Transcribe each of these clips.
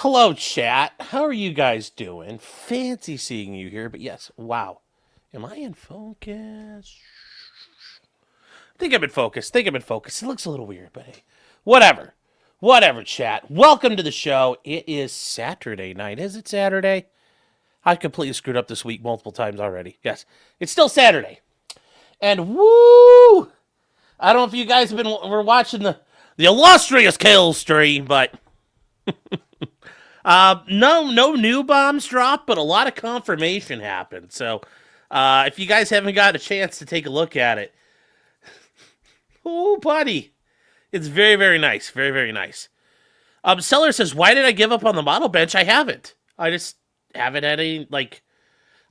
Hello, chat. How are you guys doing? Fancy seeing you here, but yes, wow. Am I in focus? Think I'm in focus. It looks a little weird, but hey, whatever. Whatever, chat. Welcome to the show. It is Saturday night. Is it Saturday? I completely screwed up this week multiple times already. Yes, it's still Saturday. And woo! I don't know if you guys were watching the illustrious kill stream, but no new bombs dropped, but a lot of confirmation happened. So, if you guys haven't got a chance to take a look at it, oh, buddy, it's very, very nice. Very, very nice. Seller says, why did I give up on the model bench? I haven't. I just haven't had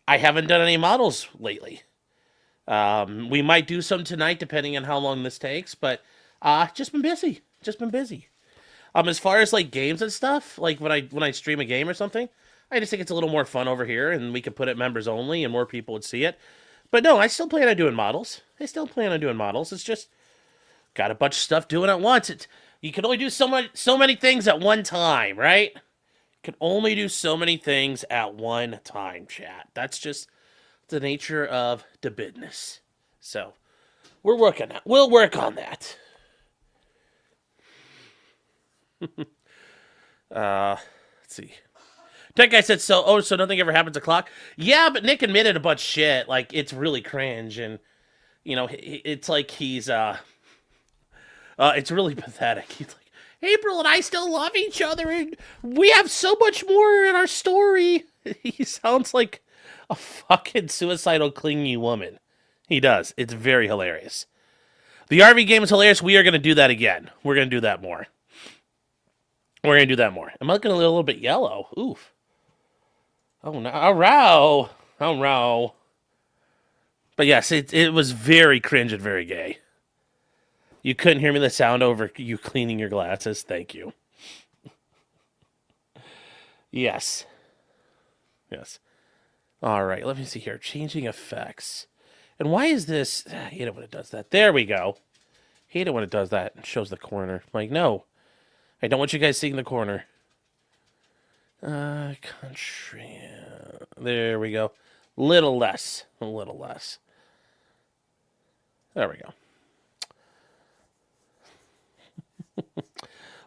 I haven't done any models lately. We might do some tonight, depending on how long this takes, but, just been busy. As far as like games and stuff, like when I stream a game or something, I just think it's a little more fun over here, and we could put it members only, and more people would see it. But no, I still plan on doing models. It's just got a bunch of stuff doing at once. You can only do so many things at one time, right? You can only do so many things at one time, chat. That's just the nature of the business. So we'll work on that. Let's see. Tech guy said, so nothing ever happens to clock? Yeah, but Nick admitted a bunch of shit. Like, it's really cringe, and, it's like he's, it's really pathetic. He's like, April and I still love each other, and we have so much more in our story. He sounds like a fucking suicidal, clingy woman. He does. It's very hilarious. The RV game is hilarious. We are going to do that again. We're going to do that more. I'm looking a little bit yellow. Oof. Oh, no. Oh, row. But yes, it was very cringe and very gay. You couldn't hear me the sound over you cleaning your glasses. Thank you. Yes. All right, let me see here. Changing effects. And why is this? I hate it when it does that. There we go. Hate it when it does that and shows the corner. I'm like, no. I don't want you guys seeing the corner. Country. There we go. Little less. There we go.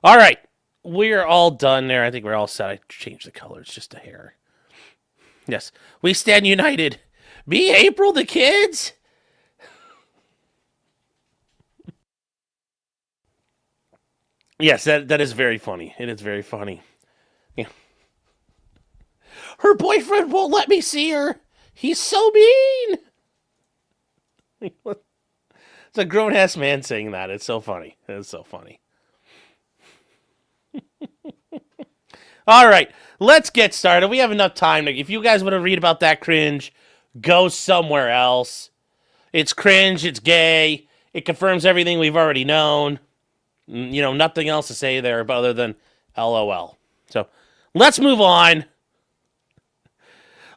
All right. We're all done there. I think we're all set. I changed the colors just a hair. Yes. We stand united. Me, April, the kids. Yes, that is very funny. It is very funny. Yeah. Her boyfriend won't let me see her. He's so mean. It's a grown-ass man saying that. It's so funny. All right, let's get started. We have enough time. If you guys want to read about that cringe, go somewhere else. It's cringe. It's gay. It confirms everything we've already known. Nothing else to say there other than LOL. So, let's move on.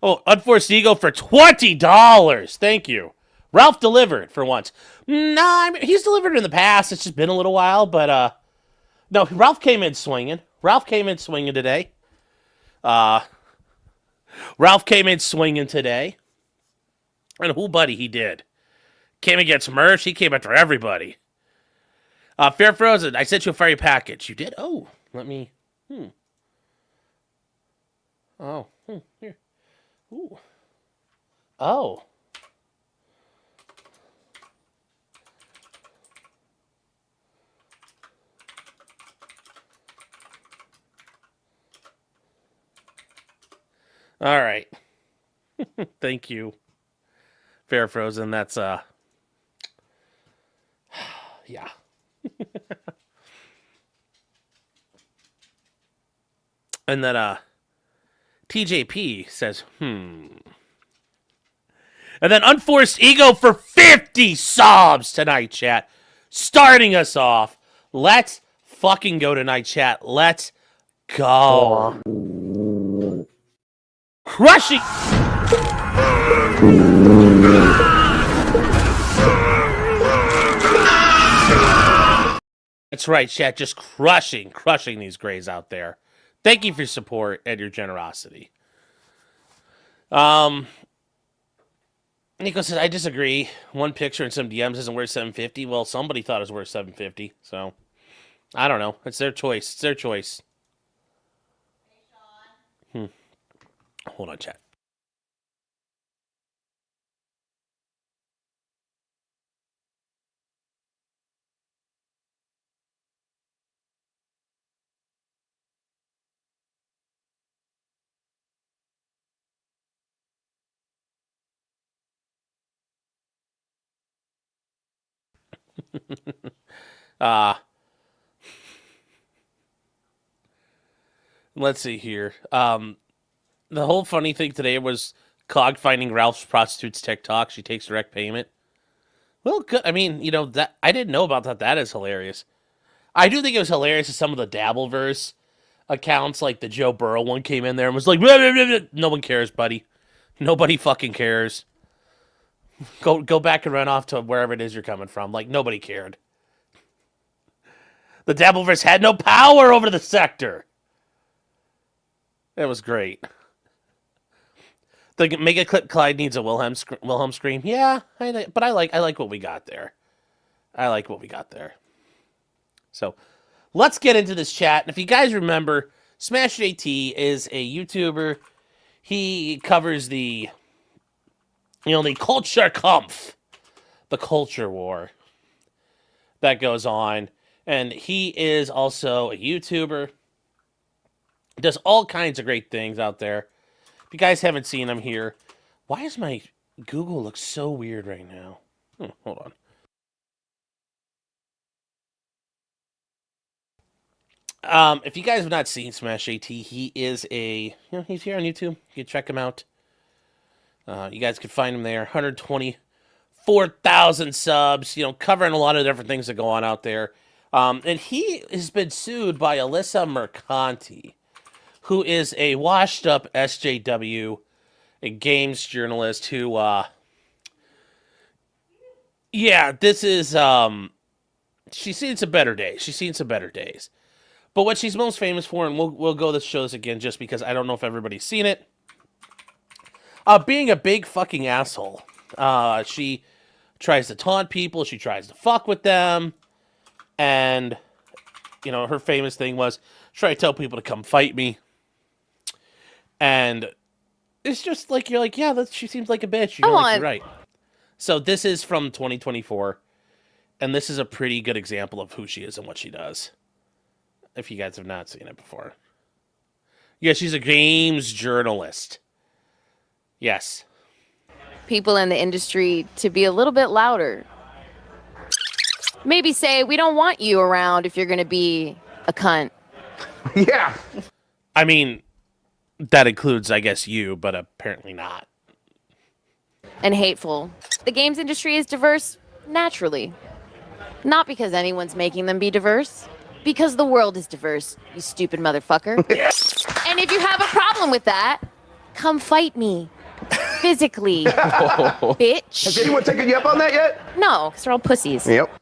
Oh, Unforced Ego for $20. Thank you. Ralph delivered for once. Nah, he's delivered in the past. It's just been a little while, but, no, Ralph came in swinging today. Ralph came in swinging today. And buddy, he did. Came against Merch. He came after everybody. Fair Frozen, I sent you a fiery package. You did? Oh, let me... Oh, here. Ooh. Oh. All right. Thank you, Fair Frozen. That's, yeah. And then TJP says, And then Unforced Ego for 50 subs tonight, chat. Starting us off. Let's fucking go tonight, chat. Let's go. Crushing. That's right, chat. Just crushing these grays out there. Thank you for your support and your generosity. Nico says, I disagree. One picture and some DMs isn't worth $750. Well, somebody thought it was worth $750, so I don't know. It's their choice. It's their choice. Hold on, chat. Let's see here. The whole funny thing today was Cog finding Ralph's prostitute's TikTok. She takes direct payment. Well, good. I mean, that I didn't know about that. That is hilarious. I do think it was hilarious that some of the Dabbleverse accounts, like the Joe Burrow one, came in there and was like, blah, blah, blah, blah. No one cares, buddy. Nobody fucking cares. Go back and run off to wherever it is you're coming from. Like, nobody cared. The Dabbleverse had no power over the sector. It was great. The Mega Clip Clyde needs a Wilhelm scream. Yeah, but I like what we got there. I like what we got there. So, let's get into this chat. And if you guys remember, Smash JT is a YouTuber. He covers the culture kampf, the culture war that goes on. And he is also a YouTuber. Does all kinds of great things out there. If you guys haven't seen him here, why does my Google look so weird right now? Hold on. If you guys have not seen Smash AT, he is he's here on YouTube. You can check him out. You guys can find him there. 124,000 subs. Covering a lot of different things that go on out there. And he has been sued by Alyssa Mercante, who is a washed-up SJW, a games journalist who, this is, she's seen some better days. But what she's most famous for, and we'll go to show this again just because I don't know if everybody's seen it, being a big fucking asshole. She tries to taunt people, she tries to fuck with them, and, her famous thing was, try to tell people to come fight me. And it's just like, you're like, yeah, she seems like a bitch. You're right. So this is from 2024, and this is a pretty good example of who she is and what she does. If you guys have not seen it before. Yeah, she's a games journalist. Yes. People in the industry to be a little bit louder. Maybe say, we don't want you around if you're going to be a cunt. Yeah. I mean, that includes, I guess, you, but apparently not. And hateful. The games industry is diverse naturally. Not because anyone's making them be diverse. Because the world is diverse, you stupid motherfucker. And if you have a problem with that, come fight me. Physically. Bitch. Has anyone taken you up on that yet? No, because they're all pussies. Yep.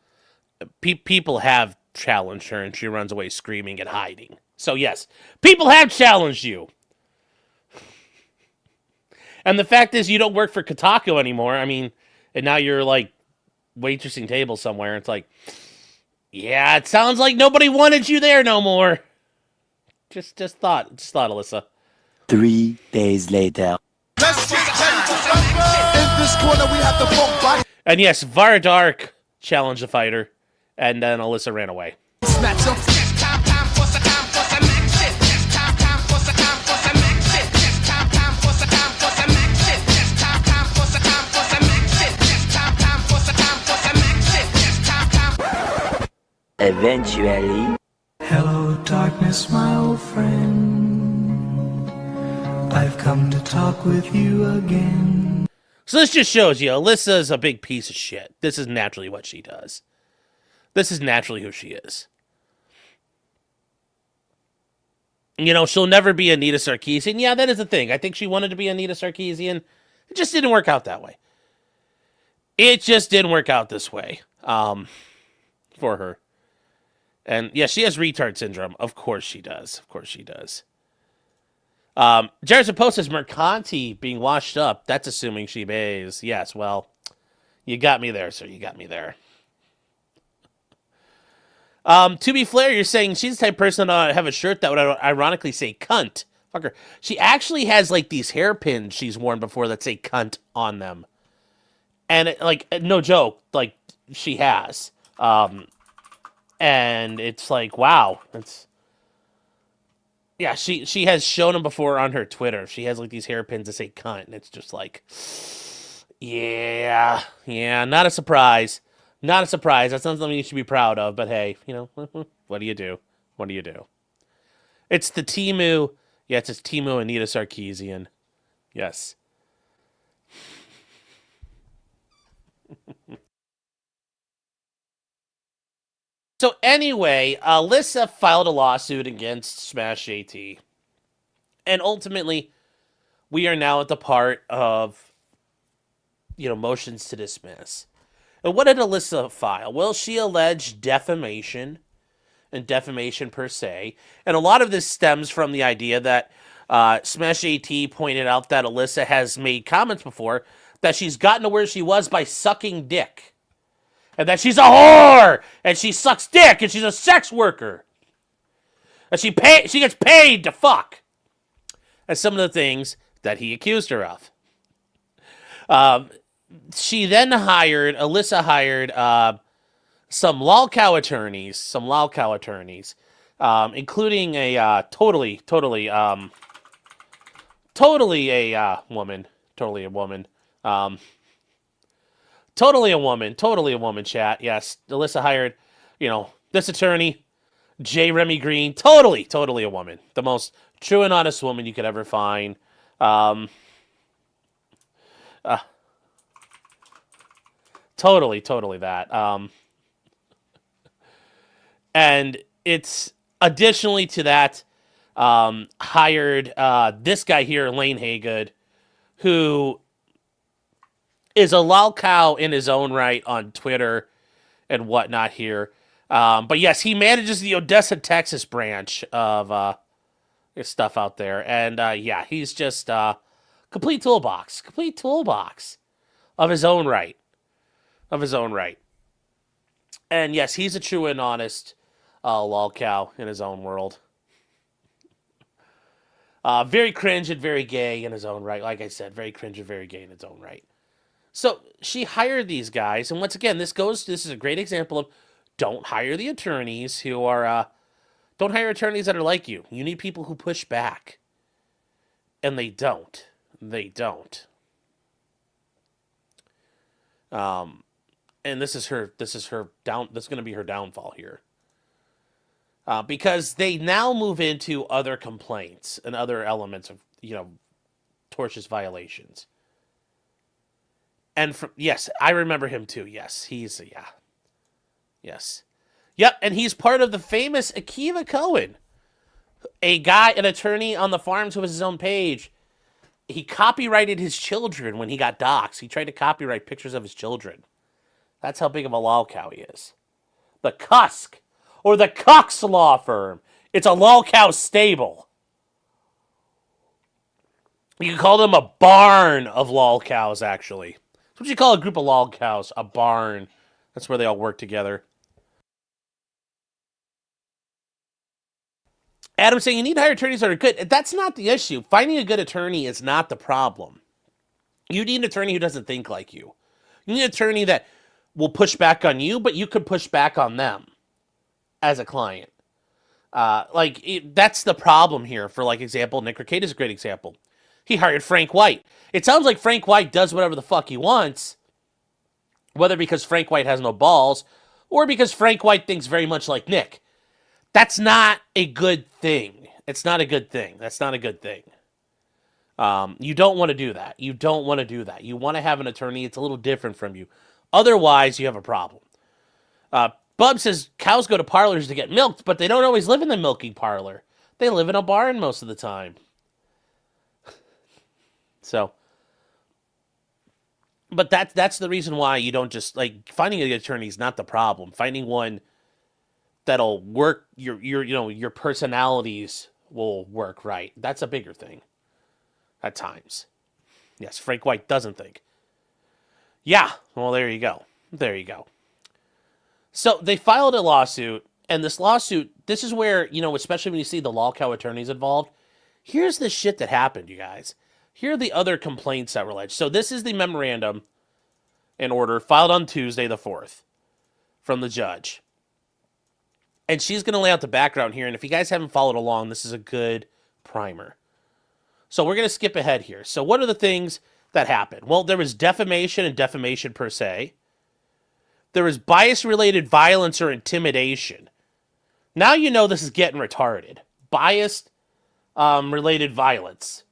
People have challenged her, and she runs away screaming and hiding. So, yes, people have challenged you. And the fact is, you don't work for Kotaku anymore. I mean, and now you're, like, waitressing tables somewhere. It's like, yeah, it sounds like nobody wanted you there no more. Just thought, Alyssa. 3 days later. And yes, Vardark challenged the fighter, and then Alyssa ran away. Eventually. Hello, darkness, my old friend. I've come to talk with you again. So this just shows you, Alyssa's a big piece of shit. This is naturally what she does. This is naturally who she is. She'll never be Anita Sarkeesian. Yeah, that is the thing. I think she wanted to be Anita Sarkeesian. It just didn't work out that way. It just didn't work out this way for her. And yeah, she has retard syndrome. Of course she does. Jared Post says Mercante being washed up. That's assuming she pays. Yes, well, you got me there, sir. You got me there. To be fair, you're saying she's the type of person to have a shirt that would ironically say cunt. Fuck her. She actually has like these hairpins she's worn before that say cunt on them. And it, like, no joke, like she has. And it's like, wow. It's yeah, she has shown them before on her Twitter. She has like these hairpins that say cunt, and it's just like, yeah, not a surprise. Not a surprise. That's not something you should be proud of, but hey, you know, what do you do? What do you do? It's the Timu. Yeah, it's Timu Anita Sarkeesian. Yes. So anyway, Alyssa filed a lawsuit against Smash JT. And ultimately, we are now at the part of, motions to dismiss. And what did Alyssa file? Well, she alleged defamation and defamation per se. And a lot of this stems from the idea that Smash JT pointed out that Alyssa has made comments before that she's gotten to where she was by sucking dick. And that she's a whore! And she sucks dick! And she's a sex worker! And she gets paid to fuck! And some of the things that he accused her of. Alyssa hired some lolcow attorneys, including a totally a woman, chat. Yes, Alyssa hired, this attorney, J. Remy Green, totally a woman, the most true and honest woman you could ever find. Totally that. And it's additionally to that, hired this guy here, Lane Haygood, who is a lolcow in his own right on Twitter and whatnot here. But yes, he manages the Odessa, Texas branch of stuff out there. And he's just complete toolbox of his own right. And yes, he's a true and honest lolcow in his own world. Very cringe and very gay in his own right. Like I said, very cringe and very gay in its own right. So she hired these guys, and once again, this is a great example of don't hire the attorneys who are don't hire attorneys that are like you. You need people who push back. And they don't. And this is her down. That's going to be her downfall here, because they now move into other complaints and other elements of tortious violations. And yes, I remember him too. Yes, yes, yep. And he's part of the famous Akiva Cohen, an attorney on the farms who has his own page. He copyrighted his children when he got doxxed. He tried to copyright pictures of his children. That's how big of a lolcow he is. The Cusk, or the Cox Law Firm. It's a lolcow stable. You can call them a barn of lolcows, actually. That's what you call a group of lolcows, a barn. That's where they all work together. Adam's saying you need to hire attorneys that are good. That's not the issue. Finding a good attorney is not the problem. You need an attorney who doesn't think like you. You need an attorney that will push back on you, but you could push back on them as a client. That's the problem here. For example, Nick Ricade is a great example. He hired Frank White. It sounds like Frank White does whatever the fuck he wants, whether because Frank White has no balls or because Frank White thinks very much like Nick. That's not a good thing. It's not a good thing. That's not a good thing. You don't want to do that. You want to have an attorney that's a little different from you. Otherwise, you have a problem. Bub says cows go to parlors to get milked, but they don't always live in the milking parlor. They live in a barn most of the time. So, but that's the reason why you don't just finding a good attorney is not the problem. Finding one that'll work your personalities will work right. That's a bigger thing. at times. Yes, Frank White doesn't think. Yeah, well, there you go. There you go. So they filed a lawsuit, and this lawsuit, this is where, especially when you see the law cow attorneys involved, here's the shit that happened, you guys. Here are the other complaints that were alleged. So this is the memorandum in order filed on Tuesday the 4th from the judge. And she's going to lay out the background here, and if you guys haven't followed along, this is a good primer. So we're going to skip ahead here. So what are the things that happened? Well, there was defamation and defamation per se. There was bias-related violence or intimidation. Now you know this is getting retarded. Bias-related violence.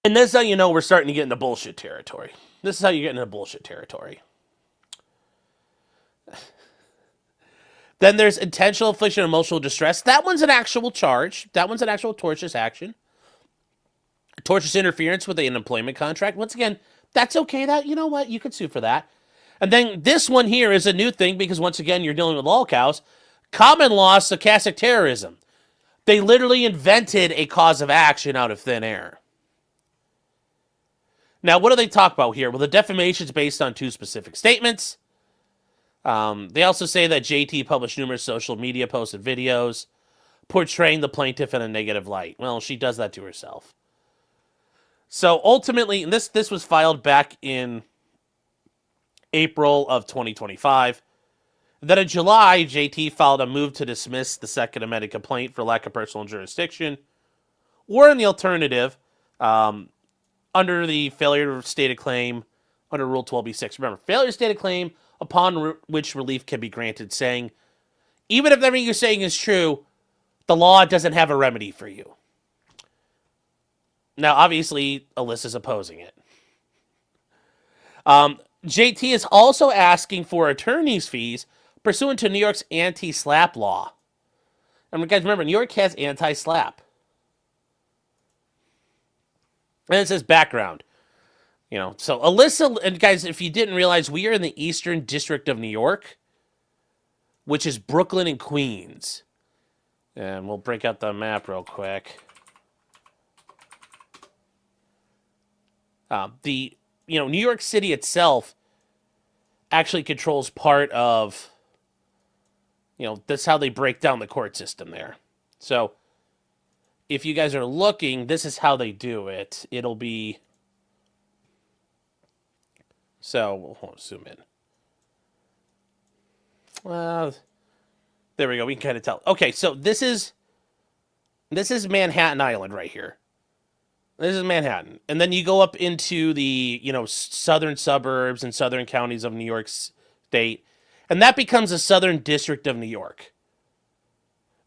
And this is how you know we're starting to get into bullshit territory. This is how you get into bullshit territory. Then there's intentional infliction of emotional distress. That one's an actual charge. That one's an actual tortious action. Tortious interference with an employment contract. Once again, that's okay. That, you know what? You could sue for that. And then this one here is a new thing because, once again, you're dealing with all cows. Common law stochastic terrorism. They literally invented a cause of action out of thin air. Now, what do they talk about here? Well, the defamation is based on 2 specific statements. They also say that JT published numerous social media posts and videos portraying the plaintiff in a negative light. Well, she does that to herself. So ultimately, this was filed back in April of 2025. Then in July, JT filed a move to dismiss the second amended complaint for lack of personal jurisdiction, or in the alternative, under the failure to state a claim under Rule 12b-6. Remember, failure to state a claim upon which relief can be granted, saying, even if everything you're saying is true, the law doesn't have a remedy for you. Now, obviously, Alyssa's opposing it. JT is also asking for attorney's fees pursuant to New York's anti-SLAPP law. And guys, remember, New York has anti-SLAPP. And it says background. So Alyssa, and guys, if you didn't realize, we are in the Eastern District of New York, which is Brooklyn and Queens. And we'll break out the map real quick. New York City itself actually controls part of, that's how they break down the court system there. So if you guys are looking, this is how they do it. It'll be, so we'll zoom in. There we go. We can kind of tell. Okay, so this is Manhattan Island right here. This is Manhattan. And then you go up into the, southern suburbs and southern counties of New York State. And that becomes a southern district of New York.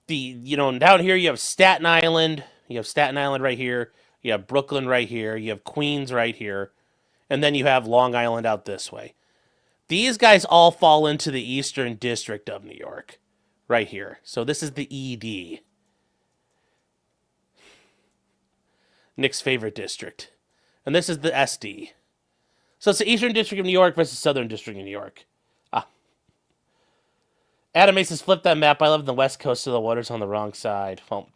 Down here you have Staten Island. You have Staten Island right here. You have Brooklyn right here. You have Queens right here. And then you have Long Island out this way. These guys all fall into the Eastern District of New York. Right here. So this is the ED. Nick's favorite district. And this is the SD. So it's the Eastern District of New York versus Southern District of New York. Adam Mace flip that map. I live in the west coast, so the water's on the wrong side. Well,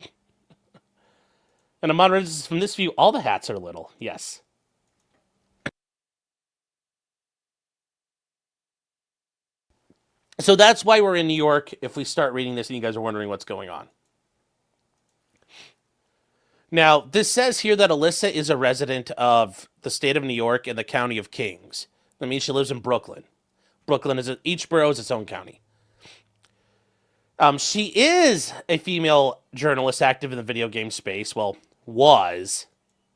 and Amon Rogers, from this view, all the hats are little. Yes. So that's why we're in New York, if we start reading this and you guys are wondering what's going on. Now, this says here that Alyssa is a resident of the state of New York and the county of Kings. That means she lives in Brooklyn. Brooklyn is each borough is its own county. She is a female journalist active in the video game space. Well, was.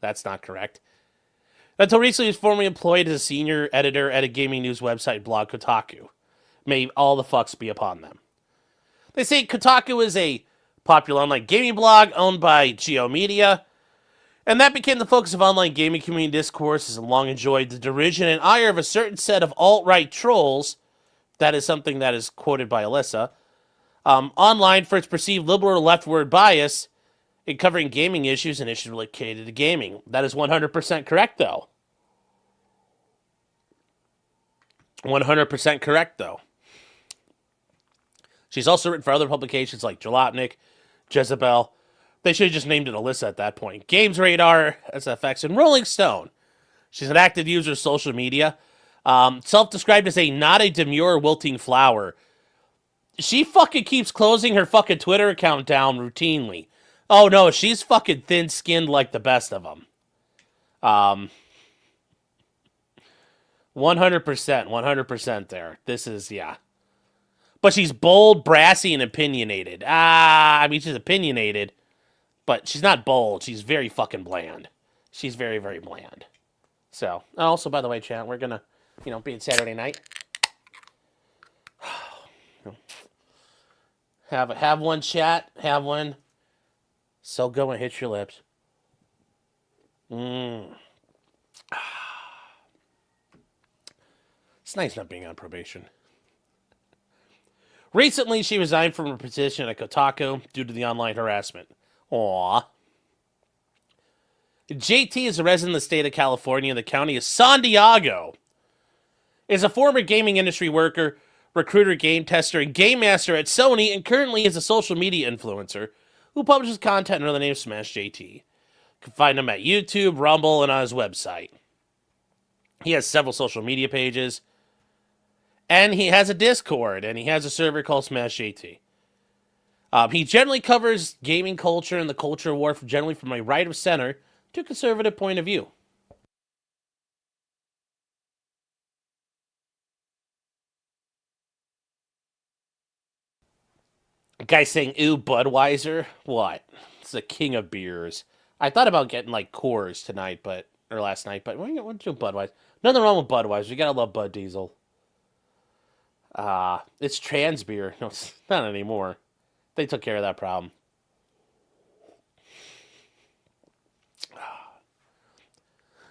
That's not correct. Until recently, was formerly employed as a senior editor at a gaming news website, blog Kotaku. May all the fucks be upon them. They say Kotaku is a popular online gaming blog owned by Geo Media, and that became the focus of online gaming community discourse, and long enjoyed the derision and ire of a certain set of alt-right trolls. That is something that is quoted by Alyssa. Online for its perceived liberal or leftward bias in covering gaming issues and issues related to gaming. That is 100% correct, though. 100% correct, though. She's also written for other publications like Jalopnik, Jezebel. They should have just named it Alyssa at that point. Games Radar, SFX, and Rolling Stone. She's an active user of social media. Self-described as not a demure wilting flower. She fucking keeps closing her fucking Twitter account down routinely. Oh no, she's fucking thin-skinned like the best of them. 100% there. This is, yeah. But she's bold, brassy, and opinionated. I mean, she's opinionated, but she's not bold. She's very fucking bland. She's very, very bland. So, also, by the way, chat, we're gonna, being Saturday night, have one, chat, have one. So go and hit your lips. It's nice not being on probation. Recently, she resigned from her position at Kotaku due to the online harassment. Aww. JT is a resident of the state of California. The county is San Diego. Is a former gaming industry worker, recruiter, game tester, and game master at Sony, and currently is a social media influencer who publishes content under the name of Smash JT. You can find him at YouTube, Rumble, and on his website. He has several social media pages. And he has a Discord, and he has a server called Smash JT. He generally covers gaming culture and the culture war generally from a right of center to conservative point of view. A guy saying, ooh, Budweiser? What? It's the king of beers. I thought about getting, Coors tonight, or last night, but we're doing Budweiser. Nothing wrong with Budweiser. You gotta love Bud Diesel. It's trans beer. No, it's not anymore. They took care of that problem.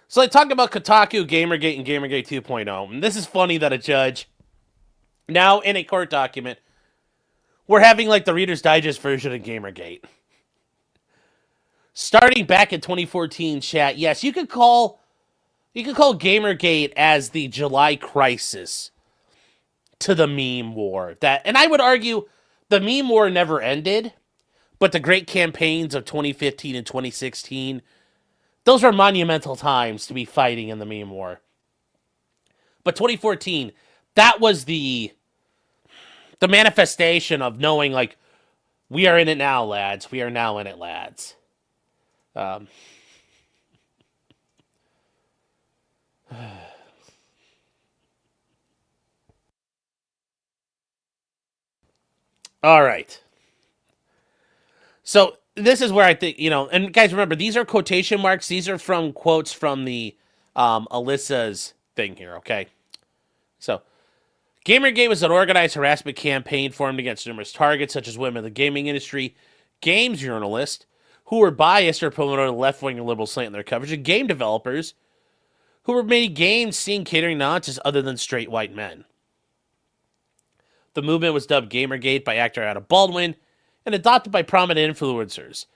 So they talk about Kotaku, Gamergate, and Gamergate 2.0. And this is funny that a judge, now in a court document, we're having the Reader's Digest version of Gamergate. Starting back in 2014, chat, yes, you could call Gamergate as the July crisis to the meme war. And I would argue the meme war never ended, but the great campaigns of 2015 and 2016, those were monumental times to be fighting in the meme war. But 2014, that was the manifestation of knowing, we are in it now, lads. We are now in it, lads. All right. So this is where I think, and guys, remember, these are quotation marks. These are from quotes from the Alyssa's thing here, okay? So, Gamergate was an organized harassment campaign formed against numerous targets, such as women in the gaming industry, games journalists who were biased or promoted a left-wing and liberal slant in their coverage, and game developers who were making games seen catering not just other than straight white men. The movement was dubbed Gamergate by actor Adam Baldwin and adopted by prominent influencers.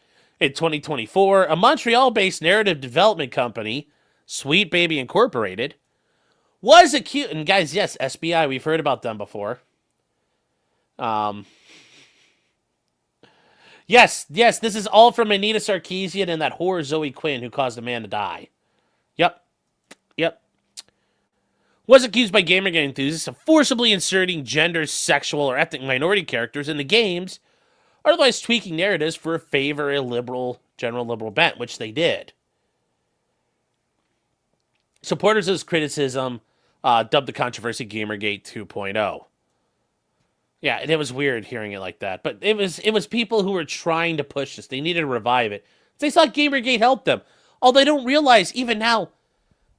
In 2024, a Montreal-based narrative development company, Sweet Baby Incorporated, was accused, and guys, yes, SBI, we've heard about them before. Yes, this is all from Anita Sarkeesian and that whore Zoe Quinn who caused a man to die. Yep. Was accused by Gamergate enthusiasts of forcibly inserting gender, sexual, or ethnic minority characters into games, or otherwise tweaking narratives for a favor a general liberal bent, which they did. Supporters of this criticism dubbed the controversy Gamergate 2.0. Yeah, and it was weird hearing it like that, but it was people who were trying to push this. They needed to revive it. They thought Gamergate helped them. All they don't realize, even now,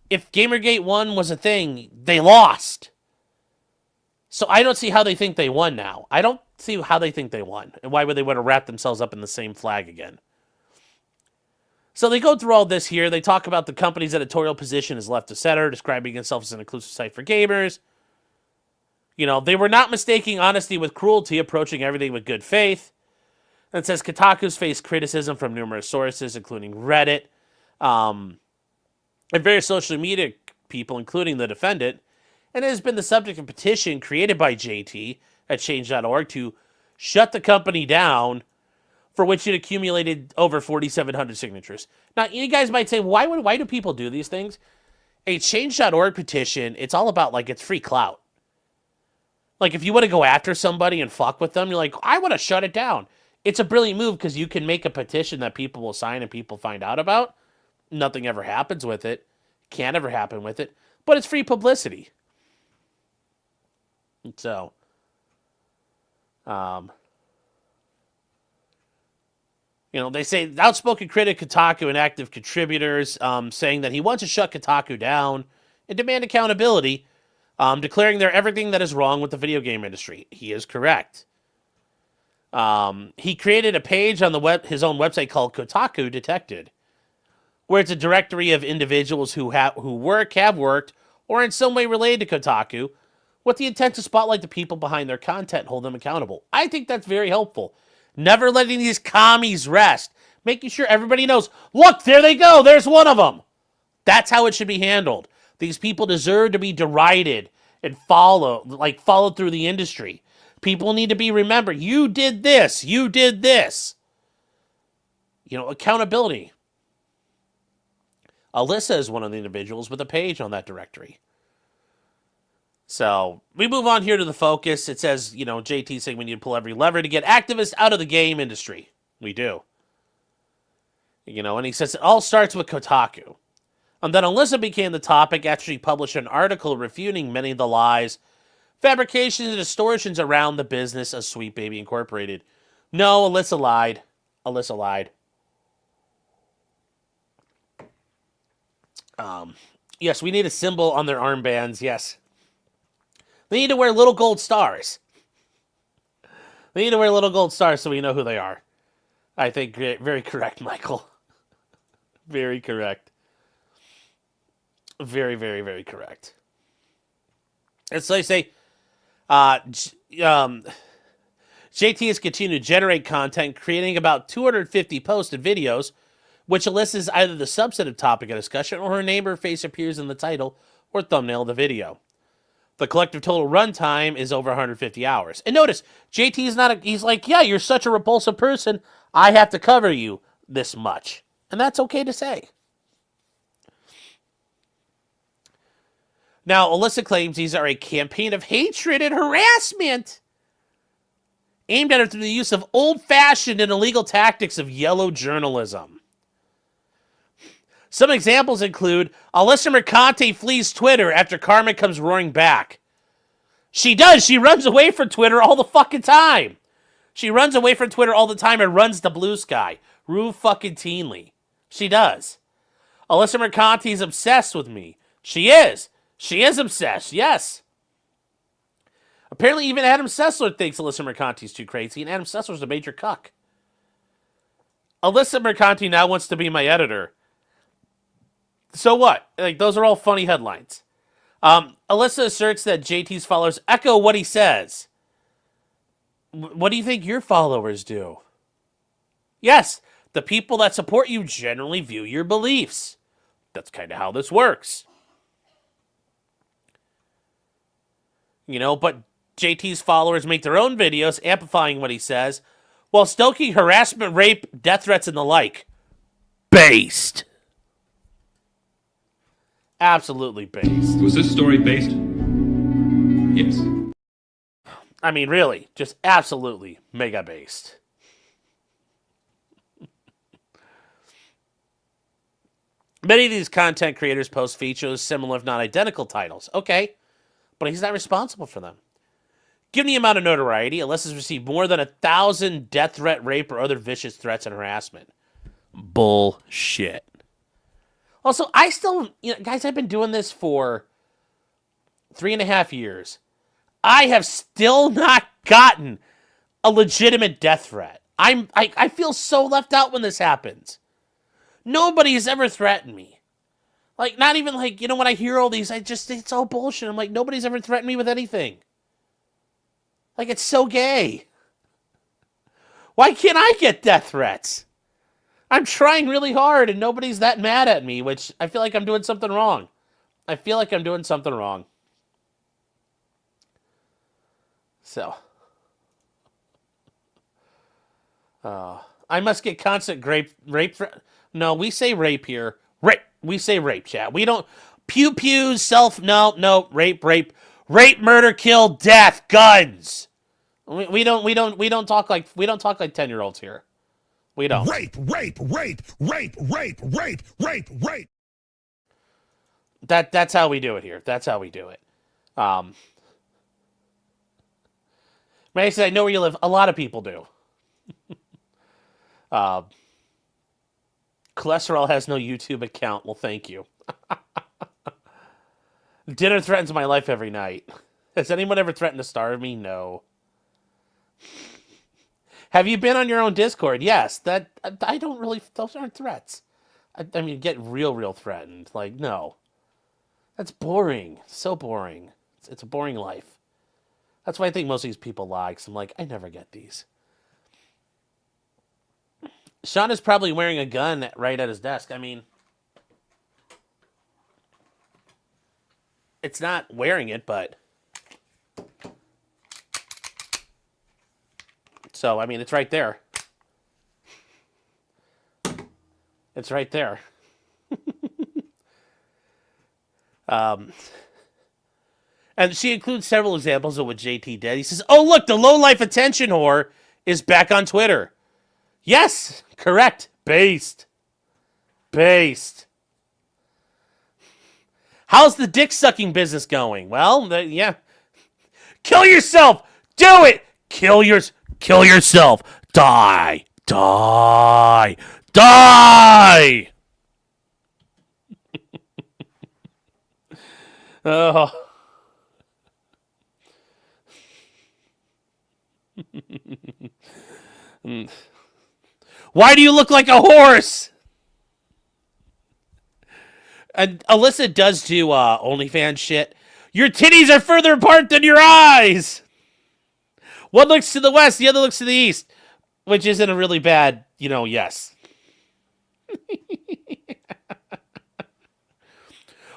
if Gamergate 1 was a thing, they lost. So I don't see how they think they won now. I don't see how they think they won. And why would they want to wrap themselves up in the same flag again? So they go through all this here. They talk about the company's editorial position as left to center, describing itself as an inclusive site for gamers. They were not mistaking honesty with cruelty, approaching everything with good faith. And it says Kotaku's faced criticism from numerous sources, including Reddit, and various social media people, including the defendant, and it has been the subject of a petition created by JT at change.org to shut the company down, for which it accumulated over 4,700 signatures. Now, you guys might say, why do people do these things? A change.org petition, it's all about, like, it's free clout. Like, if you want to go after somebody and fuck with them, you're like, I want to shut it down. It's a brilliant move because you can make a petition that people will sign and people find out about. Nothing ever happens with it. Can't ever happen with it. But it's free publicity. So, they say the outspoken critic Kotaku and active contributors saying that he wants to shut Kotaku down and demand accountability, declaring there everything that is wrong with the video game industry. He is correct. He created a page on his own website called Kotaku Detected, where it's a directory of individuals who have worked, or in some way related to Kotaku, with the intent to spotlight the people behind their content and hold them accountable. I think that's very helpful. Never letting these commies rest. Making sure everybody knows, look, there they go. There's one of them. That's how it should be handled. These people deserve to be derided and followed through the industry. People need to be remembered. You did this. You did this. Accountability. Alyssa is one of the individuals with a page on that directory. So, we move on here to the focus. It says, JT saying we need to pull every lever to get activists out of the game industry. We do. And he says it all starts with Kotaku. And then Alyssa became the topic after she published an article refuting many of the lies, fabrications, and distortions around the business of Sweet Baby Incorporated. No, Alyssa lied. Alyssa lied. Yes, we need a symbol on their armbands, yes. They need to wear little gold stars. They need to wear little gold stars so we know who they are. I think very correct, Michael. Very correct. Very, very, very correct. And so they say, JT has continued to generate content, creating about 250 posts and videos, which lists either the substantive topic of discussion or her name or face appears in the title or thumbnail of the video. The collective total runtime is over 150 hours. And notice, JT he's like, yeah, you're such a repulsive person, I have to cover you this much. And that's okay to say. Now, Alyssa claims these are a campaign of hatred and harassment aimed at her through the use of old-fashioned and illegal tactics of yellow journalism. Some examples include Alyssa Mercante flees Twitter after karma comes roaring back. She does. She runs away from Twitter all the fucking time. She runs away from Twitter all the time and runs to Blue Sky. Rue fucking Teenley. She does. Alyssa Mercante is obsessed with me. She is. She is obsessed, yes. Apparently even Adam Sessler thinks Alyssa Mercante is too crazy, and Adam Sessler's a major cuck. Alyssa Mercante now wants to be my editor. So what? Those are all funny headlines. Alyssa asserts that JT's followers echo what he says. What do you think your followers do? Yes, the people that support you generally view your beliefs. That's kind of how this works. But JT's followers make their own videos amplifying what he says, while stoking harassment, rape, death threats, and the like. Based. Absolutely based. Was this story based? Yes. I mean, really, just absolutely mega based. Many of these content creators post features similar, if not identical, titles. Okay, but he's not responsible for them. Given the amount of notoriety, Alyssa's received more than 1,000 death threat, rape, or other vicious threats and harassment. Bullshit. Also, I still, guys, I've been doing this for 3.5 years. I have still not gotten a legitimate death threat. I feel so left out when this happens. Nobody has ever threatened me. Not even when I hear all these, it's all bullshit. I'm like, nobody's ever threatened me with anything. It's so gay. Why can't I get death threats? I'm trying really hard and nobody's that mad at me, which I feel like I'm doing something wrong. So. I must get constant rape. No, we say rape here. Rape. We say rape, chat. We don't pew pews, no, rape, murder, kill, death, guns. We don't talk like 10-year-olds here. We don't. Rape. That's how we do it here. That's how we do it. May I say, I know where you live. A lot of people do. Cholesterol has no YouTube account. Well, thank you. Dinner threatens my life every night. Has anyone ever threatened to starve me? No. Have you been on your own Discord? Yes. I don't really. Those aren't threats. I mean, get real threatened. Like, no. That's boring. So boring. It's a boring life. That's why I think most of these people lie, because I'm like, I never get these. Sean is probably wearing a gun right at his desk. I mean, it's not wearing it, but... So, I mean, it's right there. It's right there. And she includes several examples of what JT did. He says, oh, look, the low-life attention whore is back on Twitter. Yes, correct. Based. How's the dick-sucking business going? Well, yeah. Kill yourself. Do it. Kill yourself. Die. Oh. Why do you look like a horse? And Alyssa does do OnlyFans shit. Your titties are further apart than your eyes. One looks to the west, the other looks to the east. Which isn't a really bad, yes.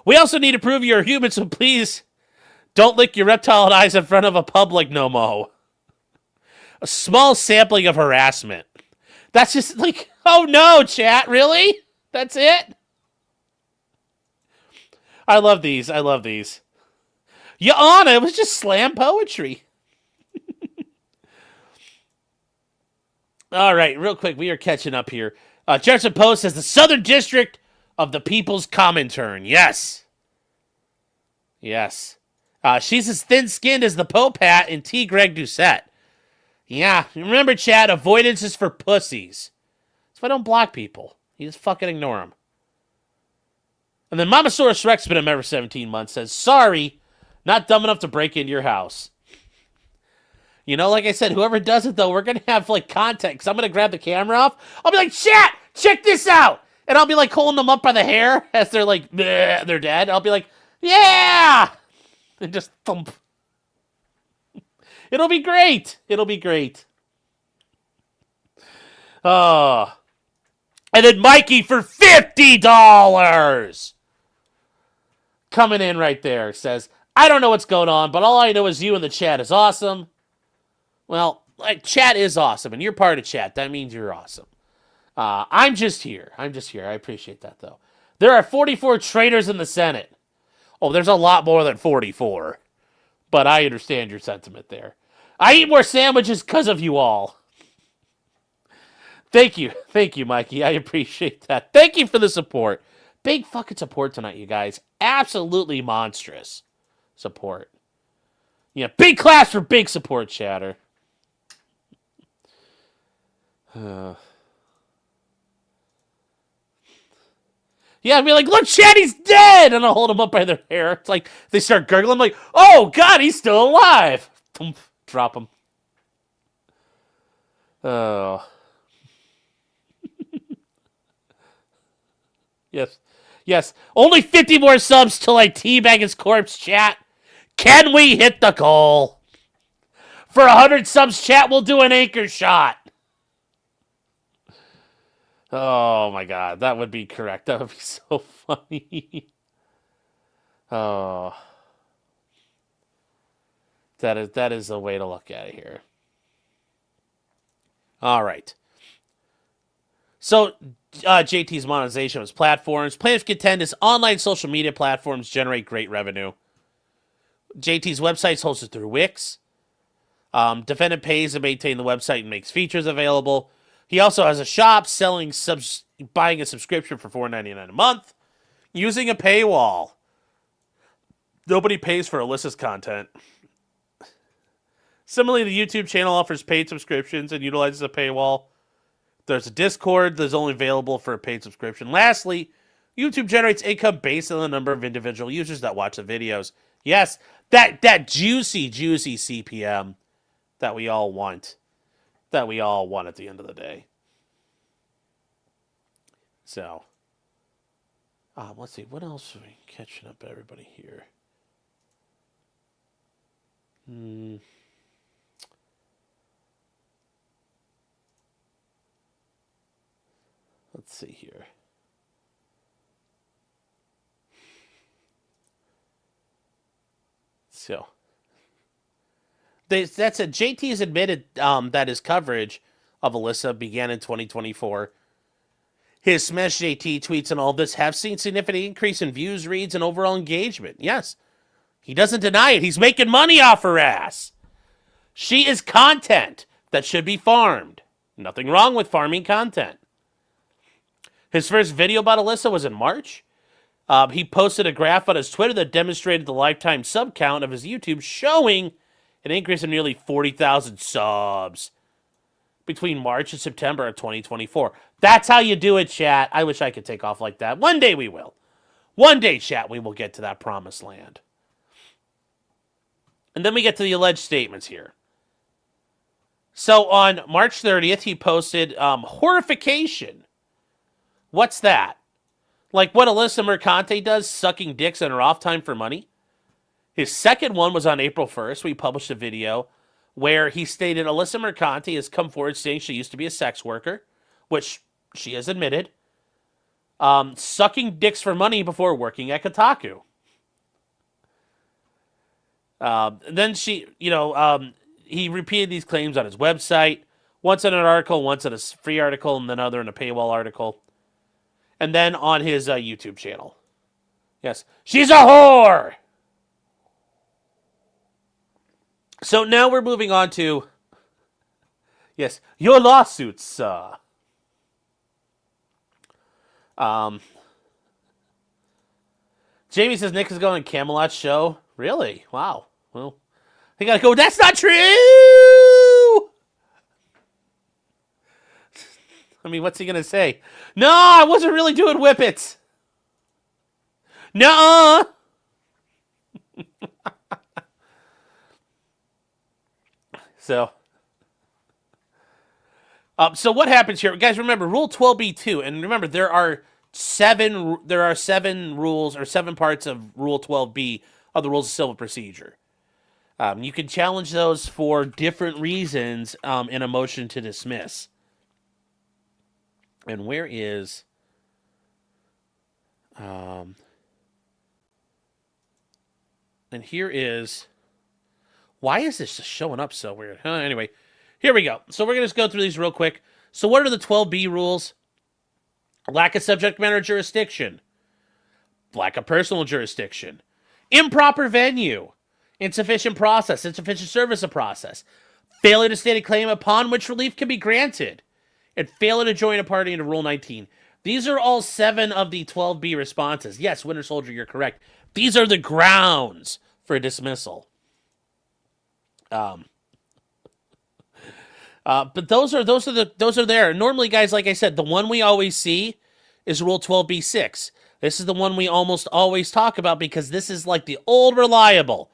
We also need to prove you're human, so please don't lick your reptile eyes in front of a public no mo. A small sampling of harassment. That's just like, oh no, chat, really? That's it? I love these. Your Honor, it was just slam poetry. All right, real quick, we are catching up here. Jefferson Post says the Southern District of the People's Comintern. Yes. She's as thin-skinned as the Pope hat in T. Greg Doucette. Yeah, remember, Chad, avoidance is for pussies. So I don't block people. You just fucking ignore them. And then Mamasaurus Rex, been a member 17 months, says, sorry, not dumb enough to break into your house. Like I said, whoever does it, though, we're going to have, content, because I'm going to grab the camera off. I'll be like, chat, check this out. And I'll be, holding them up by the hair as they're, they're dead. I'll be like, yeah! And just thump. It'll be great. Oh. And then Mikey for $50 coming in right there says, I don't know what's going on, but all I know is you in the chat is awesome. Well, chat is awesome, and you're part of chat. That means you're awesome. I'm just here. I appreciate that, though. There are 44 traitors in the Senate. Oh, there's a lot more than 44. But I understand your sentiment there. I eat more sandwiches because of you all. Thank you, Mikey. I appreciate that. Thank you for the support. Big fucking support tonight, you guys. Absolutely monstrous support. Yeah, big class for big support, chatter. Yeah, I'd be like, look, Chad, he's dead! And I'll hold him up by their hair. It's like, they start gurgling. I'm like, oh, God, he's still alive. Drop him. Oh. Yes. Only 50 more subs till I teabag his corpse, chat. Can we hit the goal? For 100 subs, chat, we'll do an anchor shot. Oh, my God. That would be correct. That would be so funny. Oh. That is a way to look at it here. All right. So, JT's monetization of his platforms. Plaintiffs contend his online social media platforms generate great revenue. JT's website is hosted through Wix. Defendant pays to maintain the website and makes features available. He also has a shop buying a subscription for $4.99 a month, using a paywall. Nobody pays for Alyssa's content. Similarly, the YouTube channel offers paid subscriptions and utilizes a paywall. There's a Discord that's only available for a paid subscription. Lastly, YouTube generates income based on the number of individual users that watch the videos. Yes, that juicy CPM that we all want. That we all want at the end of the day. So, let's see. What else are we catching up everybody here? Let's see here. So, that's it. JT has admitted that his coverage of Alyssa began in 2024. His Smash JT tweets and all this have seen significant increase in views, reads, and overall engagement. Yes, he doesn't deny it. He's making money off her ass. She is content that should be farmed. Nothing wrong with farming content. His first video about Alyssa was in March. He posted a graph on his Twitter that demonstrated the lifetime sub count of his YouTube, showing an increase of nearly 40,000 subs between March and September of 2024. That's how you do it, chat. I wish I could take off like that. One day we will. One day, chat, we will get to that promised land. And then we get to the alleged statements here. So on March 30th, he posted horrification. What's that? Like what Alyssa Mercante does, sucking dicks in her off time for money? His second one was on April 1st. We published a video where he stated Alyssa Mercante has come forward saying she used to be a sex worker, which she has admitted, sucking dicks for money before working at Kotaku. Then he repeated these claims on his website, once in an article, once in a free article, and then another in a paywall article. And then on his YouTube channel. Yes, she's a whore! So now we're moving on to, yes, your lawsuits. Jamie says Nick is going to Camelot's show. Really? Wow. Well, he got to go, that's not true! I mean, what's he going to say? No, I wasn't really doing whippets. Nuh-uh. So what happens here, guys? Remember Rule 12b2, and remember there are seven rules or 7 parts of Rule 12b of the Rules of Civil Procedure. You can challenge those for different reasons in a motion to dismiss. And where is and here is. Why is this just showing up so weird? Anyway, here we go. So we're going to just go through these real quick. So what are the 12B rules? Lack of subject matter jurisdiction. Lack of personal jurisdiction. Improper venue. Insufficient process. Insufficient service of process. Failure to state a claim upon which relief can be granted. And failure to join a party into Rule 19. These are all 7 of the 12B responses. Yes, Winter Soldier, you're correct. These are the grounds for dismissal. But those are there. Normally, guys, like I said, the one we always see is Rule 12b-6. This is the one we almost always talk about because this is like the old reliable.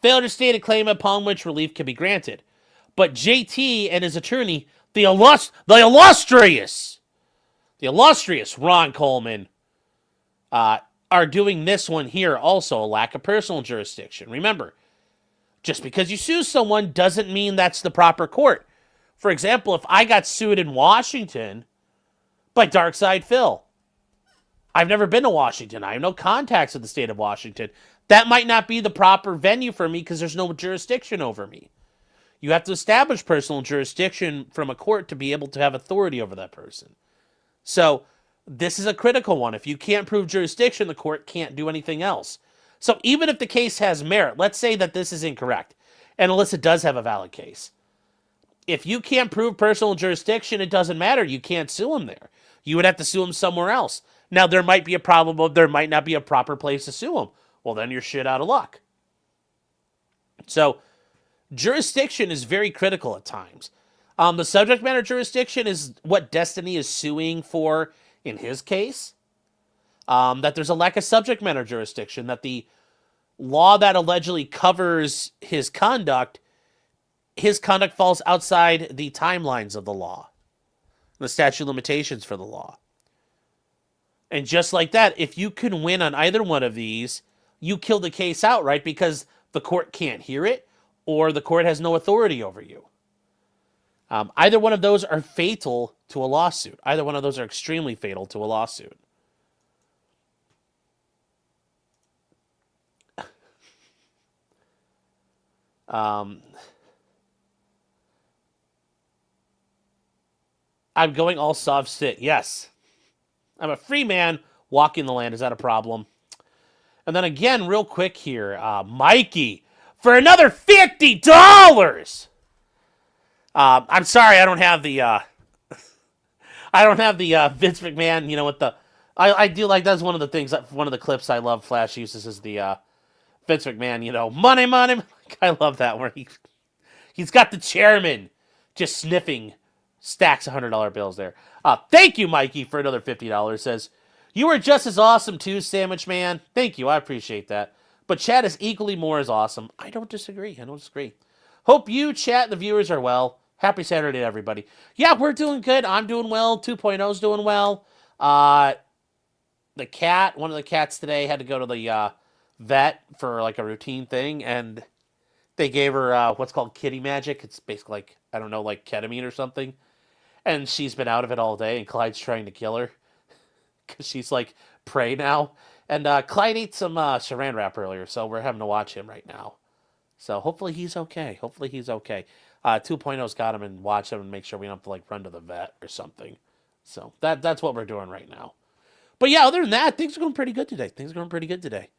Failure to state a claim upon which relief can be granted. But JT and his attorney, the illustrious Ron Coleman, are doing this one here also, a lack of personal jurisdiction. Remember, just because you sue someone doesn't mean that's the proper court. For example, if I got sued in Washington by Darkside Phil, I've never been to Washington. I have no contacts with the state of Washington. That might not be the proper venue for me because there's no jurisdiction over me. You have to establish personal jurisdiction from a court to be able to have authority over that person. So this is a critical one. If you can't prove jurisdiction, the court can't do anything else. So even if the case has merit, let's say that this is incorrect, and Alyssa does have a valid case. If you can't prove personal jurisdiction, it doesn't matter. You can't sue him there. You would have to sue him somewhere else. Now, there might be a problem of there might not be a proper place to sue him. Well, then you're shit out of luck. So jurisdiction is very critical at times. The subject matter jurisdiction is what Destiny is suing for in his case. That there's a lack of subject matter jurisdiction, that the law that allegedly covers his conduct falls outside the timelines of the law, the statute of limitations for the law. And just like that, if you can win on either one of these, you kill the case outright because the court can't hear it or the court has no authority over you. Either one of those are fatal to a lawsuit. Either one of those are extremely fatal to a lawsuit. I'm going all soft sit. Yes. I'm a free man walking the land. Is that a problem? And then again, real quick here, Mikey, for another $50. I'm sorry, I don't have the Vince McMahon. You know what I do like. That's one of the things. One of the clips I love. Flash uses is the Vince McMahon. You know, money. I love that where he's got the chairman just sniffing stacks of $100 bills there. Thank you, Mikey, for another $50. Says, you are just as awesome too, Sandwich Man. Thank you, I appreciate that. But chat is equally more as awesome. I don't disagree. Hope you, chat, and the viewers are well. Happy Saturday to everybody. Yeah, we're doing good. I'm doing well. 2.0's doing well. One of the cats today had to go to the vet for like a routine thing, and they gave her what's called kitty magic. It's basically like, I don't know, like ketamine or something. And she's been out of it all day, and Clyde's trying to kill her because she's like prey now. And Clyde ate some saran wrap earlier, so we're having to watch him right now. So hopefully he's okay. 2.0's got him and watch him and make sure we don't have to like run to the vet or something. So that's what we're doing right now. But yeah, other than that, things are going pretty good today.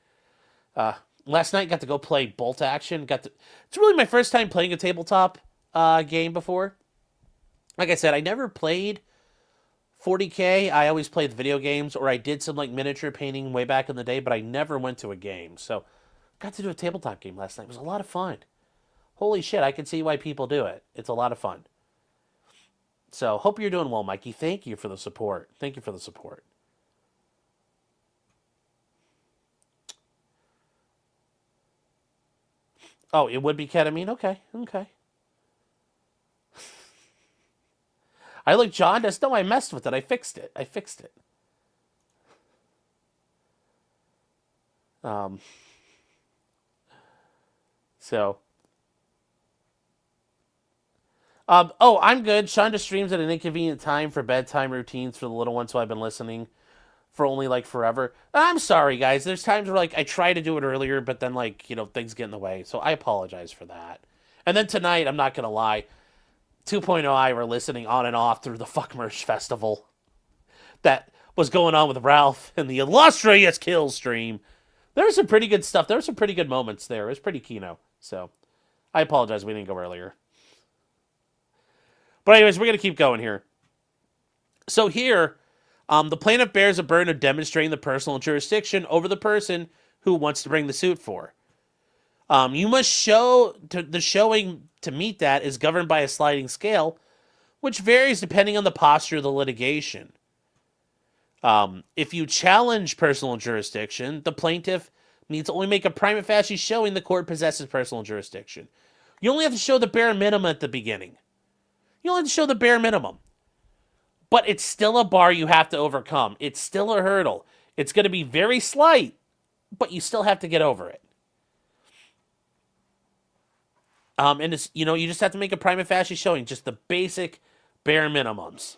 Last night got to go play Bolt Action. It's really my first time playing a tabletop game before. Like I said, I never played 40K. I always played video games, or I did some like miniature painting way back in the day, but I never went to a game. So got to do a tabletop game last night. It was a lot of fun. Holy shit, I can see why people do it. It's a lot of fun. So hope you're doing well, Mikey. Thank you for the support. Oh, it would be ketamine? Okay. I look jaundiced. No, I messed with it. I fixed it. I'm good. Shonda streams at an inconvenient time for bedtime routines for the little one, so I've been listening for only like forever. I'm sorry, guys. There's times where like I try to do it earlier, but then like, you know, things get in the way. So I apologize for that. And then tonight, I'm not going to lie, 2.0 I were listening on and off through the Fuck Merch Festival that was going on with Ralph and the illustrious kill stream. There was some pretty good stuff. There were some pretty good moments there. It was pretty keynote. So I apologize we didn't go earlier. But anyways, we're going to keep going here. So here, the plaintiff bears a burden of demonstrating the personal jurisdiction over the person who wants to bring the suit for. You must show the showing to meet that is governed by a sliding scale, which varies depending on the posture of the litigation. If you challenge personal jurisdiction, the plaintiff needs to only make a prima facie showing the court possesses personal jurisdiction. You only have to show the bare minimum at the beginning. You only have to show the bare minimum. But it's still a bar you have to overcome. It's still a hurdle. It's going to be very slight, but you still have to get over it. And it's, you know, you just have to make a prima facie showing, just the basic bare minimums.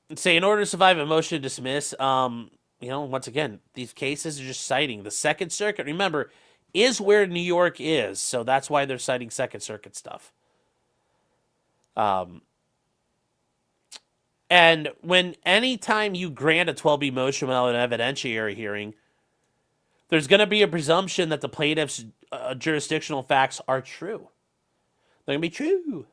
And say, in order to survive a motion to dismiss, you know, once again, these cases are just citing the Second Circuit. Remember, is where New York is, so that's why they're citing Second Circuit stuff. And anytime you grant a 12B motion without an evidentiary hearing, there's going to be a presumption that the plaintiff's jurisdictional facts are true. They're going to be true.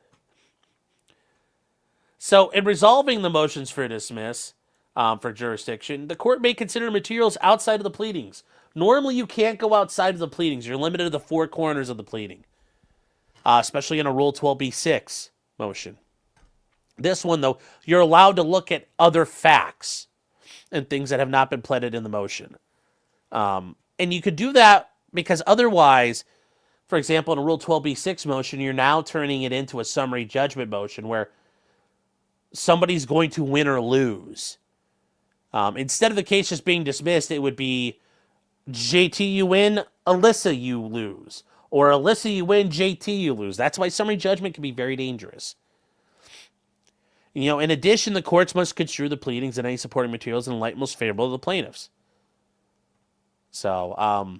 So in resolving the motions for dismiss for jurisdiction, the court may consider materials outside of the pleadings. Normally, you can't go outside of the pleadings. You're limited to the four corners of the pleading, especially in a Rule 12b-6 motion. This one, though, you're allowed to look at other facts and things that have not been pleaded in the motion. And you could do that because otherwise, for example, in a Rule 12b-6 motion, you're now turning it into a summary judgment motion where somebody's going to win or lose. Instead of the case just being dismissed, it would be JT, you win, Alyssa, you lose. Or Alyssa, you win, JT, you lose. That's why summary judgment can be very dangerous. In addition, the courts must construe the pleadings and any supporting materials in the light most favorable to the plaintiffs. So,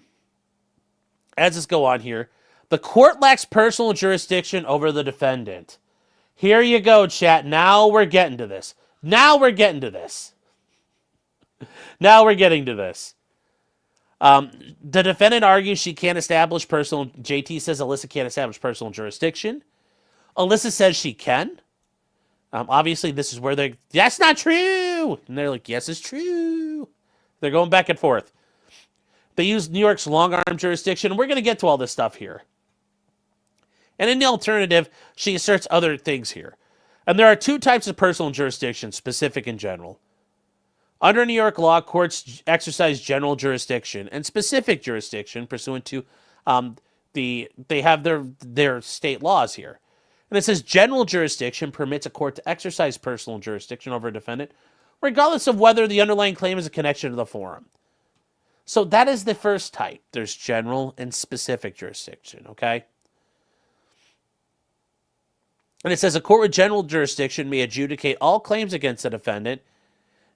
as this go on here, the court lacks personal jurisdiction over the defendant. Here you go, chat. Now we're getting to this. The defendant argues she can't establish personal... JT says Alyssa can't establish personal jurisdiction. Alyssa says she can. Obviously, this is where that's not true! And they're like, yes, it's true. They're going back and forth. They use New York's long-arm jurisdiction. We're going to get to all this stuff here. And in the alternative, she asserts other things here. And there are two types of personal jurisdiction, specific and general. Under New York law, courts exercise general jurisdiction and specific jurisdiction pursuant to they have their state laws here. And it says general jurisdiction permits a court to exercise personal jurisdiction over a defendant, regardless of whether the underlying claim is a connection to the forum. So that is the first type. There's general and specific jurisdiction, okay? And it says a court with general jurisdiction may adjudicate all claims against a defendant,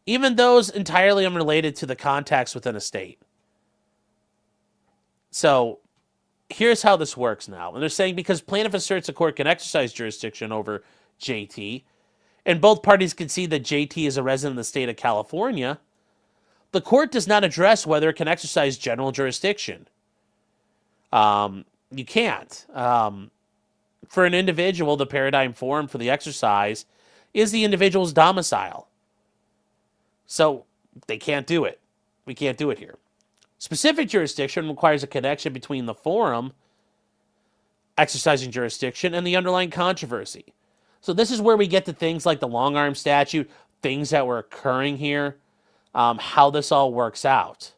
even those entirely unrelated to the contacts within a state. So here's how this works now. And they're saying because plaintiff asserts a court can exercise jurisdiction over JT, and both parties concede that JT is a resident of the state of California, the court does not address whether it can exercise general jurisdiction. You can't. For an individual, the paradigm forum for the exercise is the individual's domicile. So they can't do it. We can't do it here. Specific jurisdiction requires a connection between the forum exercising jurisdiction and the underlying controversy. So this is where we get to things like the long-arm statute, things that were occurring here, how this all works out.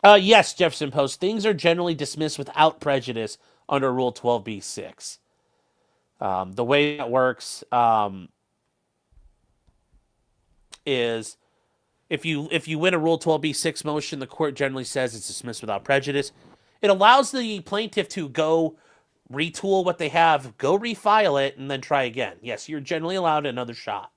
Yes, Jefferson Post, things are generally dismissed without prejudice under Rule 12b-6. The way that works is if you win a Rule 12b-6 motion, the court generally says it's dismissed without prejudice. It allows the plaintiff to go retool what they have, go refile it, and then try again. Yes, you're generally allowed another shot.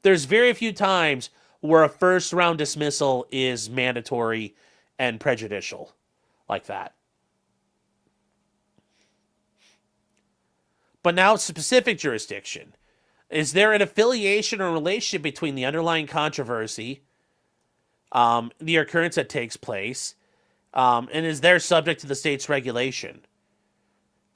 There's very few times where a first-round dismissal is mandatory and prejudicial like that. But now specific jurisdiction. Is there an affiliation or relationship between the underlying controversy, the occurrence that takes place, and is there subject to the state's regulation?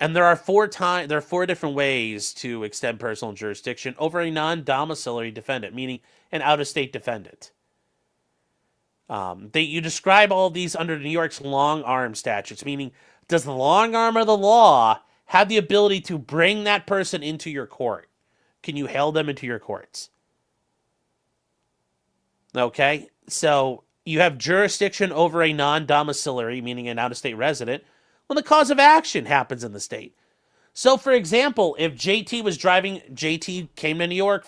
And there are four different ways to extend personal jurisdiction over a non-domiciliary defendant, meaning an out-of-state defendant. You describe all of these under New York's long-arm statutes, meaning does the long arm of the law have the ability to bring that person into your court? Can you hail them into your courts? Okay, so you have jurisdiction over a non-domiciliary, meaning an out-of-state resident, when the cause of action happens in the state. So, for example, if JT came to New York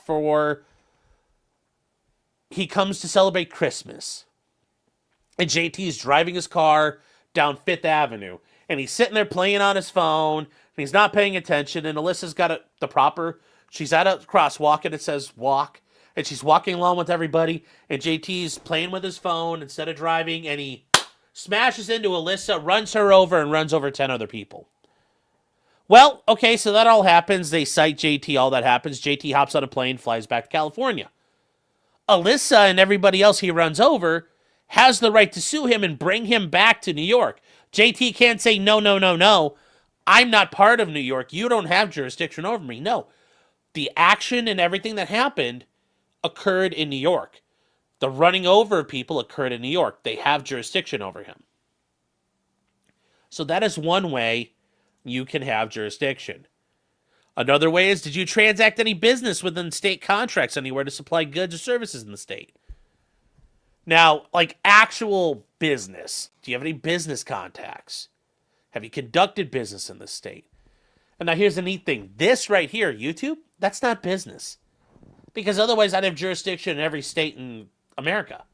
he comes to celebrate Christmas, and JT is driving his car down Fifth Avenue, and he's sitting there playing on his phone, and he's not paying attention, and Alyssa's got she's at a crosswalk, and it says walk, and she's walking along with everybody, and JT's playing with his phone instead of driving, and he smashes into Alyssa, runs her over, and runs over 10 other people. Well, okay, so that all happens. They cite JT, all that happens. JT hops on a plane, flies back to California. Alyssa and everybody else he runs over has the right to sue him and bring him back to New York. JT can't say, no, no, no, no. I'm not part of New York. You don't have jurisdiction over me. No. The action and everything that happened occurred in New York. The running over of people occurred in New York. They have jurisdiction over him. So that is one way you can have jurisdiction. Another way is, did you transact any business within state contracts anywhere to supply goods or services in the state? Now, like actual business, do you have any business contacts? Have you conducted business in the state? And now here's the neat thing. This right here, YouTube, that's not business. Because otherwise I'd have jurisdiction in every state in America.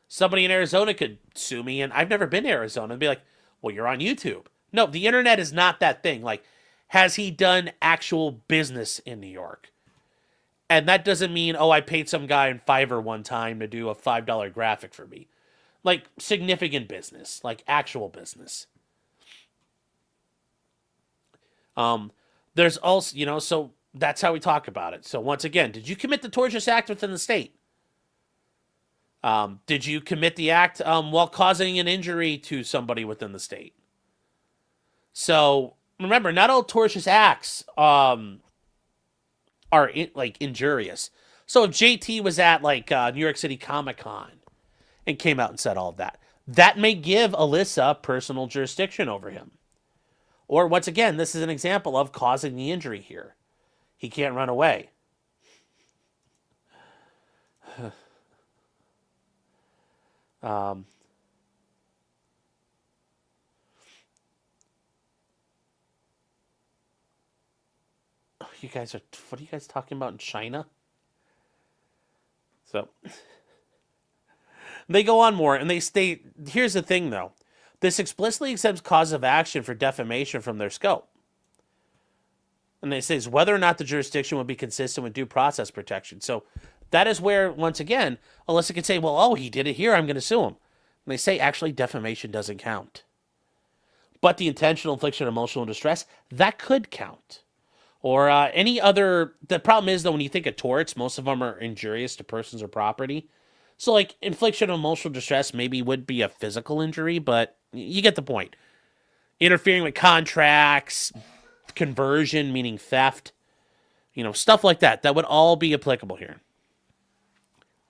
Somebody in Arizona could sue me, and I've never been to Arizona, and be like, well, you're on YouTube. No, the internet is not that thing. Like, has he done actual business in New York? And that doesn't mean, oh, I paid some guy in Fiverr one time to do a $5 graphic for me. Like, significant business. Like, actual business. There's also, so that's how we talk about it. So once again, did you commit the tortious act within the state? Did you commit the act while causing an injury to somebody within the state? So remember, not all tortious acts are injurious. So if JT was at New York City Comic-Con and came out and said all of that, that may give Alyssa personal jurisdiction over him. Or once again, this is an example of causing the injury here. He can't run away. You guys are, what are you guys talking about in China? So they go on more and they state, here's the thing though. This explicitly exempts cause of action for defamation from their scope. And they say whether or not the jurisdiction would be consistent with due process protection. So that is where, once again, Alyssa can say, well, oh, he did it here, I'm going to sue him. And they say, actually, defamation doesn't count. But the intentional infliction of emotional distress, that could count. Or any other, the problem is, though, when you think of torts, most of them are injurious to persons or property. So, like, infliction of emotional distress maybe would be a physical injury, but you get the point. Interfering with contracts, conversion, meaning theft, stuff like that. That would all be applicable here.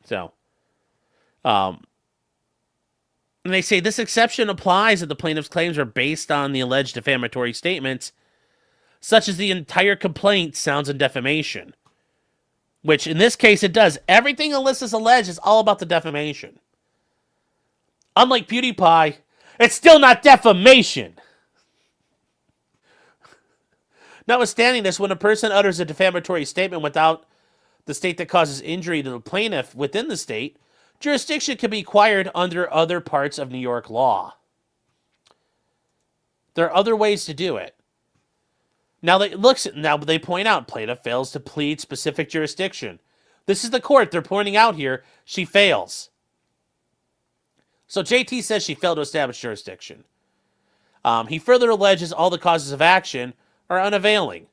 So, and they say this exception applies if the plaintiff's claims are based on the alleged defamatory statements, such as the entire complaint sounds in defamation. Which, in this case, it does. Everything Alyssa's alleged is all about the defamation. Unlike PewDiePie, it's still not defamation. Notwithstanding this, when a person utters a defamatory statement without the state that causes injury to the plaintiff within the state, jurisdiction can be acquired under other parts of New York law. There are other ways to do it. Now they point out plaintiff fails to plead specific jurisdiction. This is the court they're pointing out here. She fails. So JT says she failed to establish jurisdiction. He further alleges all the causes of action are unavailing.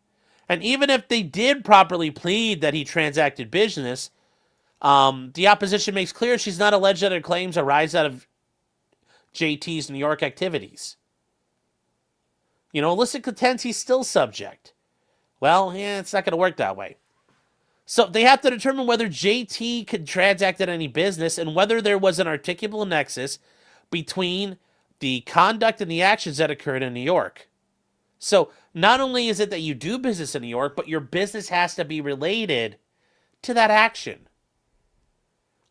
And even if they did properly plead that he transacted business, the opposition makes clear she's not alleged that her claims arise out of JT's New York activities. Alyssa contends he's still subject. Well, it's not going to work that way. So they have to determine whether JT could transact any business and whether there was an articulable nexus between the conduct and the actions that occurred in New York. So not only is it that you do business in New York, but your business has to be related to that action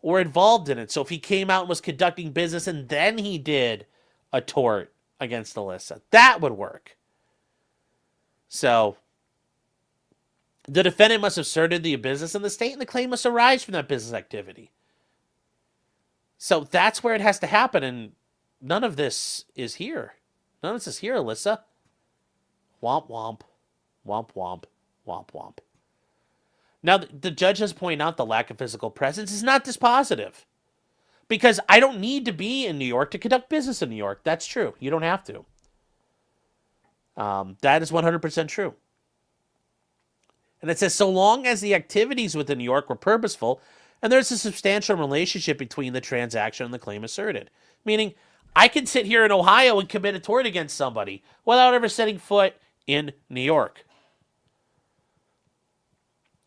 or involved in it. So if he came out and was conducting business and then he did a tort against Alyssa, that would work. So the defendant must have asserted the business in the state, and the claim must arise from that business activity. So that's where it has to happen, and none of this is here. None of this is here, Alyssa. Womp womp. Womp womp. Womp womp. Now, the judge has pointed out the lack of physical presence is not dispositive. Because I don't need to be in New York to conduct business in New York. That's true. You don't have to. That is 100% true. And it says, so long as the activities within New York were purposeful and there's a substantial relationship between the transaction and the claim asserted. Meaning, I can sit here in Ohio and commit a tort against somebody without ever setting foot in New York.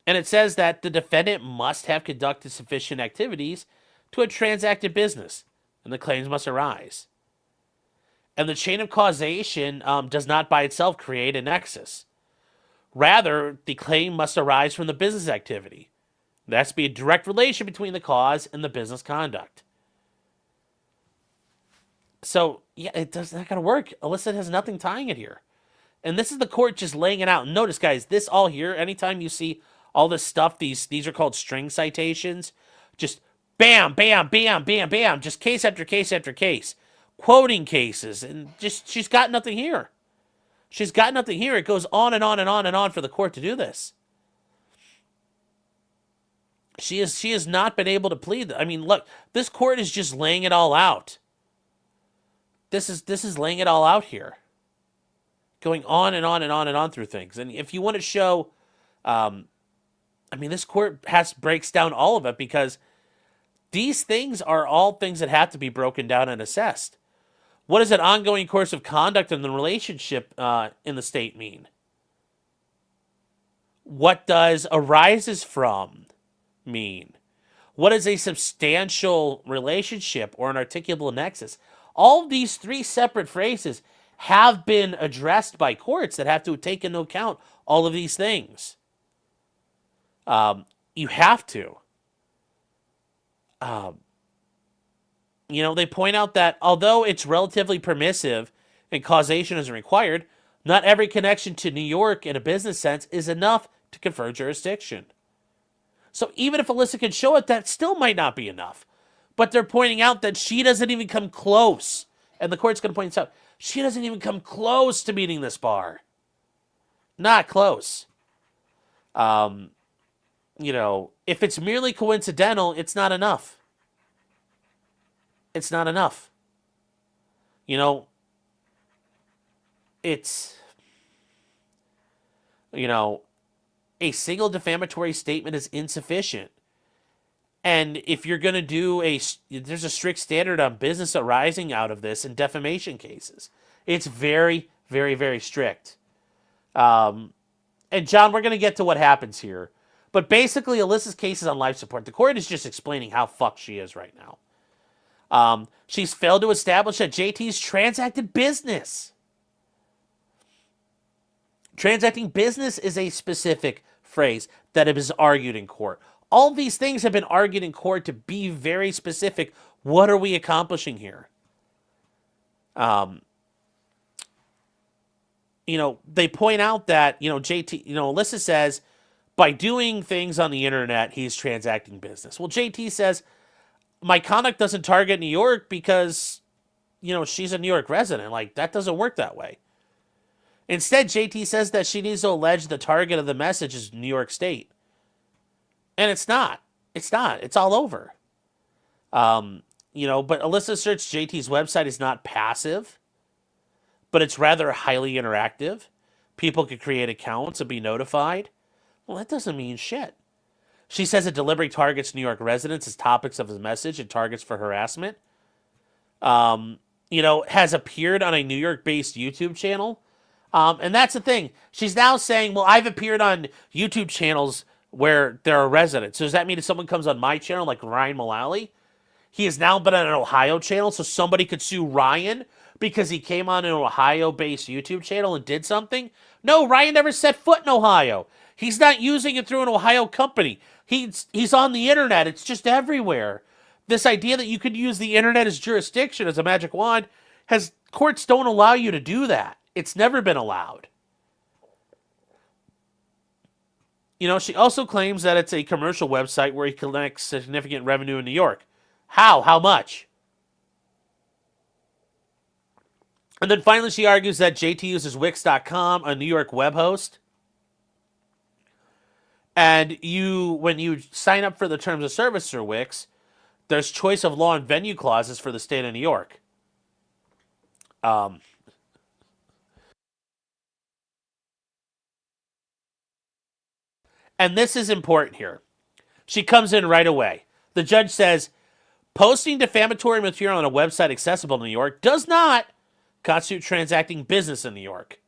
And it says that the defendant must have conducted sufficient activities to have transacted business, and the claims must arise. And the chain of causation does not by itself create a nexus. Rather, the claim must arise from the business activity. There has to be a direct relation between the cause and the business conduct. So, yeah, it does not going to work. Alyssa has nothing tying it here. And this is the court just laying it out. And notice, guys, this all here, anytime you see all this stuff, these are called string citations, just bam, bam, bam, bam, bam, just case after case after case, quoting cases, and just she's got nothing here. She's got nothing here. It goes on and on and on and on for the court to do this. She has not been able to plead. I mean, look, this court is just laying it all out. This is laying it all out here. Going on and on and on and on through things. And if you want to show, I mean, this court breaks down all of it because these things are all things that have to be broken down and assessed. What does an ongoing course of conduct in the relationship in the state mean? What does arises from mean? What is a substantial relationship or an articulable nexus? All of these three separate phrases have been addressed by courts that have to take into account all of these things. You have to. They point out that although it's relatively permissive and causation isn't required, not every connection to New York in a business sense is enough to confer jurisdiction. So even if Alyssa can show it, that still might not be enough. But they're pointing out that she doesn't even come close. And the court's going to point this out. She doesn't even come close to meeting this bar. Not close. If it's merely coincidental, it's not enough. It's not enough. It's, a single defamatory statement is insufficient. And if you're going to do there's a strict standard on business arising out of this in defamation cases. It's very, very, very strict. And John, we're going to get to what happens here. But basically, Alyssa's case is on life support. The court is just explaining how fucked she is right now. She's failed to establish that JT's transacted business. Transacting business is a specific phrase that is argued in court. All these things have been argued in court to be very specific. What are we accomplishing here? They point out that, JT, Alyssa says, by doing things on the internet, he's transacting business. Well, JT says, my conduct doesn't target New York because, she's a New York resident. Like, that doesn't work that way. Instead, JT says that she needs to allege the target of the message is New York State. And it's not. It's not. It's all over. But Alyssa search JT's website is not passive, but it's rather highly interactive. People could create accounts and be notified. Well, that doesn't mean shit. She says it deliberately targets New York residents as topics of his message and targets for harassment. Has appeared on a New York-based YouTube channel. And that's the thing. She's now saying, well, I've appeared on YouTube channels where there are residents. So does that mean if someone comes on my channel, like Ryan Mullally, he has now been on an Ohio channel, so somebody could sue Ryan because he came on an Ohio-based YouTube channel and did something? No, Ryan never set foot in Ohio. He's not using it through an Ohio company. He's on the internet. It's just everywhere. This idea that you could use the internet as jurisdiction, as a magic wand, courts don't allow you to do that. It's never been allowed. She also claims that it's a commercial website where he collects significant revenue in New York. How? How much? And then finally, she argues that JT uses Wix.com, a New York web host. And when you sign up for the terms of service through Wix, there's choice of law and venue clauses for the state of New York. And this is important here. She comes in right away. The judge says, posting defamatory material on a website accessible in New York does not constitute transacting business in New York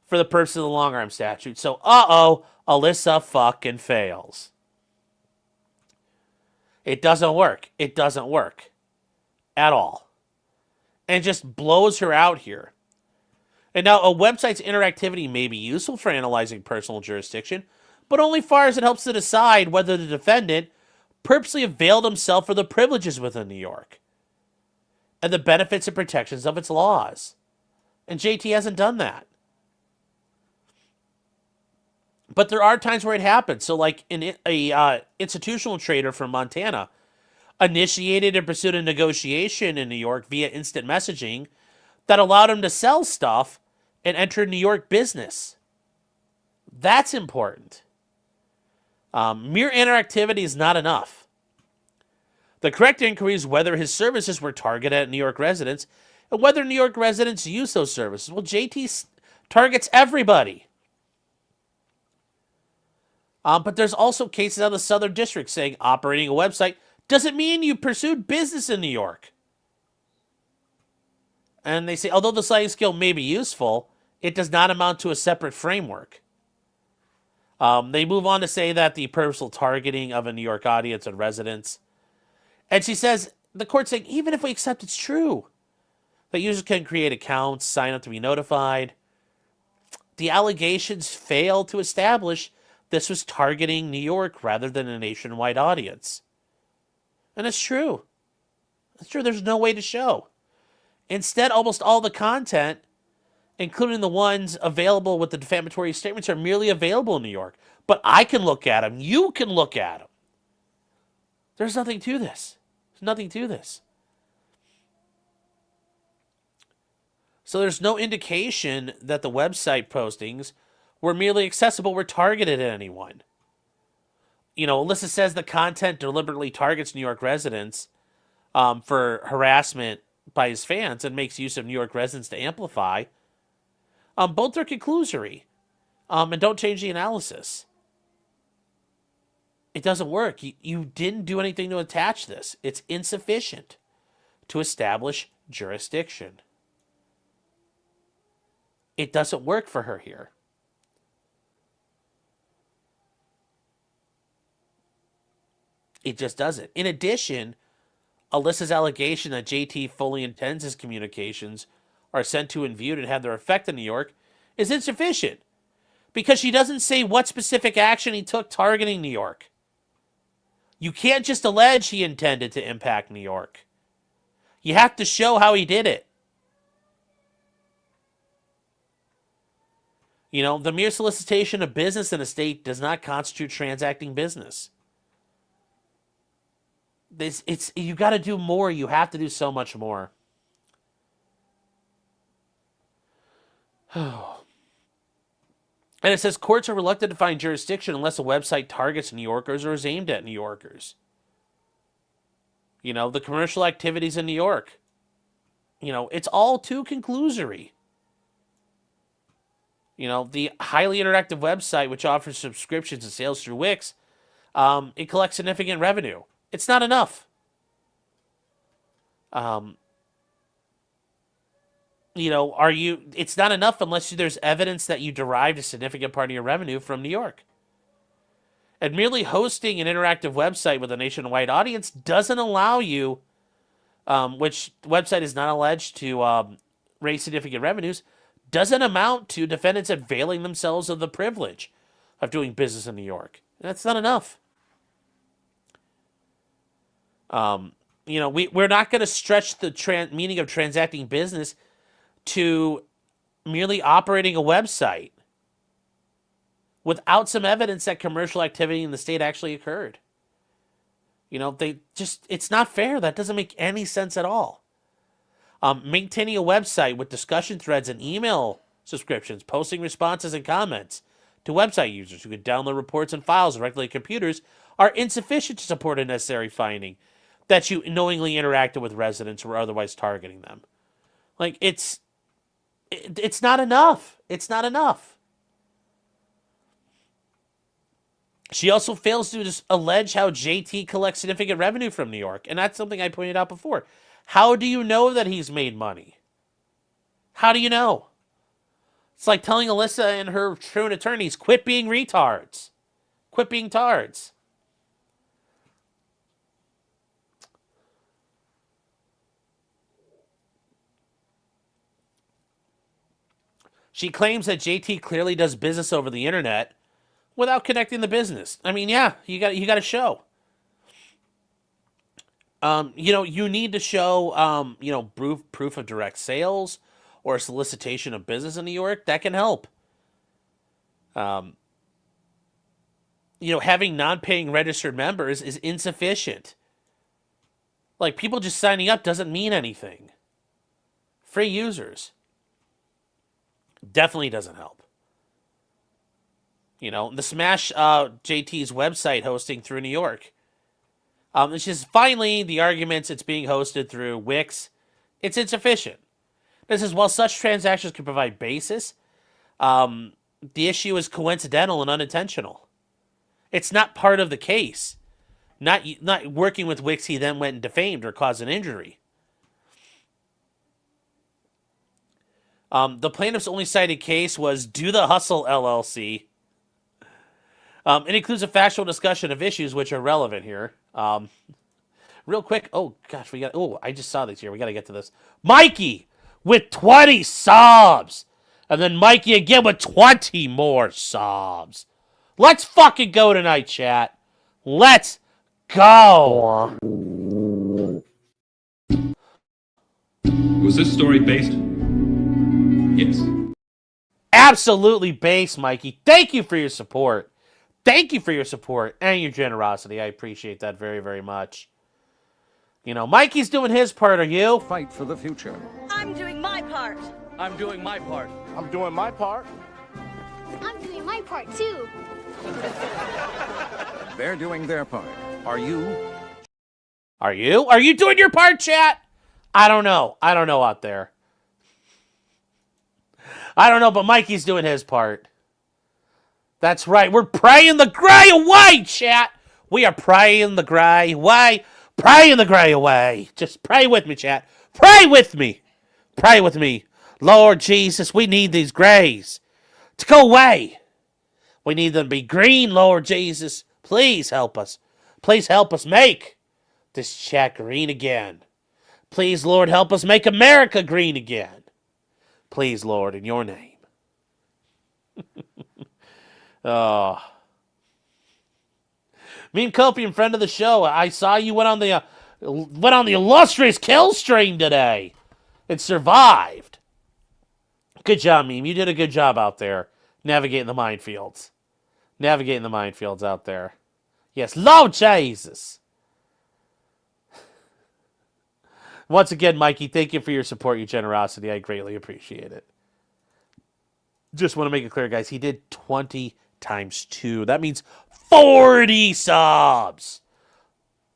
for the purpose of the long-arm statute. So, Alyssa fucking fails. It doesn't work. It doesn't work at all. And it just blows her out here. And now a website's interactivity may be useful for analyzing personal jurisdiction, but only far as it helps to decide whether the defendant purposely availed himself of the privileges within New York and the benefits and protections of its laws. And JT hasn't done that. But there are times where it happens. So like a institutional trader from Montana initiated and pursued a negotiation in New York via instant messaging that allowed him to sell stuff and enter New York business. That's important. Mere interactivity is not enough. The correct inquiry is whether his services were targeted at New York residents and whether New York residents use those services. Well, JT targets everybody. But there's also cases out of the Southern District saying operating a website doesn't mean you pursued business in New York. And they say, although the sliding scale may be useful, it does not amount to a separate framework. They move on to say that the purposeful targeting of a New York audience and residents. And she says, the court's saying, even if we accept it's true, that users can create accounts, sign up to be notified, the allegations fail to establish this was targeting New York rather than a nationwide audience. And it's true. It's true. There's no way to show. Instead, almost all the content, including the ones available with the defamatory statements, are merely available in New York. But I can look at them. You can look at them. There's nothing to this. There's nothing to this. So there's no indication that the website postings were merely accessible, were targeted at anyone. You know, Alyssa says the content deliberately targets New York residents for harassment by his fans and makes use of New York residents to amplify. Both are conclusory and don't change the analysis. It doesn't work. You didn't do anything to attach this. It's insufficient to establish jurisdiction. It doesn't work for her here. It just doesn't. In addition, Alyssa's allegation that JT fully intends his communications are sent to and viewed and have their effect in New York is insufficient because she doesn't say what specific action he took targeting New York. You can't just allege he intended to impact New York. You have to show how he did it. You know, the mere solicitation of business in a state does not constitute transacting business. You got to do more. You have to do so much more. And it says courts are reluctant to find jurisdiction unless a website targets New Yorkers or is aimed at New Yorkers. You know, the commercial activities in New York. You know, it's all too conclusory. You know, the highly interactive website, which offers subscriptions and sales through Wix, it collects significant revenue. It's not enough. You know, it's not enough unless there's evidence that you derived a significant part of your revenue from New York. And merely hosting an interactive website with a nationwide audience doesn't allow you, which the website is not alleged to raise significant revenues, doesn't amount to defendants availing themselves of the privilege of doing business in New York. And that's not enough. You know, we're not going to stretch the meaning of transacting business to merely operating a website without some evidence that commercial activity in the state actually occurred. You know, it's not fair. That doesn't make any sense at all. Maintaining a website with discussion threads and email subscriptions, posting responses and comments to website users who could download reports and files directly to computers are insufficient to support a necessary finding that you knowingly interacted with residents who were otherwise targeting them. Like, it's not enough. It's not enough. She also fails to just allege how JT collects significant revenue from New York. And that's something I pointed out before. How do you know that he's made money? How do you know? It's like telling Alyssa and her truant attorneys, quit being retards. Quit being tards. She claims that JT clearly does business over the internet without connecting the business. I mean, yeah, you got to show. You need to show, proof of direct sales or solicitation of business in New York. That can help. Having non-paying registered members is insufficient. Like, people just signing up doesn't mean anything. Free users definitely doesn't help. The Smash JT's website hosting through New York. It's just finally the arguments it's being hosted through Wix. It's insufficient. This is while such transactions can provide basis, the issue is coincidental and unintentional. It's not part of the case. Not working with Wix, he then went and defamed or caused an injury. The plaintiff's only cited case was Do the Hustle LLC. It includes a factual discussion of issues which are relevant here. Real quick. Oh, gosh, I just saw this here. We got to get to this. Mikey with 20 subs. And then Mikey again with 20 more subs. Let's fucking go tonight, chat. Let's go. Was this story based? Yes. Absolutely based, Mikey. Thank you for your support. Thank you for your support and your generosity. I appreciate that very, very much. Mikey's doing his part. Are you? Fight for the future. I'm doing my part. I'm doing my part. I'm doing my part. I'm doing my part, too. They're doing their part. Are you? Are you? Are you doing your part, chat? I don't know. I don't know out there. I don't know, but Mikey's doing his part. That's right. We're praying the gray away, chat. We are praying the gray away. Praying the gray away. Just pray with me, chat. Pray with me. Pray with me. Lord Jesus, we need these grays to go away. We need them to be green, Lord Jesus. Please help us. Please help us make this chat green again. Please, Lord, help us make America green again. Please, Lord, in your name. Oh. Me and Copium, friend of the show, I saw you went on the illustrious kill stream today and survived. Good job, Meme. You did a good job out there navigating the minefields. Navigating the minefields out there. Yes, Lord Jesus. Once again, Mikey, thank you for your support, your generosity. I greatly appreciate it. Just want to make it clear, guys. He did 20 times 2. That means 40 subs.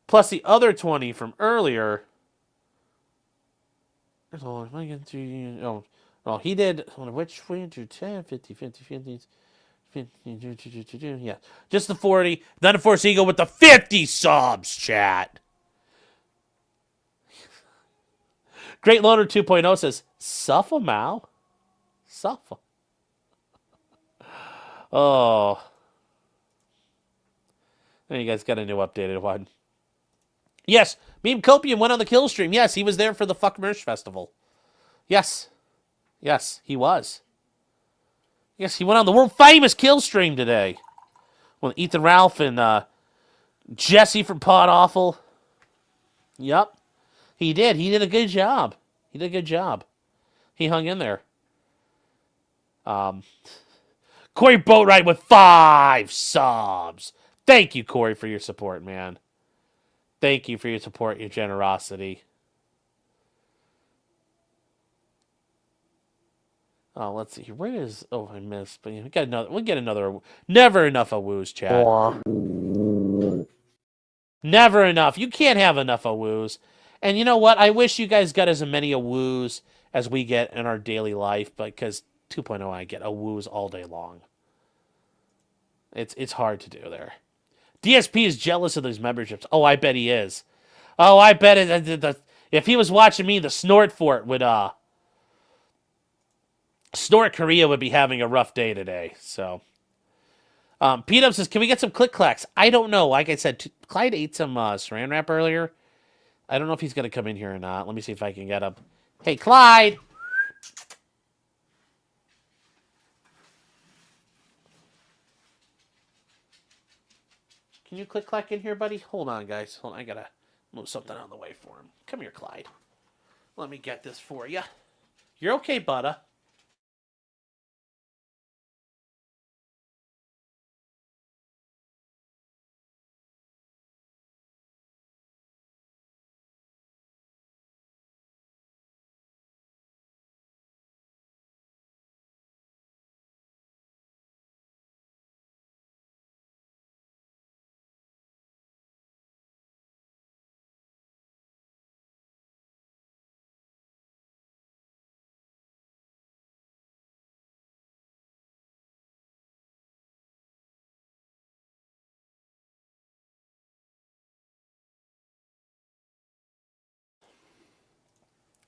Plus the other 20 from earlier. Oh, he did, which 10, 50, 50, 50, 50, yeah. Just the 40. Then, of course, he go with the 50 subs, chat. Great Loader 2.0 says, Suffa Mao? Suffa. Oh. And you guys got a new updated one. Yes, Meme Copium went on the kill stream. Yes, he was there for the Fuck Merch Festival. Yes. Yes, he was. Yes, he went on the world famous kill stream today. With Ethan Ralph and Jesse from Pod Awful. Yep. He did. He did a good job. He did a good job. He hung in there. Corey Boatwright with 5 subs. Thank you, Corey, for your support, man. Thank you for your support, your generosity. Oh, let's see here. Where is... Oh, I missed. But we got another... We'll get another... Never enough of woos, chat. Never enough. You can't have enough of woos. And you know what? I wish you guys got as many a woos as we get in our daily life, because 2.0 I get a woos all day long. It's hard to do there. DSP is jealous of those memberships. Oh, I bet he is. Oh, I bet it. If he was watching me, the Snort Fort would, Snort Korea would be having a rough day today. So, P-Dub says, can we get some click clacks? I don't know. Like I said, Clyde ate some saran wrap earlier. I don't know if he's going to come in here or not. Let me see if I can get him. Hey, Clyde! Can you click clack in here, buddy? Hold on, guys. Hold on. I got to move something out of the way for him. Come here, Clyde. Let me get this for you. You're okay, Butta.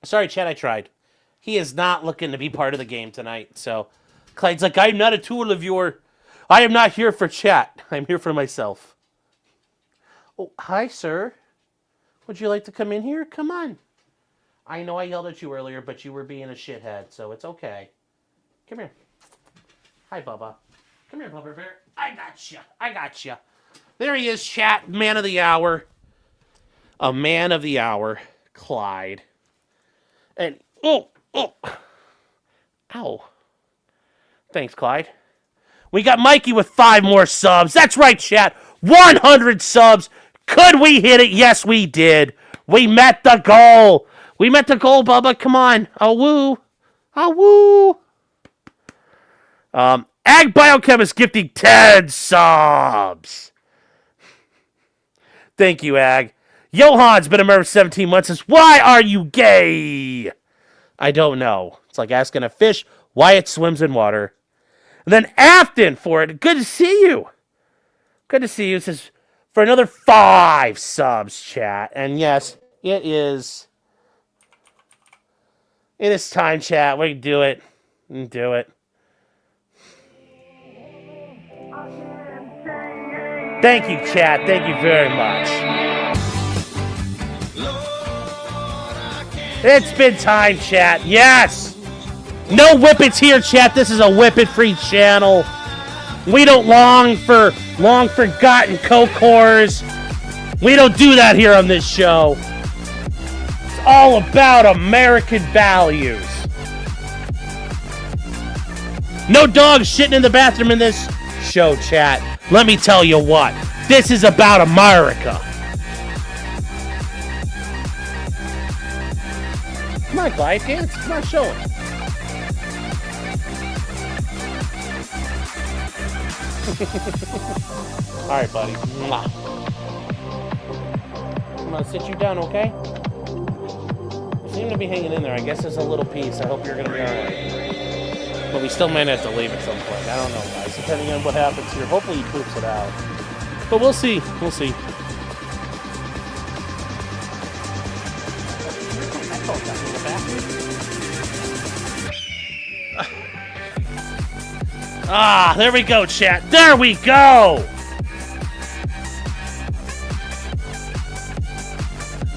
Sorry, Chad, I tried. He is not looking to be part of the game tonight. So, Clyde's like, I'm not a tool of your... I am not here for chat. I'm here for myself. Oh, hi, sir. Would you like to come in here? Come on. I know I yelled at you earlier, but you were being a shithead, so it's okay. Come here. Hi, Bubba. Come here, Bubba Bear. I got you. I got you. There he is, chat. Man of the hour. A man of the hour. Clyde. And, oh. Ow. Thanks, Clyde. We got Mikey with 5 more subs. That's right, chat. 100 subs. Could we hit it? Yes, we did. We met the goal. We met the goal, Bubba. Come on. Oh, woo. Oh, woo. Ag Biochemist gifting 10 subs. Thank you, Ag. Johan's been a member for 17 months. Says, why are you gay? I don't know. It's like asking a fish why it swims in water. And then Afton for it. Good to see you. Good to see you. It says, for another 5 subs, chat. And yes, it is. It is time, chat. We can do it. We can do it. Thank you, chat. Thank you very much. It's been time, chat. Yes. No whippets here, chat. This is a whippet-free channel. We don't long for long-forgotten coke whores. We don't do that here on this show. It's all about American values. No dogs shitting in the bathroom in this show, chat. Let me tell you what. This is about America. Come on, Clyde, dance. Come on, show it. All right, buddy. Mwah. I'm gonna sit you down, okay? You seem to be hanging in there. I guess it's a little piece. I hope you're gonna be all right. But we still might have to leave at some point. I don't know, guys. Depending on what happens here. Hopefully he poops it out. But we'll see. We'll see. Ah, there we go, chat. There we go!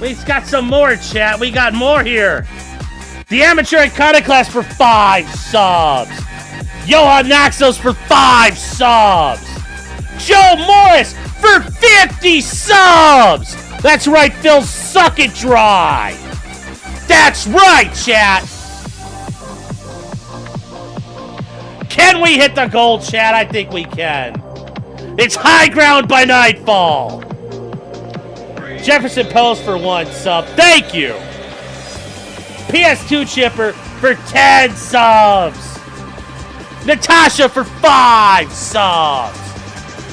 We've got some more, chat. We got more here. The Amateur Iconoclast for 5 subs. Johan Naxos for 5 subs. Joe Morris for 50 subs. That's right, Phil. Suck it dry. That's right, chat. Can we hit the goal, chat? I think we can. It's high ground by nightfall. Jefferson Post for 1 sub. Thank you. PS2 Chipper for 10 subs. Natasha for 5 subs.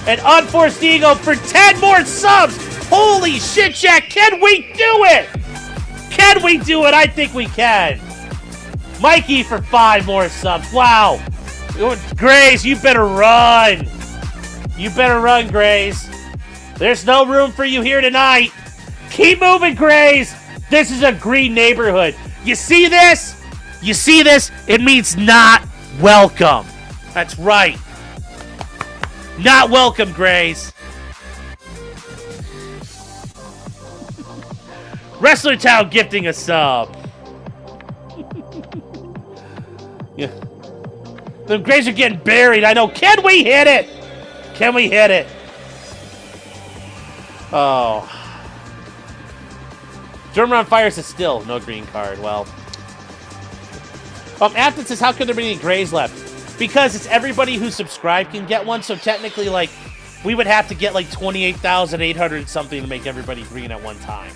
And Unforced Ego for 10 more subs. Holy shit, chat. Can we do it? Can we do it? I think we can. Mikey for 5 more subs. Wow. Grace, you better run. You better run, Grace. There's no room for you here tonight. Keep moving, Grays. This is a green neighborhood. You see this? You see this? It means not welcome. That's right. Not welcome, Grays. Wrestler Town gifting a sub. Yeah. The Grays are getting buried. I know. Can we hit it? Can we hit it? Oh. German on fire says still no green card. Well. Afton says, how could there be any Grays left? Because it's everybody who subscribed can get one. So technically, like, we would have to get like 28,800 something to make everybody green at one time.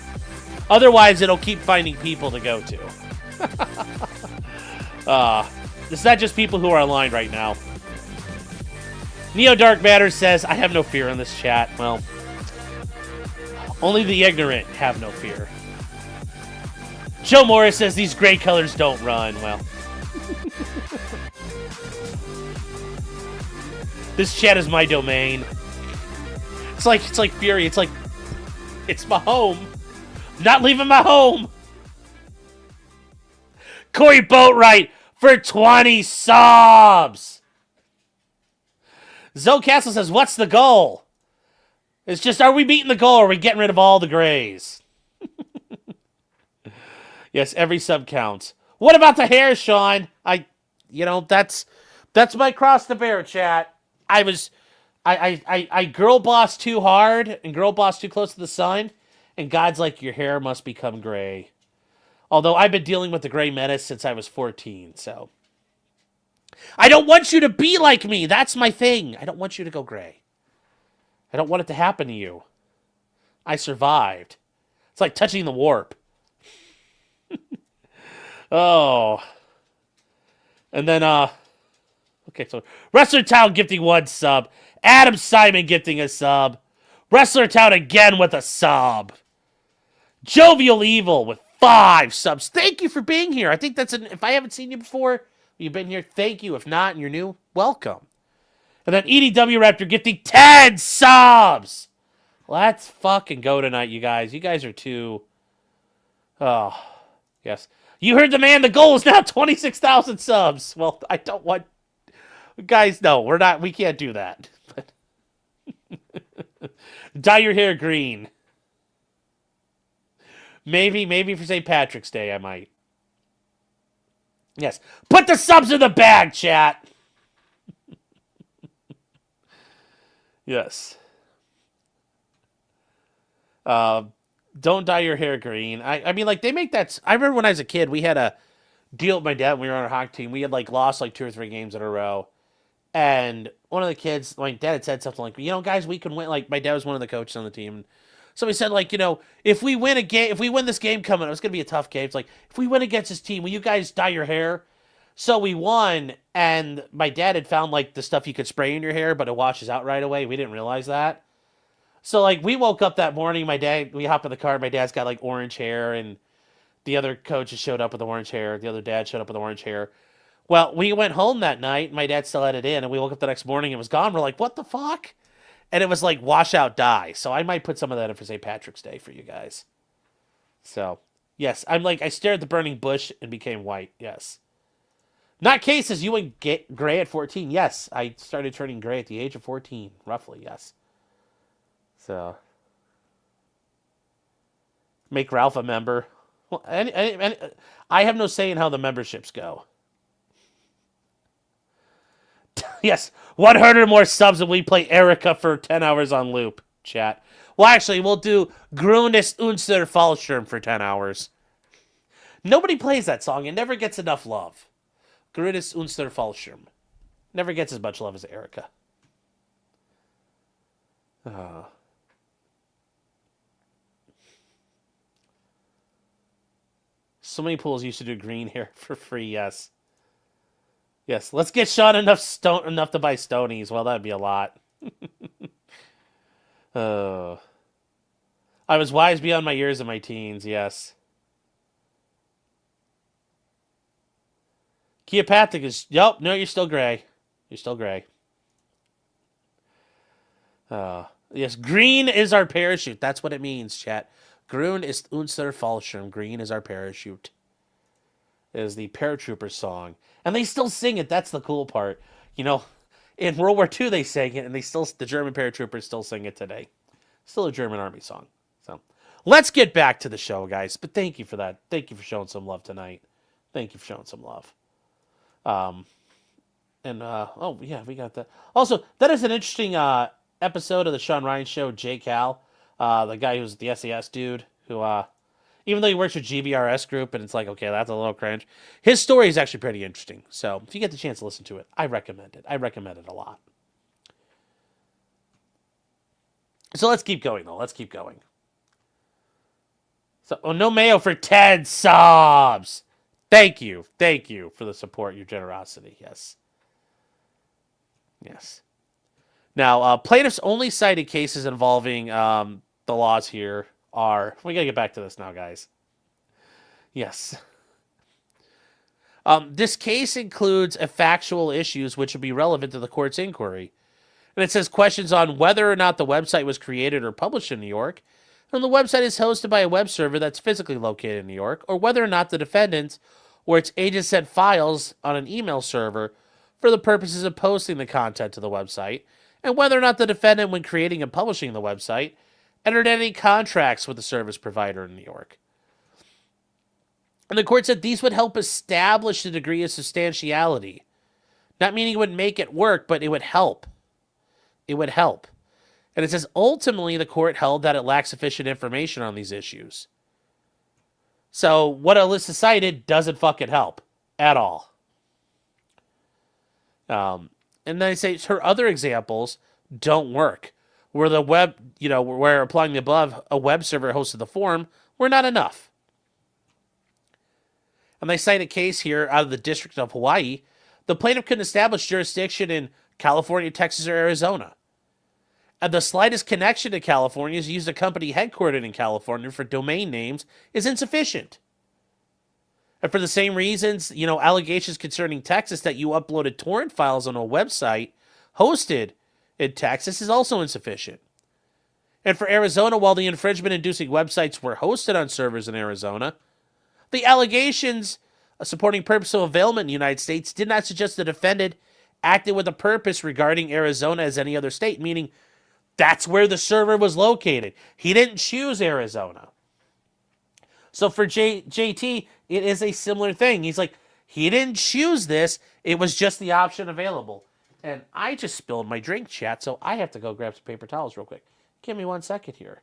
Otherwise, it'll keep finding people to go to. It's not just people who are aligned right now. Neo Dark Matter says, I have no fear in this chat. Well, only the ignorant have no fear. Joe Morris says, these gray colors don't run. Well. This chat is my domain. It's like Fury. It's like, it's my home. Not leaving my home. Corey Boatwright for 20 subs. Zoe Castle says, what's the goal? It's just, are we beating the goal or are we getting rid of all the Grays? Yes, every sub counts. What about the hair, Sean? That's my cross to bear, chat. I girl boss too hard and girl boss too close to the sun, and God's like, your hair must become gray. Although I've been dealing with the gray menace since I was 14, so. I don't want you to be like me. That's my thing. I don't want you to go gray. I don't want it to happen to you. I survived. It's like touching the warp. Oh. And then, okay, so Wrestler Town gifting 1 sub. Adam Simon gifting a sub. Wrestler Town again with a sub. Jovial Evil with 5 subs. Thank you for being here. I think that's if I haven't seen you before, you've been here, thank you. If not, and you're new, welcome. And then EDW Raptor gifting 10 subs. Let's fucking go tonight, you guys. You guys are too... Oh, yes. You heard the man. The goal is now 26,000 subs. Well, I don't want... Guys, no, we're not... We can't do that. Dye your hair green. Maybe for St. Patrick's Day, I might. Yes. Put the subs in the bag, chat. Yes. Don't dye your hair green. I mean, like, they make that... I remember when I was a kid, we had a deal with my dad when we were on our hockey team. We had, like, lost, like, 2 or 3 games in a row. And one of the kids, my dad had said something like, guys, we can win. Like, my dad was one of the coaches on the team. So he said, like, if we win this game coming, it's going to be a tough game. It's like, if we win against this team, will you guys dye your hair? So we won, and my dad had found, like, the stuff you could spray in your hair, but it washes out right away. We didn't realize that. So, like, we woke up that morning, we hopped in the car, my dad's got, like, orange hair, and the other coaches showed up with orange hair. The other dad showed up with orange hair. Well, we went home that night, my dad still had it in, and we woke up the next morning, and it was gone. We're like, what the fuck? And it was like washout dye. So I might put some of that in for St. Patrick's Day for you guys. So, yes, I stared at the burning bush and became white, yes. Not cases, you went gray at 14. Yes, I started turning gray at the age of 14, roughly, yes. So, make Ralph a member. Well, I have no say in how the memberships go. Yes, 100 more subs and we play Erica for 10 hours on loop, chat. Well, actually, we'll do Grünes Unser Fallschirm for 10 hours. Nobody plays that song. It never gets enough love. Grünes Unser Fallschirm. Never gets as much love as Erica. So many pools used to do green hair for free, yes. Yes, let's get Sean enough to buy Stonies. Well, that'd be a lot. I was wise beyond my years in my teens, yes. Keopathic is... Nope, no, you're still gray. You're still gray. Yes, green is our parachute. That's what it means, chat. Grün ist unser Fallschirm. Green is our parachute. It is the paratrooper song. And they still sing it. That's the cool part. You know, in World War II they sang it, and the German paratroopers still sing it today. Still a German army song. So let's get back to the show, guys. But thank you for that. Thank you for showing some love tonight. Thank you for showing some love. Oh yeah, we got that. Also, that is an interesting episode of the Sean Ryan Show. Jay Cal, the guy who's the SAS dude, who even though he works with GBRS Group, and it's like, okay, that's a little cringe. His story is actually pretty interesting. So if you get the chance to listen to it, I recommend it. I recommend it a lot. So let's keep going, though. Let's keep going. So, no mayo for Ted Sobs. Thank you. Thank you for the support, your generosity. Yes. Yes. Now, plaintiffs only cited cases involving the laws here are... We got to get back to this now, guys. Yes. This case includes factual issues which would be relevant to the court's inquiry. And it says questions on whether or not the website was created or published in New York, and the website is hosted by a web server that's physically located in New York, or whether or not the defendant or its agent sent files on an email server for the purposes of posting the content to the website, and whether or not the defendant, when creating and publishing the website, entered any contracts with the service provider in New York. And the court said these would help establish the degree of substantiality. Not meaning it would make it work, but it would help. It would help. And it says, ultimately, the court held that it lacks sufficient information on these issues. So what Alyssa cited doesn't fucking help at all. And then they say her other examples don't work. Where the web, where applying the above, a web server hosted the form, were not enough. And they cite a case here out of the District of Hawaii. The plaintiff couldn't establish jurisdiction in California, Texas, or Arizona. And the slightest connection to California is used a company headquartered in California for domain names is insufficient. And for the same reasons, allegations concerning Texas that you uploaded torrent files on a website hosted in Texas is also insufficient. And for Arizona, while the infringement-inducing websites were hosted on servers in Arizona, the allegations supporting purpose of availment in the United States did not suggest the defendant acted with a purpose regarding Arizona as any other state, meaning that's where the server was located. He didn't choose Arizona. So for JT, it is a similar thing. He's like, he didn't choose this. It was just the option available. And I just spilled my drink, chat, so I have to go grab some paper towels real quick. Give me 1 second here.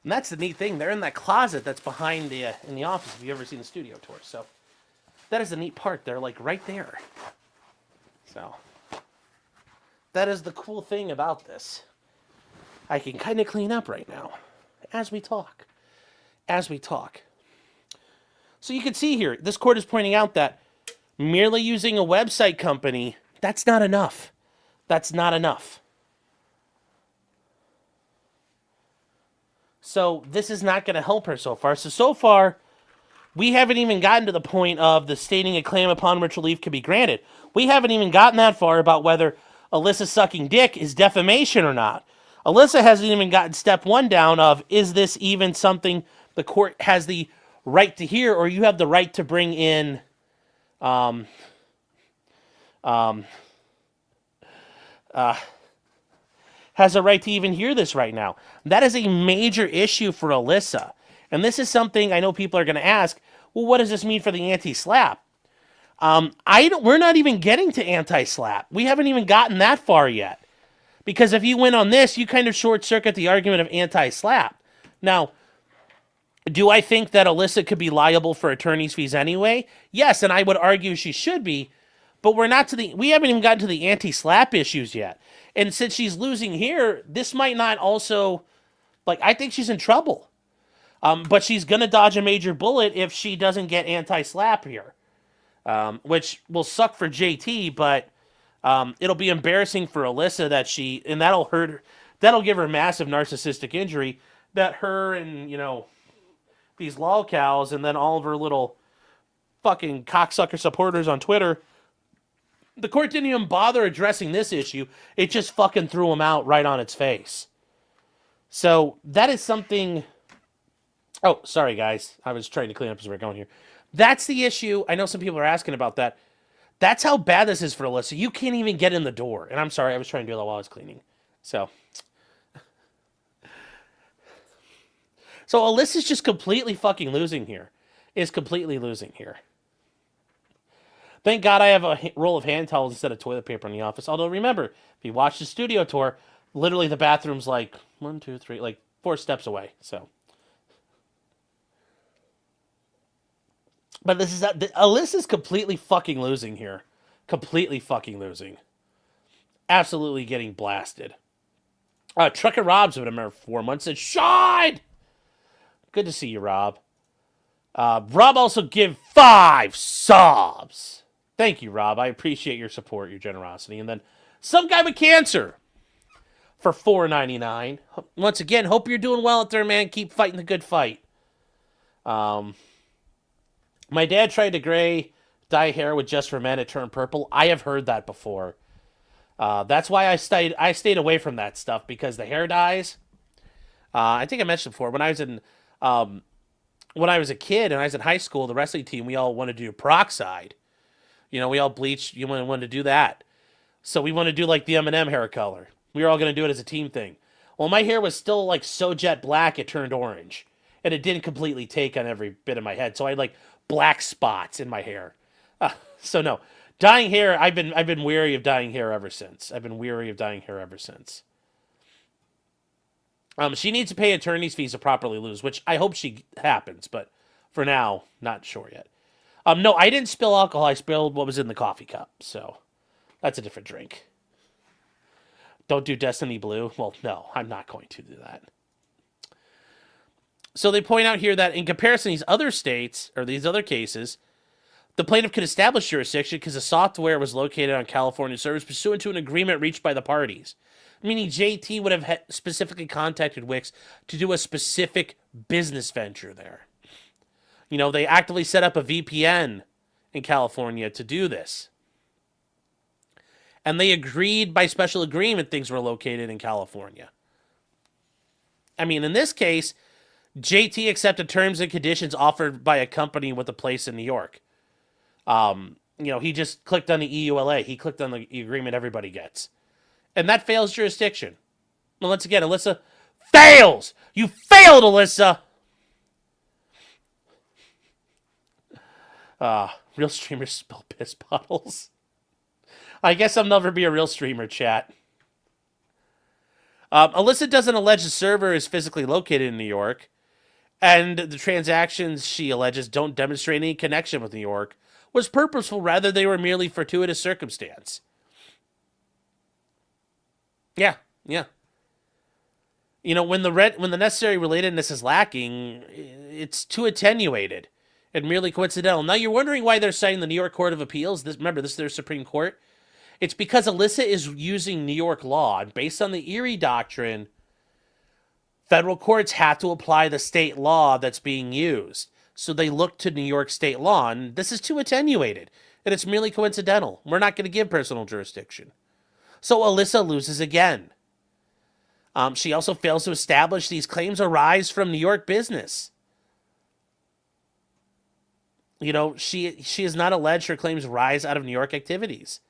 And that's the neat thing. They're in that closet that's behind in the office, if you've ever seen the studio tour. So that is the neat part. They're like right there. So that is the cool thing about this. I can kind of clean up right now as we talk. So you can see here, this court is pointing out that merely using a website company, that's not enough. That's not enough. So this is not going to help her so far. So far, we haven't even gotten to the point of the stating a claim upon which relief can be granted. We haven't even gotten that far about whether Alyssa sucking dick is defamation or not. Alyssa hasn't even gotten step one down of, is this even something the court has the right to hear, or you have the right to bring in has a right to even hear this right now. That is a major issue for Alyssa. And this is something I know people are going to ask, well, what does this mean for the anti-slap? We're not even getting to anti-slap. We haven't even gotten that far yet. Because if you win on this, you kind of short-circuit the argument of anti-slap. Now, do I think that Alyssa could be liable for attorney's fees anyway? Yes, and I would argue she should be. But we haven't even gotten to the anti-slap issues yet. And since she's losing here, this might not also, I think she's in trouble. But she's going to dodge a major bullet if she doesn't get anti-slap here, which will suck for JT, but it'll be embarrassing for Alyssa and that'll hurt her. That'll give her massive narcissistic injury that her and, these lolcows and then all of her little fucking cocksucker supporters on Twitter, the court didn't even bother addressing this issue. It just fucking threw them out right on its face. So that is something... Oh, sorry, guys. I was trying to clean up as we're going here. That's the issue. I know some people are asking about that. That's how bad this is for Alyssa. You can't even get in the door. And I'm sorry, I was trying to do that while I was cleaning. So Alyssa's just completely fucking losing here. Is completely losing here. Thank God I have a roll of hand towels instead of toilet paper in the office. Although remember, if you watch the studio tour, literally the bathroom's like 1, 2, 3, like 4 steps away. So, but Alyssa's completely fucking losing here. Completely fucking losing. Absolutely getting blasted. Trucker Rob's been a member for 4 months. Said, Shine! Good to see you, Rob. Rob also give 5 subs. Thank you, Rob. I appreciate your support, your generosity. And then some guy with cancer for $4.99. Once again, hope you're doing well out there, man. Keep fighting the good fight. My dad tried to dye hair with Just for Men. It turned purple. I have heard that before. That's why I stayed away from that stuff, because the hair dyes. I think I mentioned before, when I was a kid and I was in high school, the wrestling team, we all wanted to do peroxide. We all bleached. You wanted to do that. So we wanted to do like the Eminem hair color. We were all going to do it as a team thing. Well, my hair was still like so jet black, it turned orange. And it didn't completely take on every bit of my head. So I had like black spots in my hair. So no. Dyeing hair, I've been weary of dyeing hair ever since. She needs to pay attorney's fees to properly lose, which I hope happens, but for now, not sure yet. No, I didn't spill alcohol. I spilled what was in the coffee cup, so that's a different drink. Don't do Destiny Blue? Well, no, I'm not going to do that. So they point out here that in comparison to these other states, or these other cases, the plaintiff could establish jurisdiction because the software was located on California servers pursuant to an agreement reached by the parties. Meaning JT would have specifically contacted Wix to do a specific business venture there. They actively set up a VPN in California to do this. And they agreed by special agreement things were located in California. I mean, in this case, JT accepted terms and conditions offered by a company with a place in New York. He just clicked on the EULA. He clicked on the agreement everybody gets. And that fails jurisdiction. Well, once again, Alyssa fails! You failed, Alyssa! Real streamers spill piss bottles. I guess I'll never be a real streamer, chat. Alyssa doesn't allege the server is physically located in New York, and the transactions she alleges don't demonstrate any connection with New York was purposeful, rather they were merely fortuitous circumstance. Yeah. When the necessary relatedness is lacking, it's too attenuated and merely coincidental. Now you're wondering why they're citing the New York Court of Appeals. Remember, this is their Supreme Court. It's because Alyssa is using New York law, and based on the Erie Doctrine, federal courts have to apply the state law that's being used. So they look to New York state law, and this is too attenuated, and it's merely coincidental. We're not going to give personal jurisdiction. So Alyssa loses again. She also fails to establish these claims arise from New York business. She has not alleged her claims rise out of New York activities.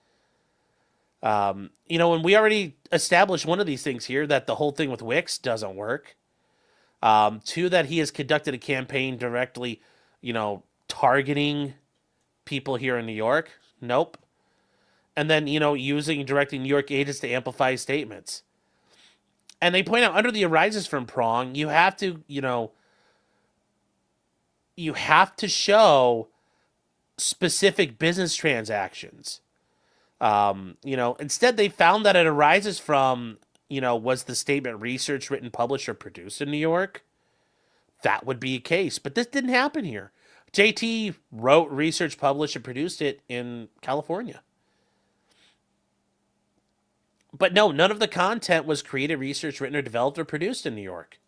And we already established one of these things here, that the whole thing with Wix doesn't work. 2, that he has conducted a campaign directly, targeting people here in New York. Nope. And then, directing New York agents to amplify his statements. And they point out under the arises from prong, you have to show specific business transactions. Instead they found that it arises from, was the statement researched, written, published, or produced in New York? that would be a case. But this didn't happen here. JT wrote, researched, published, and produced it in California. But no, none of the content was created, researched, written, or developed or produced in New York.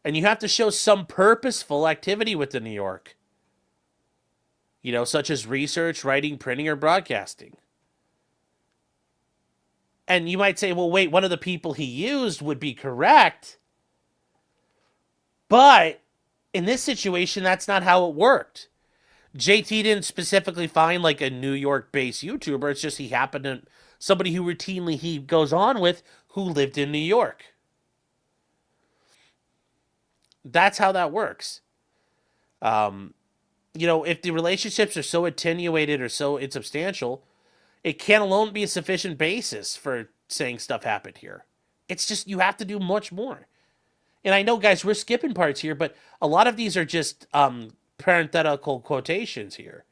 And you have to show some purposeful activity within New York. You know, such as research, writing, printing, or broadcasting. And you might say, well, wait, one of the people he used would be correct. But in this situation, that's not how it worked. JT didn't specifically find like a New York-based YouTuber. It's just he happened to somebody who routinely he goes on with who lived in New York. That's how that works. You know, if the relationships are so attenuated or so insubstantial, it can't alone be a sufficient basis for saying stuff happened here. It's just, you have to do much more. And I know, guys, we're skipping parts here, but a lot of these are just parenthetical quotations here.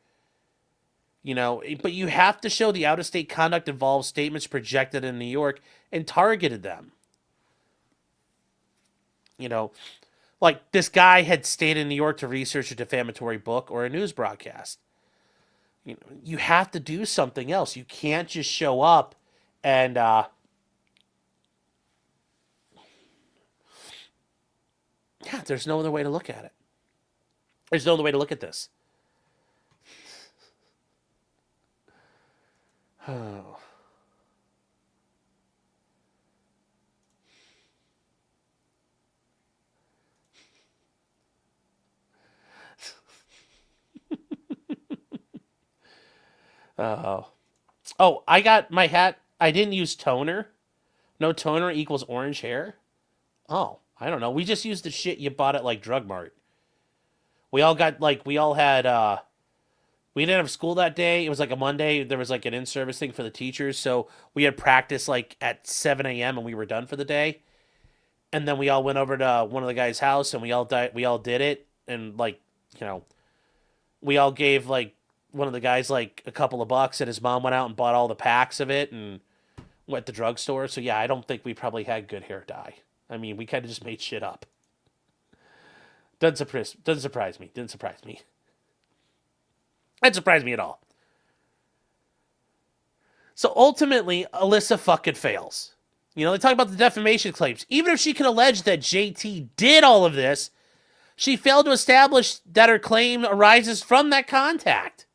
You know, but you have to show the out-of-state conduct involves statements projected in New York and targeted them. You know, like this guy had stayed in New York to research a defamatory book or a news broadcast. You know, you have to do something else. You can't just show up and yeah, there's no other way to look at it. There's no other way to look at this. Oh. Oh, I got my hat. I didn't use toner. No toner equals orange hair. Oh, I don't know. We just used the shit you bought at like Drug Mart. We all got like, we all had, we didn't have school that day. It was like a Monday. There was like an in-service thing for the teachers. So we had practice like at 7 a.m. and we were done for the day. And then we all went over to one of the guys' house and we all did it. And like, you know, we all gave like one of the guys like a couple of bucks and his mom went out and bought all the packs of it and went to the drugstore. So yeah, I don't think we probably had good hair dye. I mean, we kind of just made shit up. Doesn't surprise me. Didn't surprise me. Didn't surprise me at all. So ultimately, Alyssa fucking fails. You know, they talk about the defamation claims. Even if she can allege that JT did all of this, she failed to establish that her claim arises from that contact.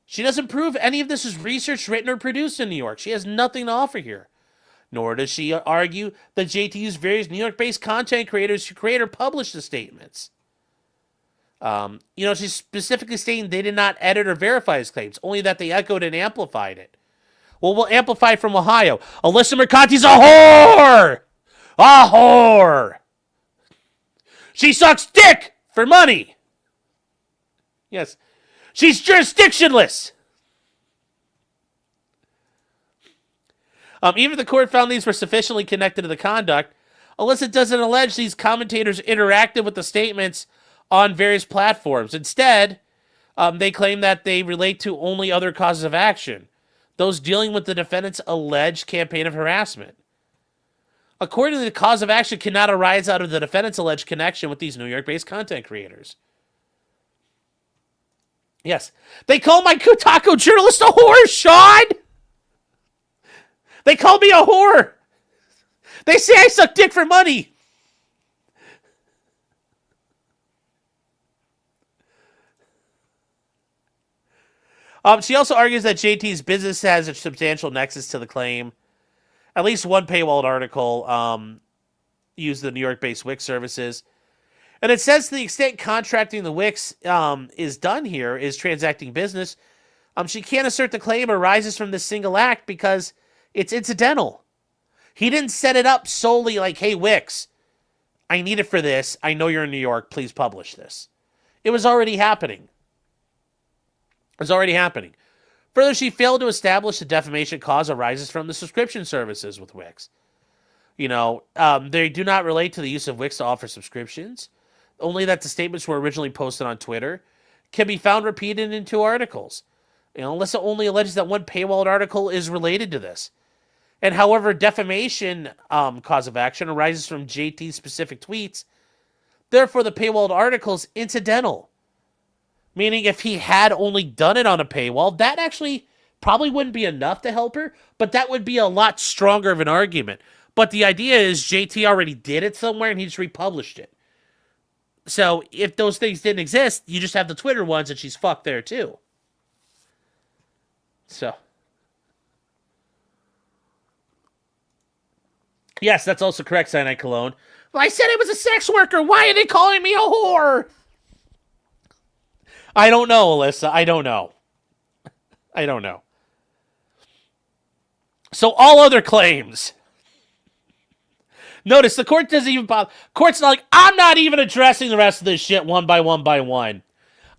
She doesn't prove any of this is researched, written, or produced in New York. She has nothing to offer here. Nor does she argue that JT used various New York-based content creators to create or publish the statements. You know, she's specifically stating they did not edit or verify his claims, only that they echoed and amplified it. Well, we'll amplify from Ohio. Alyssa Mercante's a whore! A whore! She sucks dick for money! Yes. She's jurisdictionless! Even if the court found these were sufficiently connected to the conduct, Alyssa doesn't allege these commentators interacted with the statements on various platforms. Instead, they claim that they relate to only other causes of action, those dealing with the defendant's alleged campaign of harassment. Accordingly, the cause of action cannot arise out of the defendant's alleged connection with these New York-based content creators. Yes. They call my Kotaku journalist a whore, Sean! They call me a whore! They say I suck dick for money! She also argues that JT's business has a substantial nexus to the claim. At least one paywalled article used the New York-based Wix services. And it says to the extent contracting the Wix is done here, is transacting business, she can't assert the claim arises from this single act because it's incidental. He didn't set it up solely like, hey, Wix, I need it for this. I know you're in New York. Please publish this. It was already happening. Further, she failed to establish the defamation cause arises from the subscription services with Wix. You know, they do not relate to the use of Wix to offer subscriptions. Only that the statements were originally posted on Twitter can be found repeated in 2 articles. You know, Alyssa only alleges that one paywalled article is related to this. And however, defamation cause of action arises from JT's specific tweets. Therefore, the paywalled article is incidental. Meaning if he had only done it on a paywall, that actually probably wouldn't be enough to help her, but that would be a lot stronger of an argument. But the idea is JT already did it somewhere and he just republished it. So if those things didn't exist, you just have the Twitter ones and she's fucked there too. So. Yes, that's also correct, Cyanide Cologne. Well, I said I was a sex worker. Why are they calling me a whore? I don't know, Alyssa. I don't know. I don't know. So all other claims. Notice the court doesn't even bother. Court's not like, I'm not even addressing the rest of this shit one by one by one.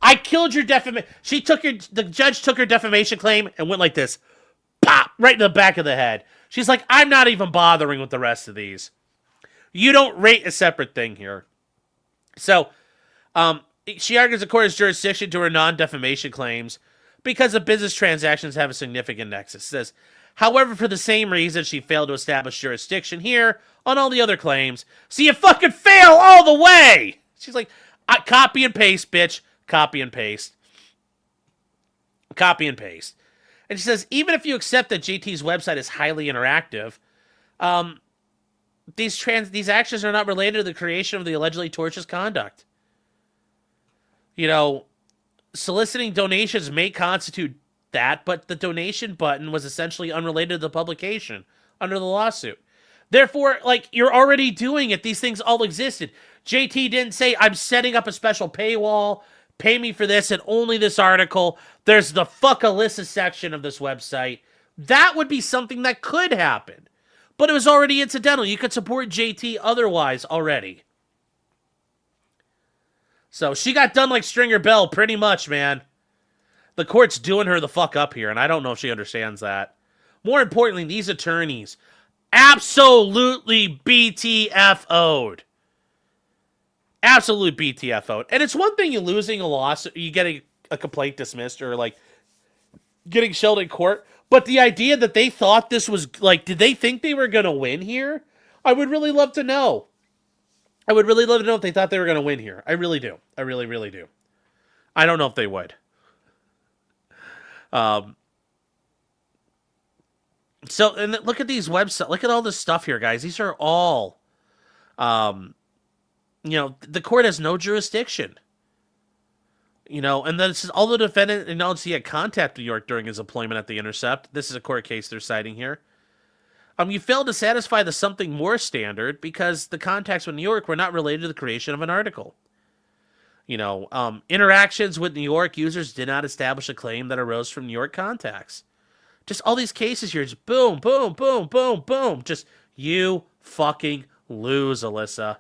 I killed your defamation. The judge took her defamation claim and went like this. Pop! Right in the back of the head. She's like, I'm not even bothering with the rest of these. You don't rate a separate thing here. So, she argues the court has jurisdiction to her non-defamation claims because the business transactions have a significant nexus. Says, however, for the same reason, she failed to establish jurisdiction here on all the other claims. So you fucking fail all the way! She's like, copy and paste, bitch. Copy and paste. Copy and paste. And she says, even if you accept that JT's website is highly interactive, these actions are not related to the creation of the allegedly tortious conduct. You know, soliciting donations may constitute that, but the donation button was essentially unrelated to the publication under the lawsuit. Therefore, like, you're already doing it. These things all existed. JT didn't say, I'm setting up a special paywall. Pay me for this and only this article. There's the fuck Alyssa section of this website. That would be something that could happen. But it was already incidental. You could support JT otherwise already. So she got done like Stringer Bell pretty much, man. The court's doing her the fuck up here, and I don't know if she understands that. More importantly, these attorneys absolutely BTFO'd. Absolute BTFO'd. And it's one thing you losing a lawsuit, you getting a complaint dismissed or like getting shelled in court, but the idea that they thought this was like, did they think they were going to win here? I would really love to know. I would really love to know if they thought they were going to win here. I really do. I really, really do. I don't know if they would. So, and look at these websites. Look at all this stuff here, guys. These are all, you know, the court has no jurisdiction. You know, and then it says, although the defendant acknowledged he had contact with New York during his employment at The Intercept. This is a court case they're citing here. You failed to satisfy the something more standard because the contacts with New York were not related to the creation of an article. You know, interactions with New York users did not establish a claim that arose from New York contacts. Just all these cases here, just boom, boom, boom, boom, boom. Just you fucking lose, Alyssa.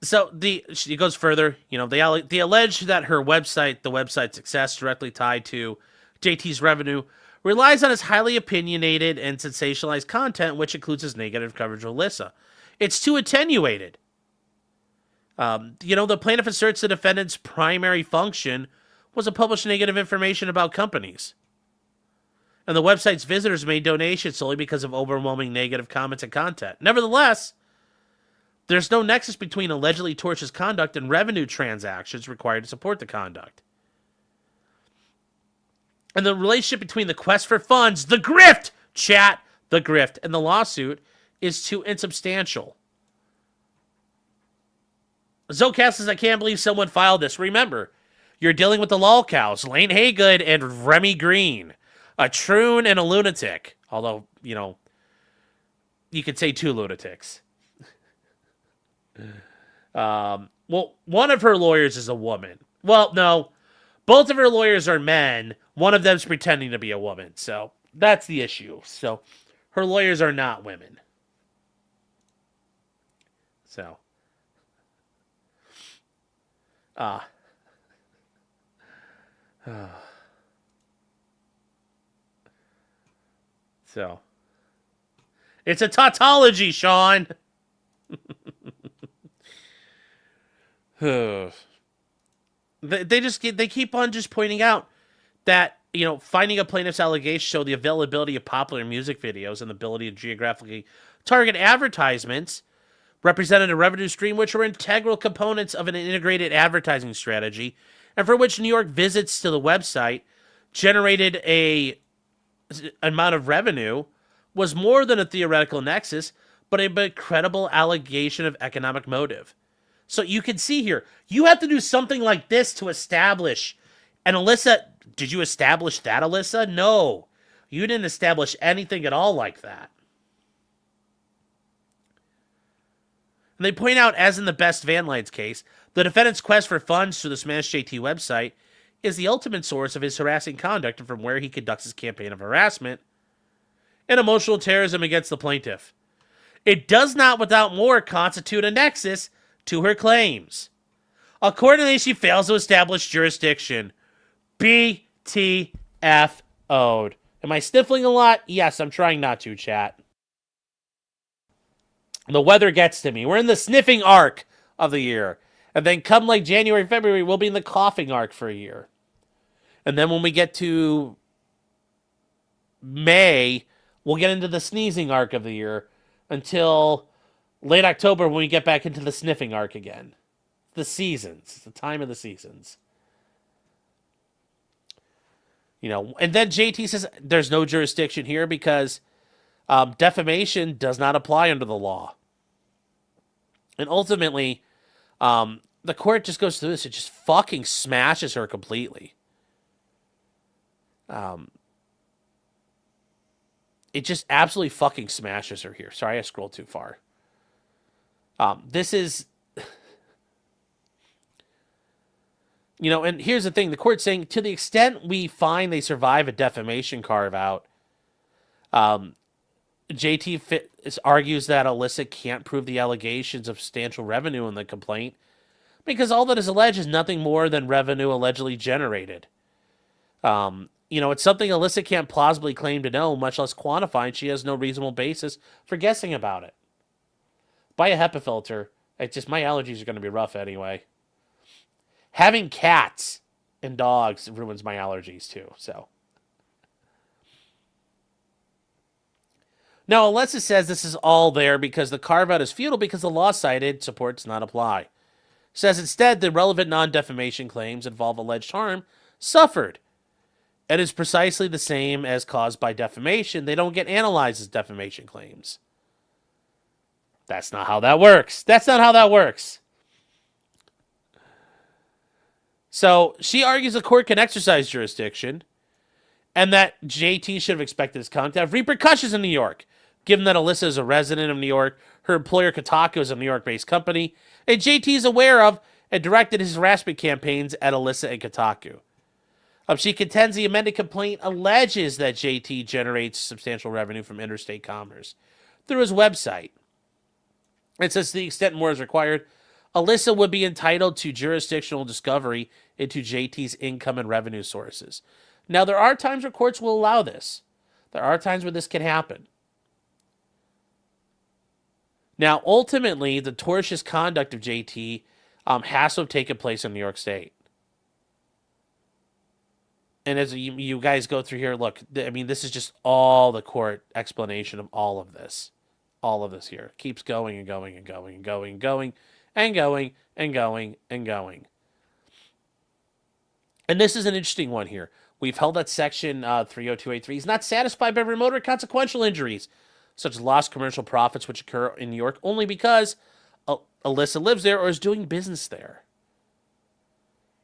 So she goes further. You know, they allege that her website, the website's success directly tied to JT's revenue, relies on his highly opinionated and sensationalized content, which includes his negative coverage of Alyssa. It's too attenuated. You know, the plaintiff asserts the defendant's primary function was to publish negative information about companies. And the website's visitors made donations solely because of overwhelming negative comments and content. Nevertheless, there's no nexus between allegedly tortious conduct and revenue transactions required to support the conduct. And the relationship between the quest for funds, the grift, chat, the grift, and the lawsuit is too insubstantial. Zocast says, I can't believe someone filed this. Remember, you're dealing with the lolcows, Lane Haygood and Remy Green. A troon and a lunatic. Although, you know, you could say two lunatics. Well, one of her lawyers is a woman. Well, no. Both of her lawyers are men. One of them's pretending to be a woman. So, that's the issue. So, her lawyers are not women. So. So. It's a tautology, Sean! They keep on just pointing out that, finding a plaintiff's allegations show the availability of popular music videos and the ability to geographically target advertisements represented a revenue stream which were integral components of an integrated advertising strategy, and for which New York visits to the website generated a amount of revenue, was more than a theoretical nexus, but a credible allegation of economic motive. So you can see here, you have to do something like this to establish. And Alyssa, did you establish that, Alyssa? No. You didn't establish anything at all like that. And they point out, as in the Best Van Lights case, the defendant's quest for funds through the Smash JT website is the ultimate source of his harassing conduct and from where he conducts his campaign of harassment and emotional terrorism against the plaintiff. It does not, without more, constitute a nexus to her claims. Accordingly, she fails to establish jurisdiction. BTFO'd. Am I sniffling a lot? Yes, I'm trying not to, chat. The weather gets to me. We're in the sniffing arc of the year. And then come like January, February, we'll be in the coughing arc for a year. And then when we get to May, we'll get into the sneezing arc of the year until late October when we get back into the sniffing arc again. The seasons. The time of the seasons. And then JT says there's no jurisdiction here because defamation does not apply under the law. And ultimately, the court just goes through this. It just fucking smashes her completely. It just absolutely fucking smashes her here. Sorry, I scrolled too far. This is... and here's the thing. The court's saying, to the extent we find they survive a defamation carve-out, JT argues that Alyssa can't prove the allegations of substantial revenue in the complaint because all that is alleged is nothing more than revenue allegedly generated. It's something Alyssa can't plausibly claim to know, much less quantify, and she has no reasonable basis for guessing about it. Buy a HEPA filter. It's just my allergies are going to be rough anyway. Having cats and dogs ruins my allergies too, so. Now, Alyssa says this is all there because the carve-out is futile because the law cited supports not apply. Says instead the relevant non-defamation claims involve alleged harm suffered. It is precisely the same as caused by defamation. They don't get analyzed as defamation claims. That's not how that works. That's not how that works. So she argues the court can exercise jurisdiction and that JT should have expected his conduct to have repercussions in New York, given that Alyssa is a resident of New York, her employer Kotaku is a New York-based company, and JT is aware of and directed his harassment campaigns at Alyssa and Kotaku. She contends the amended complaint alleges that JT generates substantial revenue from interstate commerce through his website. It says to the extent more is required, Alyssa would be entitled to jurisdictional discovery into JT's income and revenue sources. Now, there are times where courts will allow this. There are times where this can happen. Now, ultimately, the tortious conduct of JT has to have taken place in New York State. And as you guys go through here, look, this is just all the court explanation of all of this. All of this here. Keeps going and going and going and going and going and going and going and going. And this is an interesting one here. We've held that section 30283 is not satisfied by remote or consequential injuries, such as lost commercial profits which occur in New York only because Alyssa lives there or is doing business there.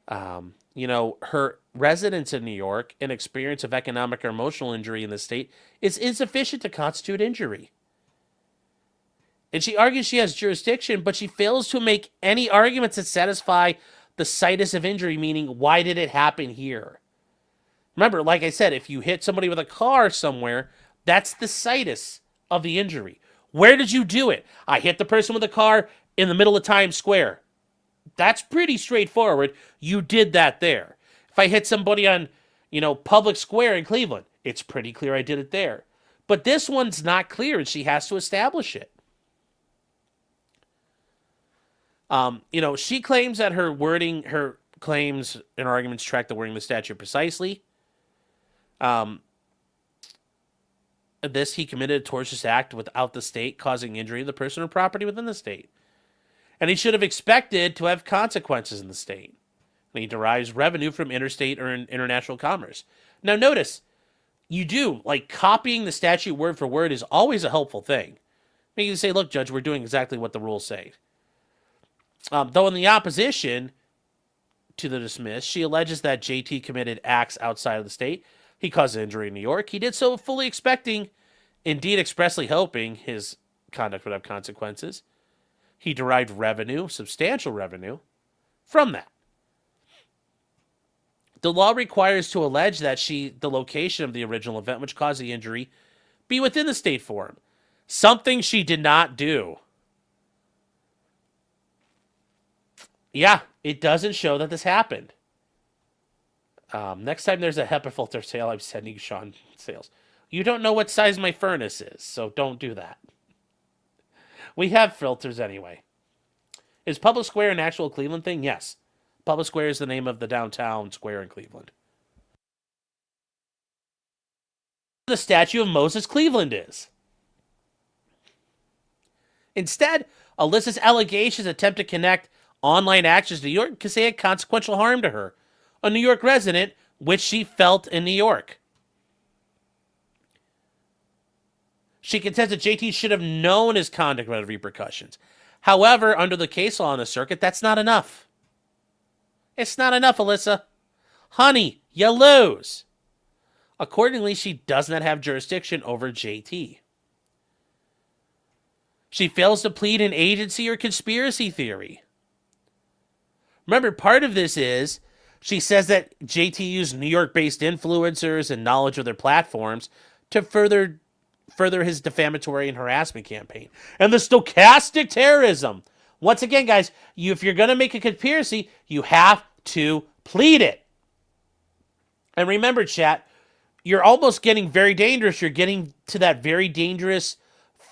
Her residence in New York and experience of economic or emotional injury in the state is insufficient to constitute injury. And she argues she has jurisdiction, but she fails to make any arguments that satisfy the situs of injury, meaning why did it happen here? Remember, like I said, if you hit somebody with a car somewhere, that's the situs of the injury. Where did you do it? I hit the person with a car in the middle of Times Square. That's pretty straightforward. You did that there. If I hit somebody on, Public Square in Cleveland, it's pretty clear I did it there. But this one's not clear, and she has to establish it. She claims that her claims and arguments track the wording of the statute precisely. This, he committed a tortious act without the state causing injury to the person or property within the state. And he should have expected to have consequences in the state. And he derives revenue from interstate or international commerce. Now notice, you do, like, copying the statute word for word is always a helpful thing. You can say, look, Judge, we're doing exactly what the rules say. Though in the opposition to the dismiss, she alleges that JT committed acts outside of the state. He caused injury in New York. He did so fully expecting, indeed expressly hoping, his conduct would have consequences. He derived revenue, substantial revenue, from that. The law requires to allege that the location of the original event which caused the injury be within the state forum. Something she did not do. Yeah, it doesn't show that this happened. Next time there's a HEPA filter sale, I'm sending Sean sales. You don't know what size my furnace is, so don't do that. We have filters anyway. Is Public Square an actual Cleveland thing? Yes. Public Square is the name of the downtown square in Cleveland. The statue of Moses Cleveland is. Instead, Alyssa's allegations attempt to connect online actions to New York because they had consequential harm to her, a New York resident, which she felt in New York. She contends that JT should have known his conduct would have repercussions. However, under the case law on the circuit, that's not enough. It's not enough, Alyssa. Honey, you lose. Accordingly, she does not have jurisdiction over JT. She fails to plead an agency or conspiracy theory. Remember, part of this is she says that JT used New York-based influencers and knowledge of their platforms to further his defamatory and harassment campaign. And the stochastic terrorism. Once again, guys, if you're going to make a conspiracy, you have to plead it. And remember, chat, you're almost getting very dangerous. You're getting to that very dangerous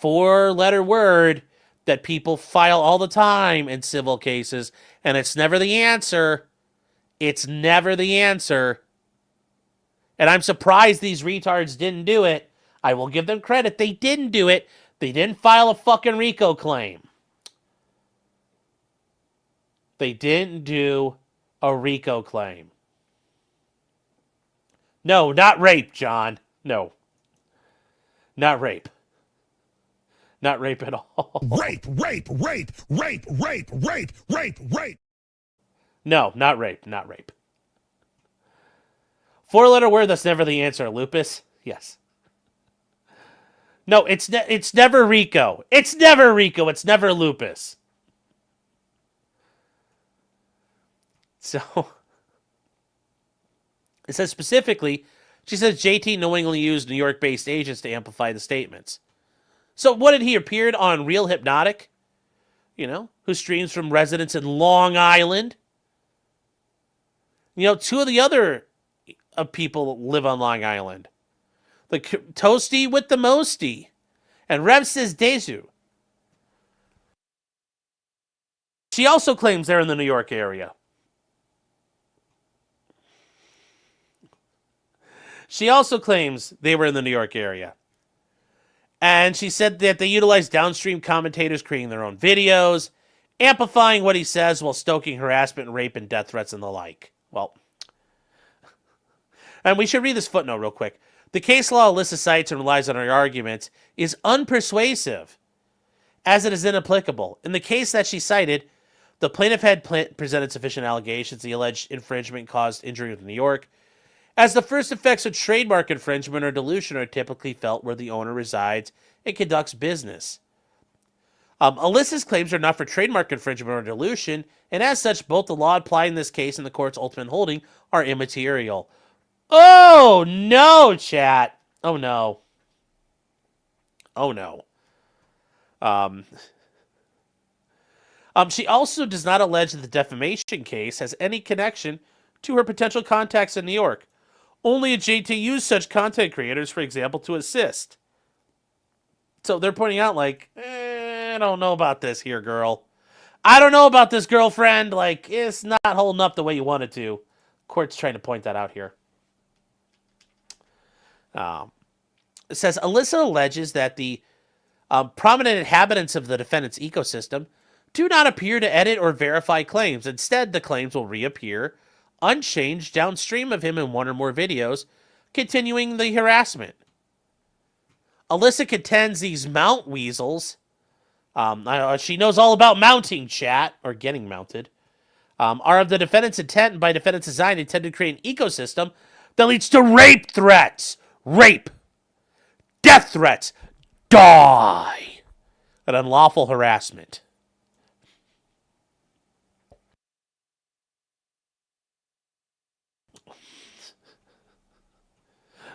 4-letter word that people file all the time in civil cases, and it's never the answer. It's never the answer. And I'm surprised these retards didn't do it. I will give them credit. They didn't do it. They didn't file a fucking RICO claim. They didn't do a RICO claim. No, not rape, John. No. Not rape. Not rape at all. Rape. No, not rape. Not rape. 4-letter word, that's never the answer. Lupus? Yes. No, it's never RICO. It's never RICO. It's never lupus. So, it says specifically, she says JT knowingly used New York-based agents to amplify the statements. So what did he appeared on Real Hypnotic? Who streams from residents in Long Island? 2 of the other people live on Long Island. The Toasty with the Mosty. And Rev says Dezu. She also claims they're in the New York area. She also claims they were in the New York area. And she said that they utilized downstream commentators creating their own videos, amplifying what he says while stoking harassment, rape, and death threats and the like. Well, and we should read this footnote real quick. The case law Alyssa cites and relies on her arguments is unpersuasive, as it is inapplicable. In the case that she cited, the plaintiff had presented sufficient allegations the alleged infringement caused injury to New York, as the first effects of trademark infringement or dilution are typically felt where the owner resides and conducts business. Alyssa's claims are not for trademark infringement or dilution, and as such, both the law applied in this case and the court's ultimate holding are immaterial. Oh, no, chat. Oh, no. Oh, no. She also does not allege that the defamation case has any connection to her potential contacts in New York. Only a JT used such content creators, for example, to assist. So they're pointing out, I don't know about this here, girl. I don't know about this, girlfriend. Like, it's not holding up the way you want it to. Court's trying to point that out here. It says, Alyssa alleges that the prominent inhabitants of the defendant's ecosystem do not appear to edit or verify claims. Instead, the claims will reappear unchanged downstream of him in one or more videos, continuing the harassment. Alyssa contends these mount weasels, she knows all about mounting, chat, or getting mounted, are of the defendant's intent and by defendant's design intended to create an ecosystem that leads to rape threats, rape, death threats, die, and unlawful harassment.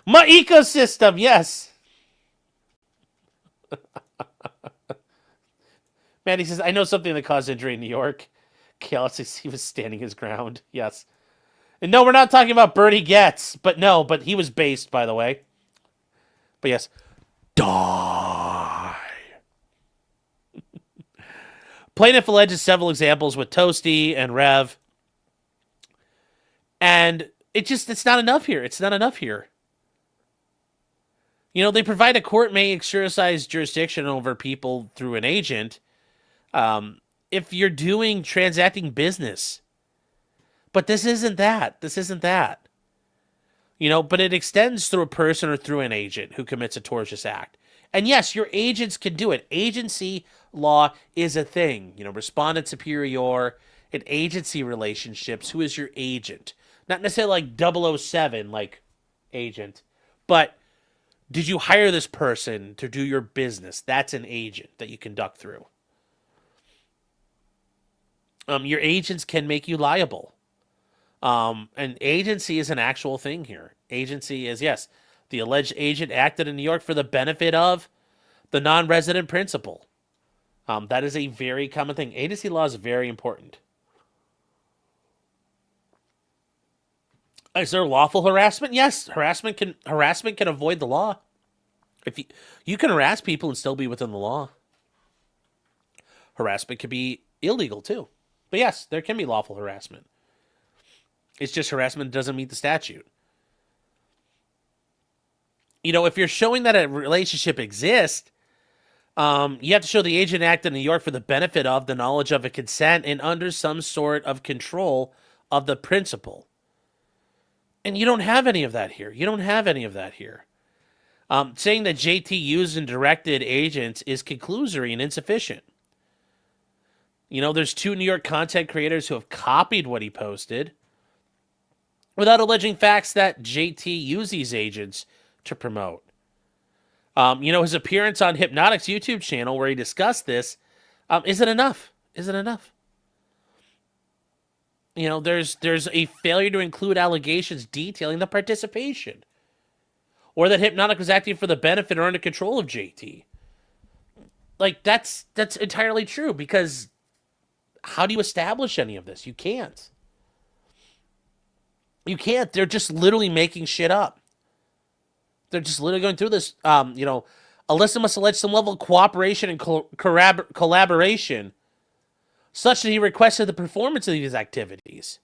My ecosystem, yes. Mandy says, I know something that caused injury in New York. Chaos, he was standing his ground. Yes. And no, we're not talking about Bertie Getz. But he was based, by the way. But yes. Die. Plaintiff alleges several examples with Toasty and Rev. And it's not enough here. It's not enough here. You know, they provide a court may exercise jurisdiction over people through an agent if you're transacting business. But this isn't that. This isn't that. You know, but it extends through a person or through an agent who commits a tortious act. And yes, your agents can do it. Agency law is a thing. You know, respondent superior and agency relationships. Who is your agent? Not necessarily like 007, like agent, but did you hire this person to do your business? That's an agent that you conduct through. Your agents can make you liable. And agency is an actual thing here. Agency is, yes, the alleged agent acted in New York for the benefit of the non-resident principal. That is a very common thing. Agency law is very important. Is there lawful harassment? Yes, harassment can avoid the law. If you can harass people and still be within the law. Harassment can be illegal too. But yes, there can be lawful harassment. It's just harassment doesn't meet the statute. You know, if you're showing that a relationship exists, you have to show the agent acted in New York for the benefit of, the knowledge of, a consent, and under some sort of control of the principal. And you don't have any of that here. You don't have any of that here. Saying that JT used and directed agents is conclusory and insufficient. You know, there's 2 New York content creators who have copied what he posted without alleging facts that JT used these agents to promote. You know, his appearance on Hypnotic's YouTube channel where he discussed this isn't enough. Isn't enough. You know, there's a failure to include allegations detailing the participation. Or that Hypnotic was acting for the benefit or under control of JT. Like, that's entirely true, because how do you establish any of this? You can't. You can't. They're just literally making shit up. They're just literally going through this. You know, Alyssa must allege some level of cooperation and collaboration such that he requested the performance of these activities.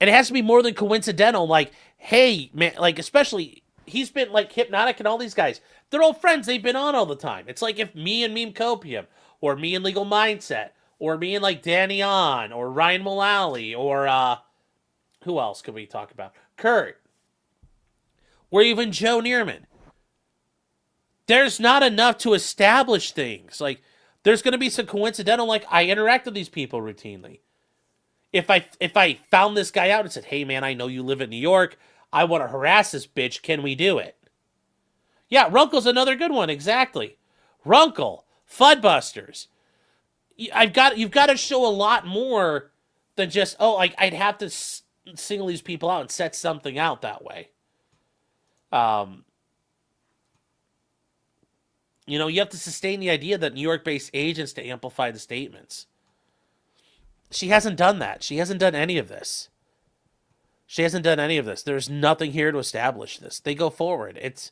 And it has to be more than coincidental. Like, hey, man, like, especially, he's been, like, Hypnotic and all these guys. They're all friends. They've been on all the time. It's like if me and Meme Copium, or me and Legal Mindset, or me and, like, Danny On, or Ryan Mullally, or, who else could we talk about? Kurt. Or even Joe Neerman. There's not enough to establish things. Like, there's going to be some coincidental, like, I interact with these people routinely. If I found this guy out and said, hey, man, I know you live in New York. I want to harass this bitch. Can we do it? Yeah, Runkle's another good one. Exactly. Runkle. Fudbusters. You've got to show a lot more than just, oh, like, I'd have to single these people out and set something out that way. You know, you have to sustain the idea that New York-based agents to amplify the statements. She hasn't done that. She hasn't done any of this. She hasn't done any of this. There's nothing here to establish this. They go forward. It's,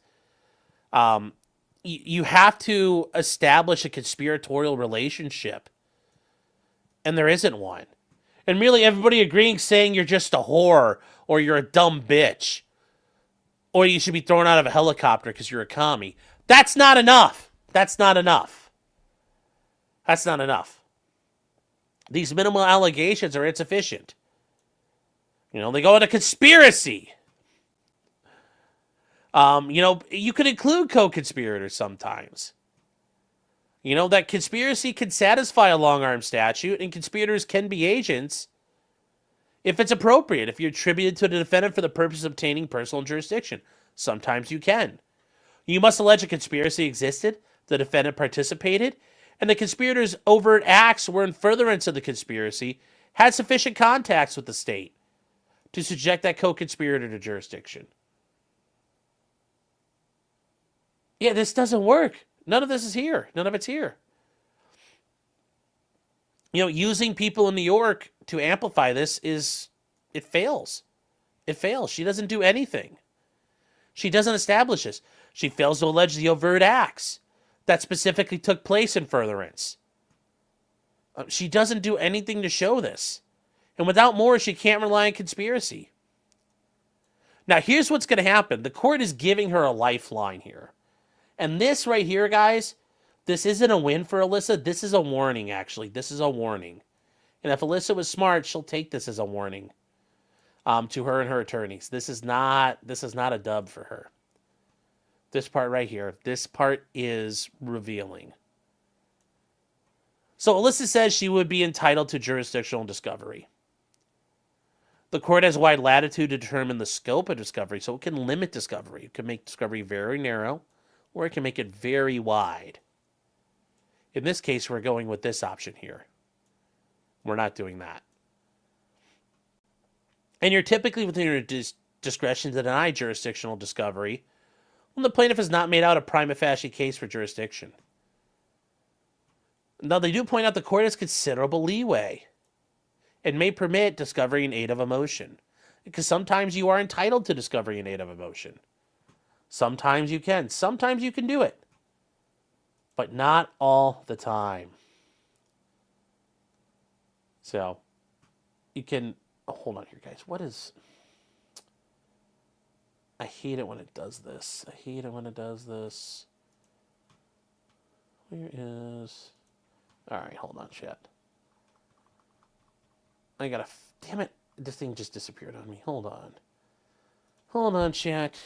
you have to establish a conspiratorial relationship And there isn't one. And merely everybody agreeing saying you're just a whore or you're a dumb bitch or you should be thrown out of a helicopter because you're a commie. That's not enough. That's not enough. That's not enough. These minimal allegations are insufficient. You know, they go into conspiracy. You know, you could include co-conspirators sometimes. You know, that conspiracy can satisfy a long-arm statute, and conspirators can be agents if it's appropriate, if you're attributed to the defendant for the purpose of obtaining personal jurisdiction. Sometimes you can. You must allege a conspiracy existed, the defendant participated, and the conspirator's overt acts were in furtherance of the conspiracy, had sufficient contacts with the state to subject that co-conspirator to jurisdiction. Yeah, this doesn't work. None of this is here. None of it's here. You know, using people in New York to amplify this it fails. It fails. She doesn't do anything. She doesn't establish this. She fails to allege the overt acts that specifically took place in furtherance. She doesn't do anything to show this. And without more, she can't rely on conspiracy. Now, here's what's going to happen. The court is giving her a lifeline here. And this right here, guys, this isn't a win for Alyssa. This is a warning, actually. This is a warning. And if Alyssa was smart, she'll take this as a warning to her and her attorneys. This is not a dub for her. This part right here, this part is revealing. So Alyssa says she would be entitled to jurisdictional discovery. The court has wide latitude to determine the scope of discovery, so it can limit discovery. It can make discovery very narrow, or it can make it very wide. In this case, we're going with this option here. We're not doing that. And you're typically within your discretion to deny jurisdictional discovery when the plaintiff has not made out a prima facie case for jurisdiction. Now, they do point out the court has considerable leeway and may permit discovery in aid of a motion, because sometimes you are entitled to discovery in aid of a motion. Sometimes you can. Sometimes you can do it. But not all the time. So, you can... Oh, hold on here, guys. What is... I hate it when it does this. I hate it when it does this. Where is... Alright, hold on, chat. I gotta... Damn it. This thing just disappeared on me. Hold on. Hold on, chat.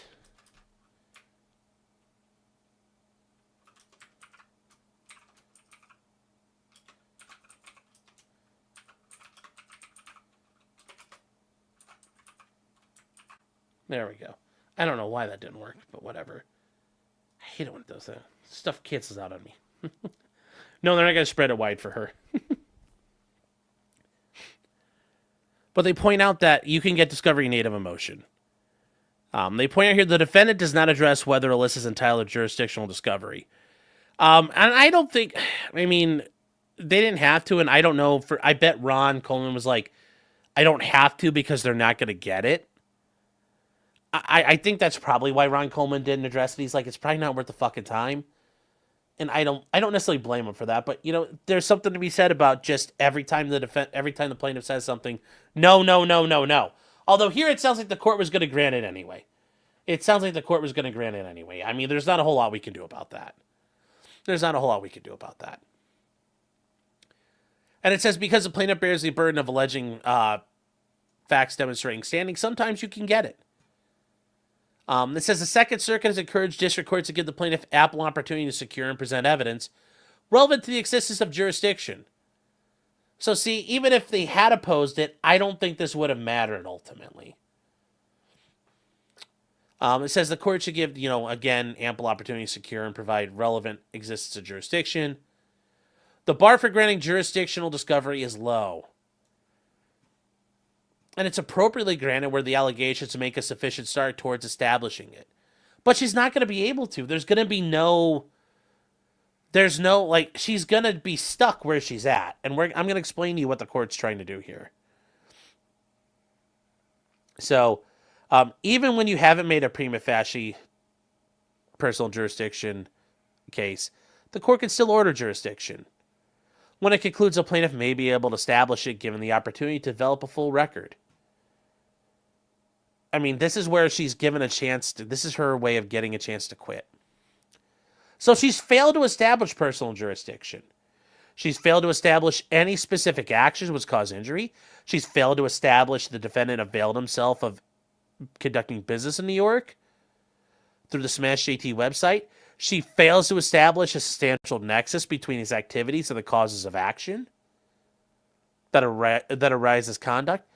There we go. I don't know why that didn't work, but whatever. I hate it when it does that. Stuff cancels out on me. No, they're not going to spread it wide for her. But they point out that you can get discovery in aid of a motion. They point out here the defendant does not address whether Alyssa is entitled to jurisdictional discovery. And I don't think... I mean, they didn't have to, and I don't know... I bet Ron Coleman was like, I don't have to because they're not going to get it. I think that's probably why Ron Coleman didn't address it. He's like, it's probably not worth the fucking time. And I don't necessarily blame him for that, but you know, there's something to be said about just every time the plaintiff says something, no. Although here it sounds like the court was going to grant it anyway. I mean, there's not a whole lot we can do about that. And it says because the plaintiff bears the burden of alleging facts demonstrating standing, sometimes you can get it. It says the Second Circuit has encouraged district courts to give the plaintiff ample opportunity to secure and present evidence relevant to the existence of jurisdiction. So see, even if they had opposed it, I don't think this would have mattered ultimately. It says the court should give, again, ample opportunity to secure and provide relevant existence of jurisdiction. The bar for granting jurisdictional discovery is low. And it's appropriately granted where the allegations make a sufficient start towards establishing it. But she's not going to be able to. She's going to be stuck where she's at. And I'm going to explain to you what the court's trying to do here. So, even when you haven't made a prima facie personal jurisdiction case, the court can still order jurisdiction. when it concludes a plaintiff may be able to establish it given the opportunity to develop a full record. I mean, this is where she's given a chance to, this is her way of getting a chance to quit. So she's failed to establish personal jurisdiction. She's failed to establish any specific actions which cause injury. She's failed to establish the defendant availed himself of conducting business in New York through the Smash JT website. She fails to establish a substantial nexus between his activities and the causes of action that arise as conduct.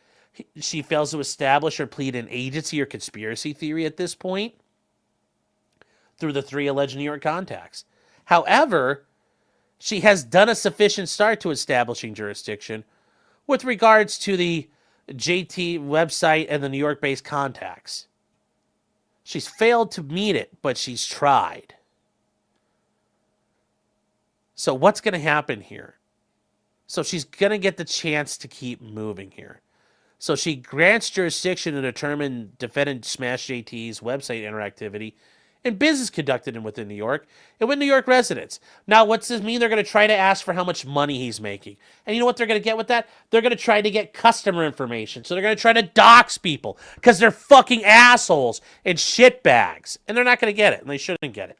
She fails to establish or plead an agency or conspiracy theory at this point through the 3 alleged New York contacts. However, she has done a sufficient start to establishing jurisdiction with regards to the JT website and the New York-based contacts. She's failed to meet it, but she's tried. So what's going to happen here? So she's going to get the chance to keep moving here. So she grants jurisdiction to determine defendant Smash JT's website interactivity and business conducted in within New York and with New York residents. Now, what's this mean? They're going to try to ask for how much money he's making. And you know what they're going to get with that? They're going to try to get customer information. So they're going to try to dox people because they're fucking assholes and shitbags. And they're not going to get it, and they shouldn't get it.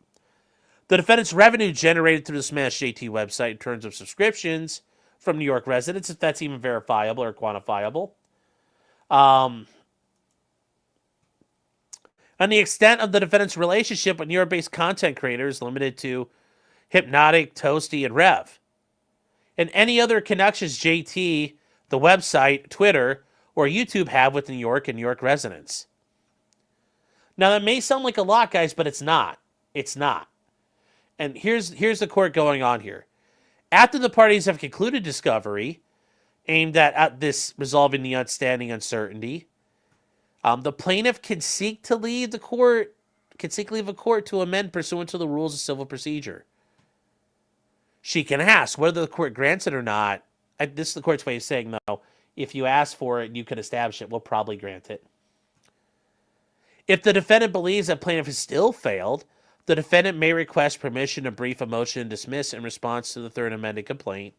The defendant's revenue generated through the Smash JT website in terms of subscriptions from New York residents, if that's even verifiable or quantifiable. And the extent of the defendant's relationship with New York-based content creators limited to Hypnotic, Toasty, and Rev. And any other connections JT, the website, Twitter, or YouTube have with New York and New York residents. Now, that may sound like a lot, guys, but it's not. It's not. And here's the court going on here. After the parties have concluded discovery aimed at this resolving the outstanding uncertainty, the plaintiff can seek to leave the court, leave a court to amend pursuant to the rules of civil procedure. She can ask whether the court grants it or not. This is the court's way of saying, though, if you ask for it and you can establish it, we'll probably grant it. If the defendant believes that plaintiff has still failed, the defendant may request permission to brief a motion to dismiss in response to the third amended complaint,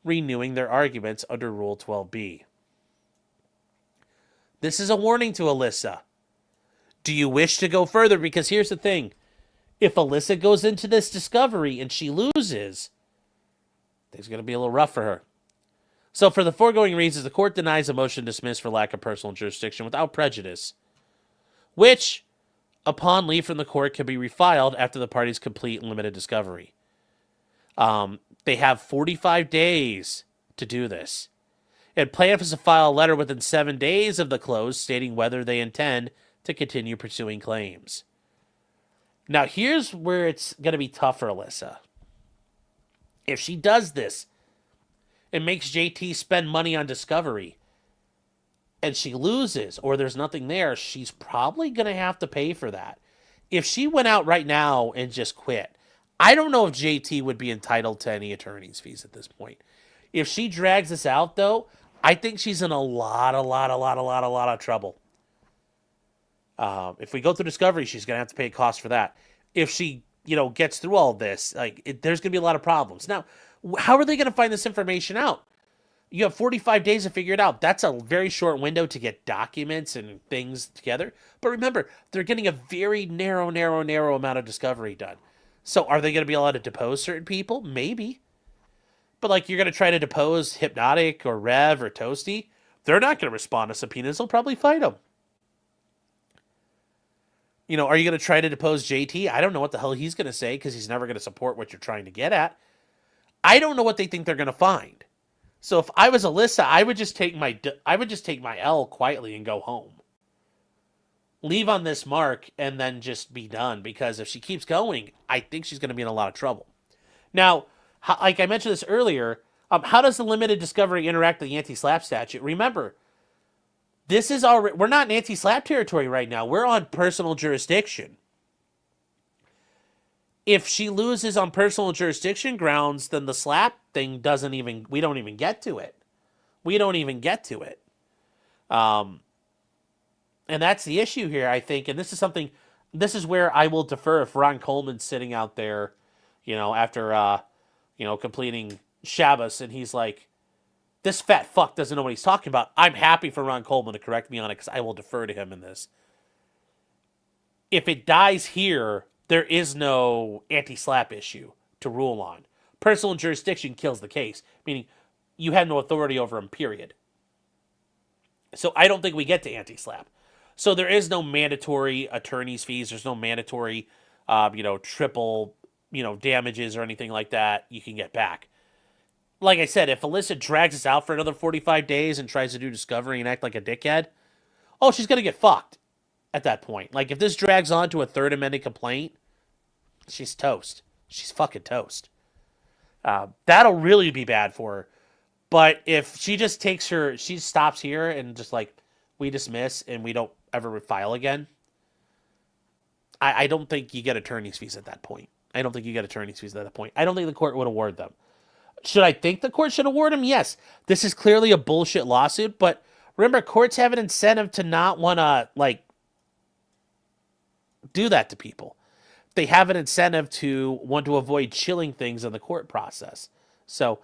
renewing their arguments under Rule 12b. This is a warning to Alyssa. Do you wish to go further? Because here's the thing. If Alyssa goes into this discovery and she loses, things are going to be a little rough for her. So for the foregoing reasons, the court denies a motion to dismiss for lack of personal jurisdiction without prejudice, which, upon leave from the court, can be refiled after the parties complete and limited discovery. They have 45 days to do this. And plaintiff has to file a letter within 7 days of the close stating whether they intend to continue pursuing claims. Now, here's where it's going to be tough for Alyssa. If she does this and makes JT spend money on discovery and she loses or there's nothing there, she's probably going to have to pay for that. If she went out right now and just quit, I don't know if JT would be entitled to any attorney's fees at this point. If she drags this out, though, I think she's in a lot of trouble. If we go through discovery, she's going to have to pay a cost for that. If she, gets through all this, there's going to be a lot of problems. Now, how are they going to find this information out? You have 45 days to figure it out. That's a very short window to get documents and things together. But remember, they're getting a very narrow amount of discovery done. So are they going to be allowed to depose certain people? Maybe. But you're going to try to depose Hypnotic or Rev or Toasty. They're not going to respond to subpoenas. They'll probably fight them. Are you going to try to depose JT? I don't know what the hell he's going to say because he's never going to support what you're trying to get at. I don't know what they think they're going to find. So if I was Alyssa, I would just take my L quietly and go home. Leave on this mark and then just be done, because if she keeps going, I think she's going to be in a lot of trouble. Now, like I mentioned this earlier, how does the limited discovery interact with the anti-SLAPP statute? Remember, we're not in anti-SLAPP territory right now. We're on personal jurisdiction. If she loses on personal jurisdiction grounds, then the SLAPP thing we don't even get to it. And that's the issue here, I think. And this is where I will defer if Ron Coleman's sitting out there, after, completing Shabbos, and he's like, this fat fuck doesn't know what he's talking about. I'm happy for Ron Coleman to correct me on it because I will defer to him in this. If it dies here, there is no anti-slap issue to rule on. Personal jurisdiction kills the case, meaning you have no authority over him, period. So I don't think we get to anti-slap. So there is no mandatory attorney's fees. There's no mandatory, triple, damages or anything like that you can get back. Like I said, if Alyssa drags us out for another 45 days and tries to do discovery and act like a dickhead, she's going to get fucked at that point. Like, if this drags on to a third amended complaint, she's toast. She's fucking toast. That'll really be bad for her. But if she just she stops here and just like, we dismiss and we don't ever file again, I don't think you get attorney's fees at that point. I don't think the court would award them. Should I think the court should award them? Yes. This is clearly a bullshit lawsuit, but remember, courts have an incentive to not want to, do that to people. They have an incentive to want to avoid chilling things in the court process. So,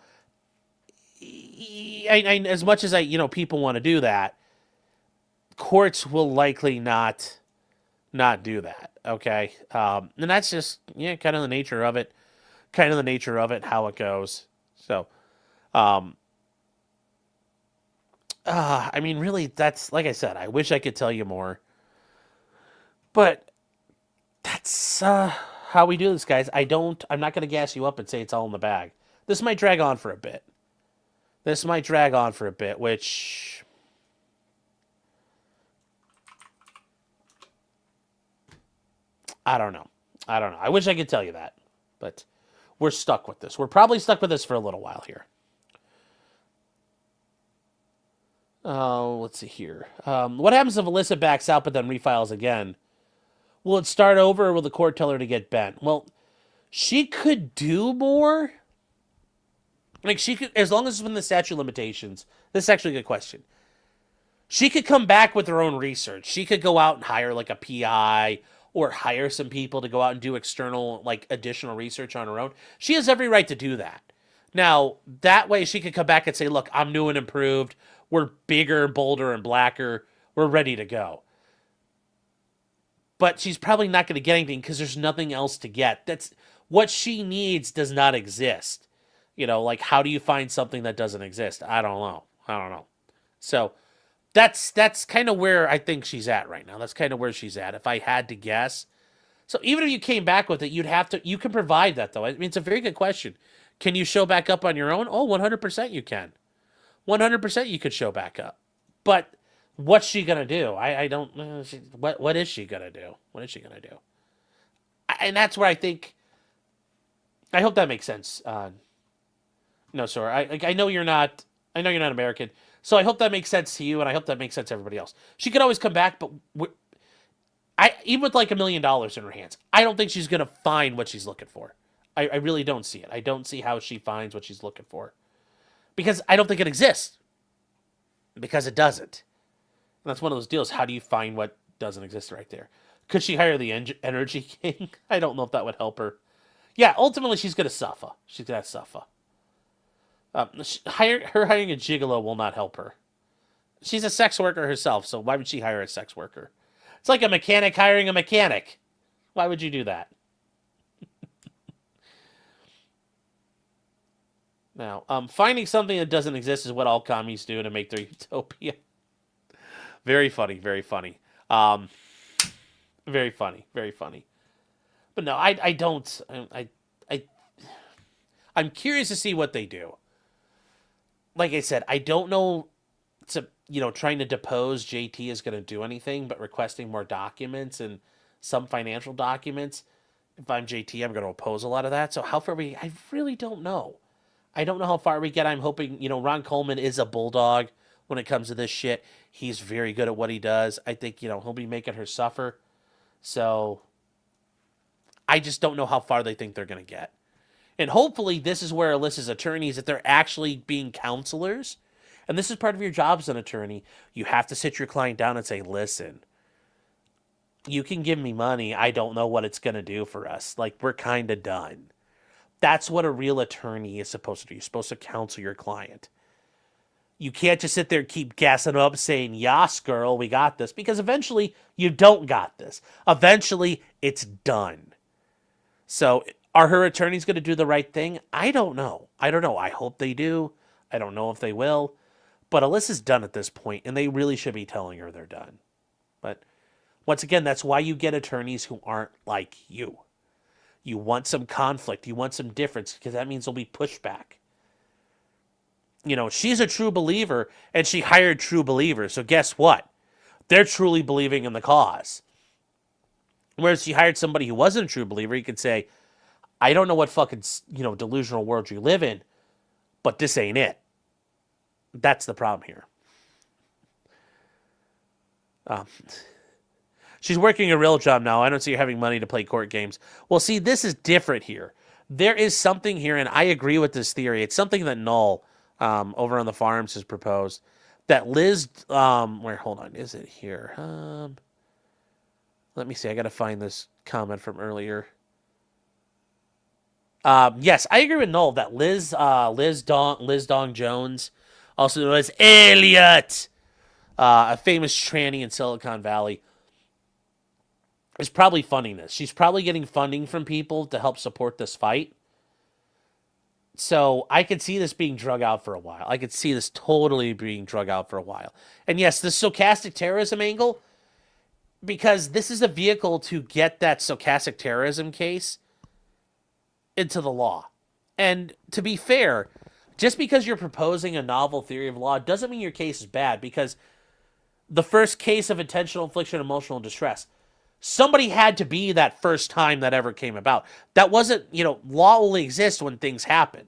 as much as people want to do that, courts will likely not do that. Okay, and that's just kind of the nature of it. How it goes. So, really, that's, like I said, I wish I could tell you more, but that's how we do this, guys. I'm not going to gas you up and say it's all in the bag. This might drag on for a bit. Which I don't know. I wish I could tell you that, but we're stuck with this. We're probably stuck with this for a little while here. Let's see here. What happens if Alyssa backs out but then refiles again? Will it start over, or will the court tell her to get bent? Well, she could do more. Like, she could, as long as it's within the statute of limitations. This is actually a good question. She could come back with her own research. She could go out and hire like a PI or hire some people to go out and do external, additional research on her own. She has every right to do that. Now, that way she could come back and say, look, I'm new and improved. We're bigger, bolder, and blacker. We're ready to go. But she's probably not going to get anything because there's nothing else to get. That's what she needs does not exist. How do you find something that doesn't exist? I don't know. So that's kind of where I think she's at right now. That's kind of where she's at, if I had to guess. So even if you came back with it, you can provide that, though. I mean, it's a very good question. Can you show back up on your own? 100% you can. 100% you could show back up. But what's she going to do? I don't know. What is she going to do? And that's where I think, I hope that makes sense. No, sorry. I know you're not American. So I hope that makes sense to you, and I hope that makes sense to everybody else. She could always come back, but even with $1 million in her hands, I don't think she's going to find what she's looking for. I really don't see it. I don't see how she finds what she's looking for. Because I don't think it exists. Because it doesn't. And that's one of those deals. How do you find what doesn't exist right there? Could she hire the Energy King? I don't know if that would help her. Yeah, ultimately she's going to suffer. Hiring a gigolo will not help her. She's a sex worker herself, so why would she hire a sex worker? It's like a mechanic hiring a mechanic. Why would you do that? Now, finding something that doesn't exist is what all commies do to make their utopia. Very funny, very funny. Very funny, very funny. But no, I'm curious to see what they do. Like I said, I don't know, trying to depose JT is going to do anything, but requesting more documents and some financial documents, if I'm JT, I'm going to oppose a lot of that. So how far I really don't know. I don't know how far we get. I'm hoping, Ron Coleman is a bulldog when it comes to this shit. He's very good at what he does. I think, he'll be making her suffer. So I just don't know how far they think they're going to get. And hopefully this is where Alyssa's attorneys, that they're actually being counselors. And this is part of your job as an attorney. You have to sit your client down and say, listen, you can give me money. I don't know what it's going to do for us. We're kind of done. That's what a real attorney is supposed to do. You're supposed to counsel your client. You can't just sit there and keep gassing up saying, "Yas, girl, we got this," because eventually you don't got this. Eventually, it's done. So, are her attorneys going to do the right thing? I don't know. I hope they do. I don't know if they will. But Alyssa's done at this point, and they really should be telling her they're done. But once again, that's why you get attorneys who aren't like you. You want some conflict. You want some difference, because that means there'll be pushback. You know, she's a true believer, and she hired true believers. So guess what? They're truly believing in the cause. Whereas she hired somebody who wasn't a true believer, you could say, I don't know what fucking, delusional world you live in, but this ain't it. That's the problem here. She's working a real job now. I don't see her having money to play court games. Well, see, this is different here. There is something here, and I agree with this theory. It's something that Null over on the farms has proposed. That Liz, hold on, is it here? Let me see. I got to find this comment from earlier. Yes, I agree with Null that Liz Dong Jones, also known as Elliot, a famous tranny in Silicon Valley, is probably funding this. She's probably getting funding from people to help support this fight. So I could see this being drug out for a while. I could see this totally being drug out for a while. And yes, the stochastic terrorism angle, because this is a vehicle to get that stochastic terrorism case into the law. And to be fair, just because you're proposing a novel theory of law doesn't mean your case is bad, because the first case of intentional infliction of emotional distress, somebody had to be that first time that ever came about. That wasn't, law only exists when things happen.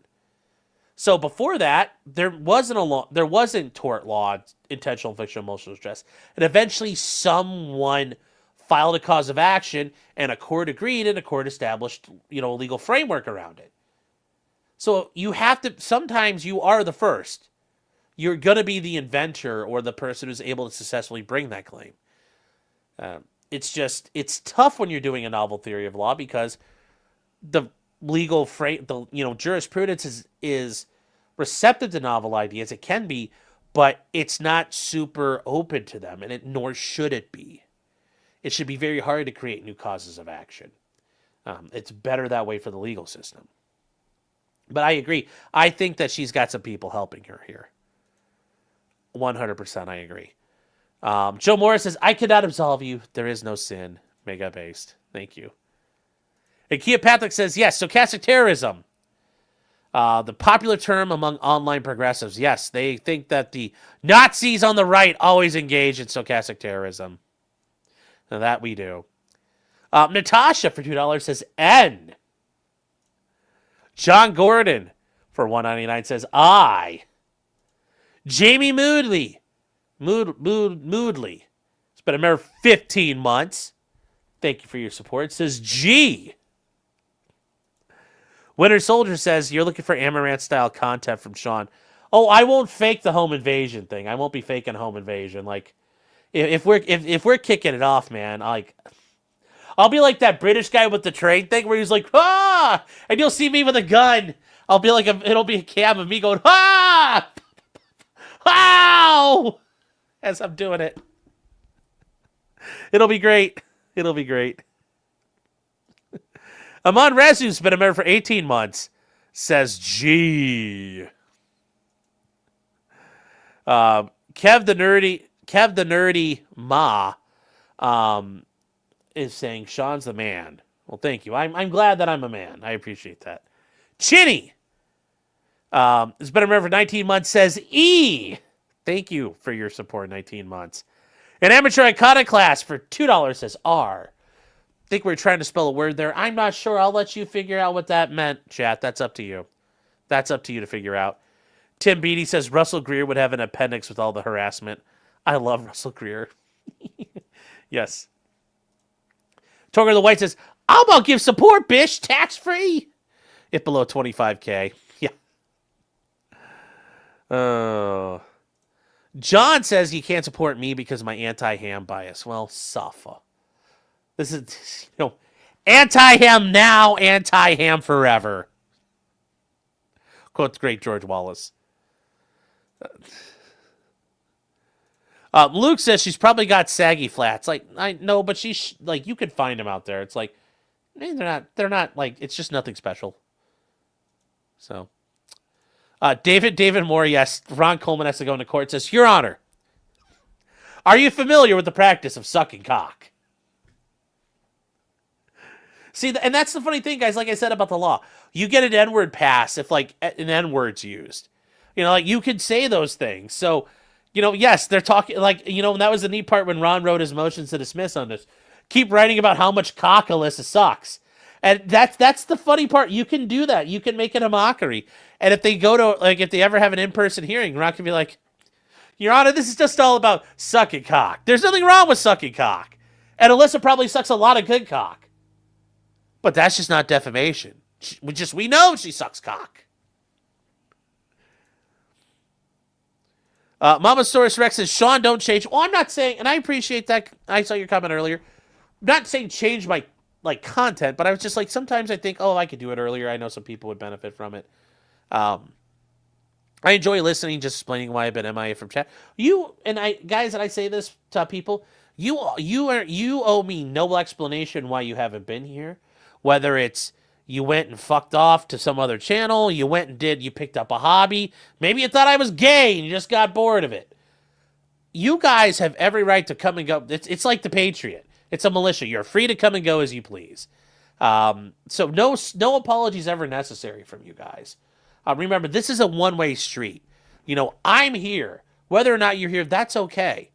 So before that, there wasn't tort law, intentional infliction of emotional distress. And eventually someone filed a cause of action and a court agreed and a court established, a legal framework around it. So you have to, sometimes you are the first. You're going to be the inventor or the person who's able to successfully bring that claim. It's tough when you're doing a novel theory of law, because the legal jurisprudence is receptive to novel ideas. It can be, but it's not super open to them, and nor should it be. It should be very hard to create new causes of action. It's better that way for the legal system. But I agree. I think that she's got some people helping her here. 100% I agree. Joe Morris says, I cannot absolve you. There is no sin. Mega based. Thank you. And Kia Patrick says, yes, stochastic terrorism. The popular term among online progressives. Yes, they think that the Nazis on the right always engage in stochastic terrorism. Now that we do. Natasha for $2 says, N. John Gordon for $1.99 says, I. Jamie Moodley. Moodley. It's been a mere 15 months. Thank you for your support. It says G. Winter Soldier says, you're looking for Amaranth-style content from Sean. Oh, I won't fake the home invasion thing. I won't be faking home invasion. Like, if we're kicking it off, man, I'll be like that British guy with the train thing where he's like, ah! And you'll see me with a gun. I'll be like, it'll be a cam of me going, ah! Wow! As I'm doing it. It'll be great. It'll be great. Amon Rezu's been a member for 18 months. Says G. Kev the nerdy Ma is saying Sean's the man. Well, thank you. I'm glad that I'm a man. I appreciate that. Chinny has been a member for 19 months. Says E. Thank you for your support, 19 months. An amateur iconoclast for $2 says R. I think we're trying to spell a word there. I'm not sure. I'll let you figure out what that meant, chat. That's up to you. That's up to you to figure out. Tim Beatty says Russell Greer would have an appendix with all the harassment. I love Russell Greer. Yes. Torger the White says, I'm about to give support, bish, tax-free. If below 25K. Yeah. Oh. John says you can't support me because of my anti-ham bias. Well, suffer. This is, anti-ham now, anti-ham forever. Quotes great George Wallace. Luke says she's probably got saggy flats. Like, I know, but she's like, you could find them out there. It's like, they're not like, it's just nothing special. So, David Moore, yes, Ron Coleman has to go into court. Says, Your Honor, are you familiar with the practice of sucking cock? See, and that's the funny thing, guys. Like I said about the law, you get an N-word pass if like an N-word's used. You know, like you could say those things. So, you know, yes, they're talking like, you know, and that was the neat part when Ron wrote his motions to dismiss on this. Keep writing about how much cock Alyssa sucks. And that's the funny part. You can do that. You can make it a mockery. And if they go to, like, if they ever have an in-person hearing, Ron can be like, Your Honor, this is just all about sucking cock. There's nothing wrong with sucking cock. And Alyssa probably sucks a lot of good cock. But that's just not defamation. We know she sucks cock. Mama Source Rex says, Sean, don't change. Well, I'm not saying, and I appreciate that. I saw your comment earlier. I'm not saying change my like content, but I was just like, sometimes I think, oh, I could do it earlier. I know some people would benefit from it. I enjoy listening, just explaining why I've been MIA from chat. You and I, guys, and I say this to people, you owe me no explanation why you haven't been here. Whether it's you went and fucked off to some other channel, you picked up a hobby, maybe you thought I was gay and you just got bored of it. You guys have every right to come and go. It's like the Patriot. It's a militia. You're free to come and go as you please. So no apologies ever necessary from you guys. Remember, this is a one-way street. You know, I'm here. Whether or not you're here, that's okay.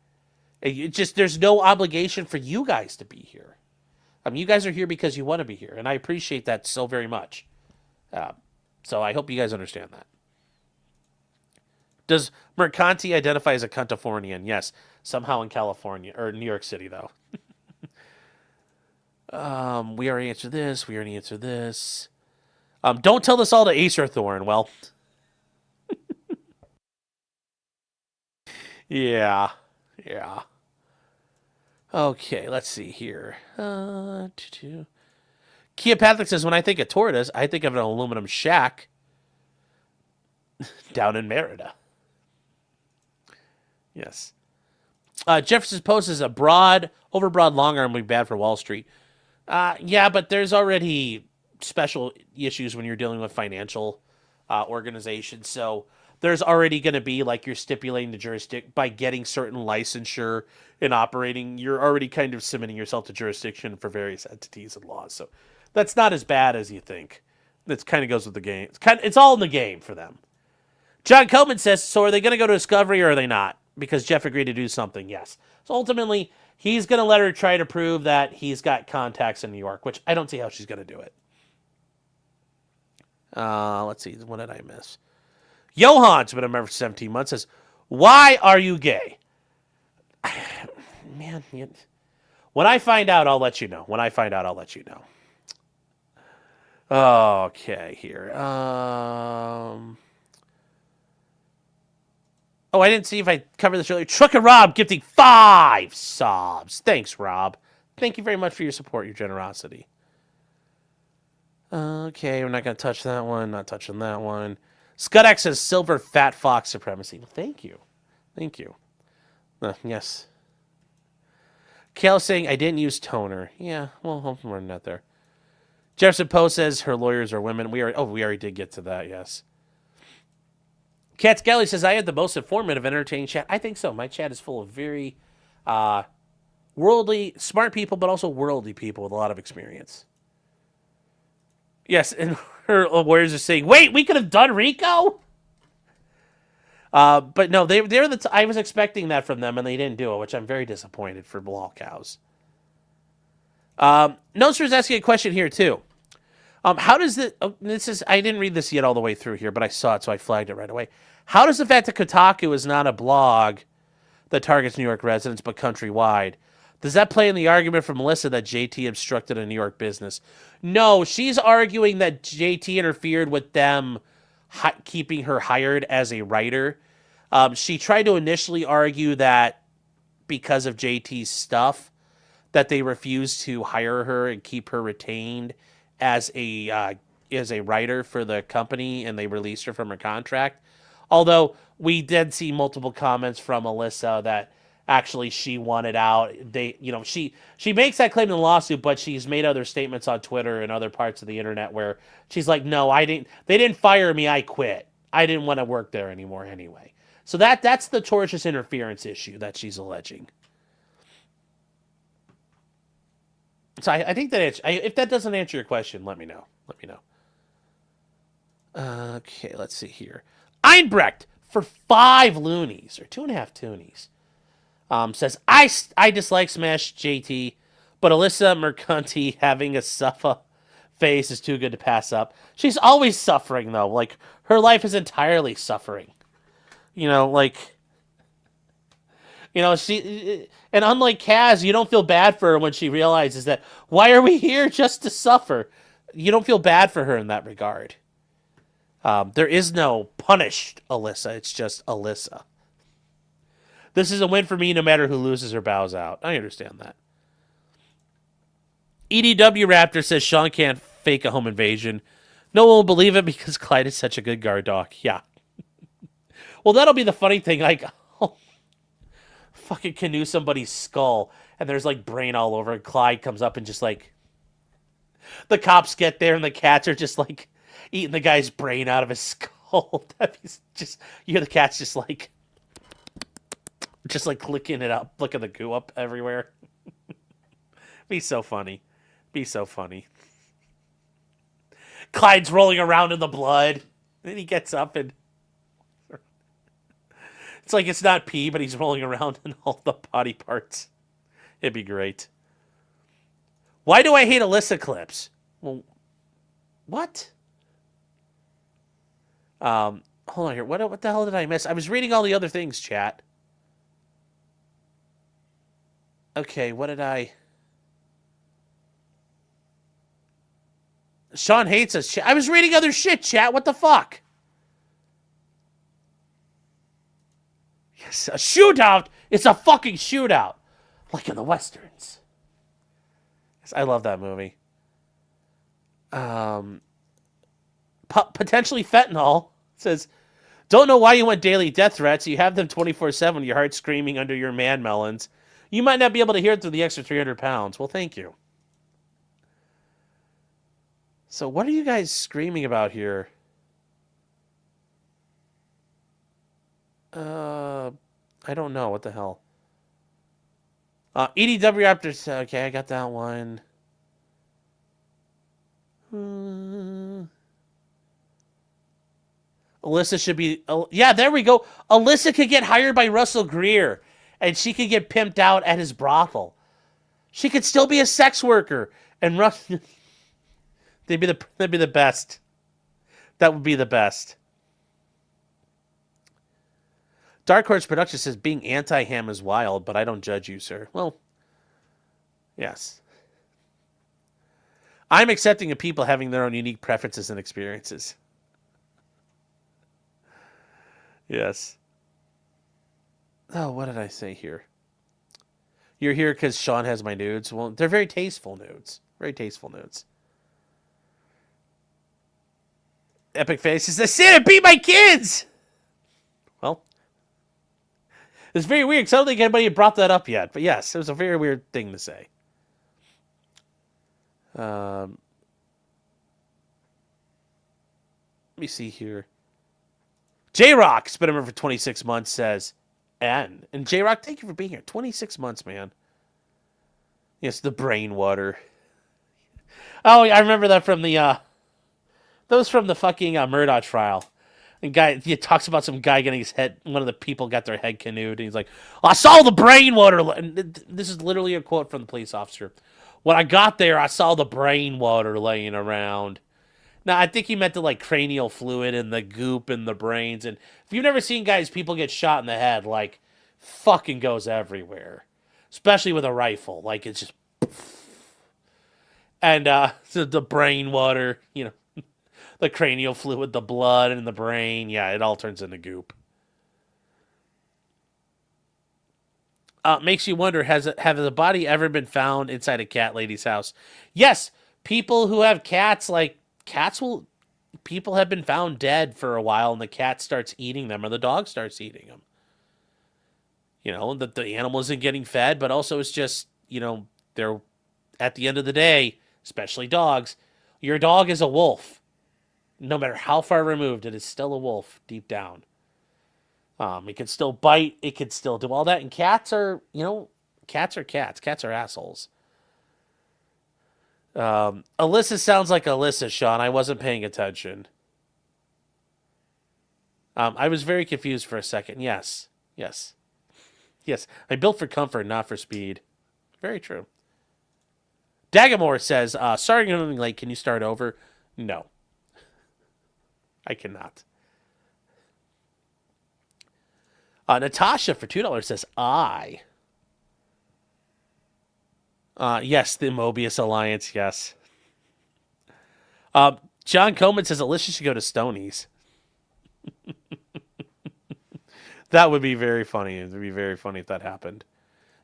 There's no obligation for you guys to be here. You guys are here because you want to be here, and I appreciate that so very much. So I hope you guys understand that. Does Mercante identify as a Californian? Yes, somehow in California, or New York City, though. We already answered this. Don't tell this all to Acer Thorn. Well, yeah. Okay, let's see here. Kia Patrick says, when I think of tortas, I think of an aluminum shack down in Merida. Yes. Jefferson's Post is overbroad long arm would be bad for Wall Street. Yeah, but there's already special issues when you're dealing with financial organizations. So there's already going to be, like, you're stipulating the jurisdiction by getting certain licensure and operating. You're already kind of submitting yourself to jurisdiction for various entities and laws. So that's not as bad as you think. That kind of goes with the game. It's all in the game for them. John Coleman says, so are they going to go to Discovery or are they not? Because Jeff agreed to do something. Yes. So ultimately, he's going to let her try to prove that he's got contacts in New York, which I don't see how she's going to do it. Let's see. What did I miss? Johan's been a member for 17 months. Says, why are you gay? Man, when I find out, I'll let you know. Okay, here. Oh, I didn't see if I covered this earlier. Trucker Rob gifting 5 subs. Thanks, Rob. Thank you very much for your support, your generosity. Okay, we're not going to touch that one. Not touching that one. Scudx says silver fat fox supremacy. Well, thank you. Yes. Kale saying I didn't use toner. Yeah, well, hopefully we're not there. Jefferson Post says her lawyers are women. We already did get to that, yes. Cat Scally says I had the most informative, entertaining chat. I think so. My chat is full of very worldly, smart people, but also worldly people with a lot of experience. Yes, and her lawyers are saying, wait, we could have done Rico? But no, I was expecting that from them, and they didn't do it, which I'm very disappointed for Bilal Cows. Noster is asking a question here, too. How does I didn't read this yet all the way through here, but I saw it, so I flagged it right away. How does the fact that Kotaku is not a blog that targets New York residents, but countrywide, does that play in the argument for Melissa that JT obstructed a New York business? No, she's arguing that JT interfered with them keeping her hired as a writer. She tried to initially argue that because of JT's stuff, that they refused to hire her and keep her retained as a is a writer for the company, and they released her from her contract. Although we did see multiple comments from Alyssa that actually she wanted out. She makes that claim in the lawsuit, but she's made other statements on Twitter and other parts of the internet where she's like, "No, I didn't. They didn't fire me. I quit. I didn't want to work there anymore anyway." So that's the tortious interference issue that she's alleging. So I think that if that doesn't answer your question, let me know. Okay, let's see here. Einbrecht for 5 loonies or 2.5 toonies. Says, I dislike Smash JT, but Alyssa Mercante having a suffer face is too good to pass up. She's always suffering, though. Like, her life is entirely suffering. She... And unlike Kaz, you don't feel bad for her when she realizes that, why are we here just to suffer? You don't feel bad for her in that regard. There is no punished Alyssa. It's just Alyssa. This is a win for me no matter who loses or bows out. I understand that. EDW Raptor says Sean can't fake a home invasion. No one will believe it because Clyde is such a good guard dog. Yeah. Well, that'll be the funny thing. Like, I'll fucking canoe somebody's skull and there's like brain all over. And Clyde comes up and just like... The cops get there and the cats are just like eating the guy's brain out of his skull. You hear the cats just like licking it up, licking the goo up everywhere. Be so funny. Clyde's rolling around in the blood. Then he gets up and it's like it's not pee, but he's rolling around in all the body parts. It'd be great. Why do I hate Alyssa clips? Well, what? Hold on here. What the hell did I miss? I was reading all the other things, chat. Okay, what did I... Sean hates us. I was reading other shit, chat. What the fuck? Yes, a shootout. It's a fucking shootout. Like in the Westerns. Yes, I love that movie. Potentially fentanyl says, don't know why you want daily death threats. You have them 24/7. Your heart screaming under your man melons. You might not be able to hear it through the extra 300 pounds. Well, thank you. So what are you guys screaming about here? I don't know. What the hell? EDW Raptors. Okay, I got that one. Alyssa should be... yeah, there we go. Alyssa could get hired by Russell Greer. And she could get pimped out at his brothel. She could still be a sex worker. And Russ... they'd be the best. That would be the best. Dark Horse Productions says, being anti-ham is wild, but I don't judge you, sir. Well, yes. I'm accepting of people having their own unique preferences and experiences. Yes. Oh, what did I say here? You're here because Sean has my nudes. Well, they're very tasteful nudes. Very tasteful nudes. Epic Face says, Santa beat my kids! Well, it's very weird because I don't think anybody had brought that up yet. But yes, it was a very weird thing to say. Let me see here. J-Rock's been a member for 26 months, says, and J-Rock, thank you for being here. 26 months, man. Yes, the brain water. Oh, I remember that from the, that was from the fucking Murdoch trial. And guy, he talks about some guy getting his head, one of the people got their head canoed, and he's like, I saw the brain water. And this is literally a quote from the police officer. When I got there, I saw the brain water laying around. Now, I think he meant the, like, cranial fluid and the goop in the brains. And if you've never seen guys, people get shot in the head, like, fucking goes everywhere. Especially with a rifle. Like, it's just... And the brain water, you know, the cranial fluid, the blood and the brain. Yeah, it all turns into goop. Makes you wonder, has the body ever been found inside a cat lady's house? Yes, people who have cats, like, People have been found dead for a while, and the cat starts eating them, or the dog starts eating them. That the animal isn't getting fed, but also it's just, they're, at the end of the day, especially dogs, your dog is a wolf. No matter how far removed, it is still a wolf deep down. It can still bite. It can still do all that. And cats are, cats are cats. Cats are assholes. Alyssa sounds like Alyssa, Sean. I wasn't paying attention. I was very confused for a second. Yes. I'm built for comfort, not for speed. Very true. Dagamore says, sorry I'm running late. Can you start over? No. I cannot. Natasha for $2 says, yes, the Mobius Alliance, yes. John Coleman says, Alicia should go to Stoney's. That would be very funny. It would be very funny if that happened.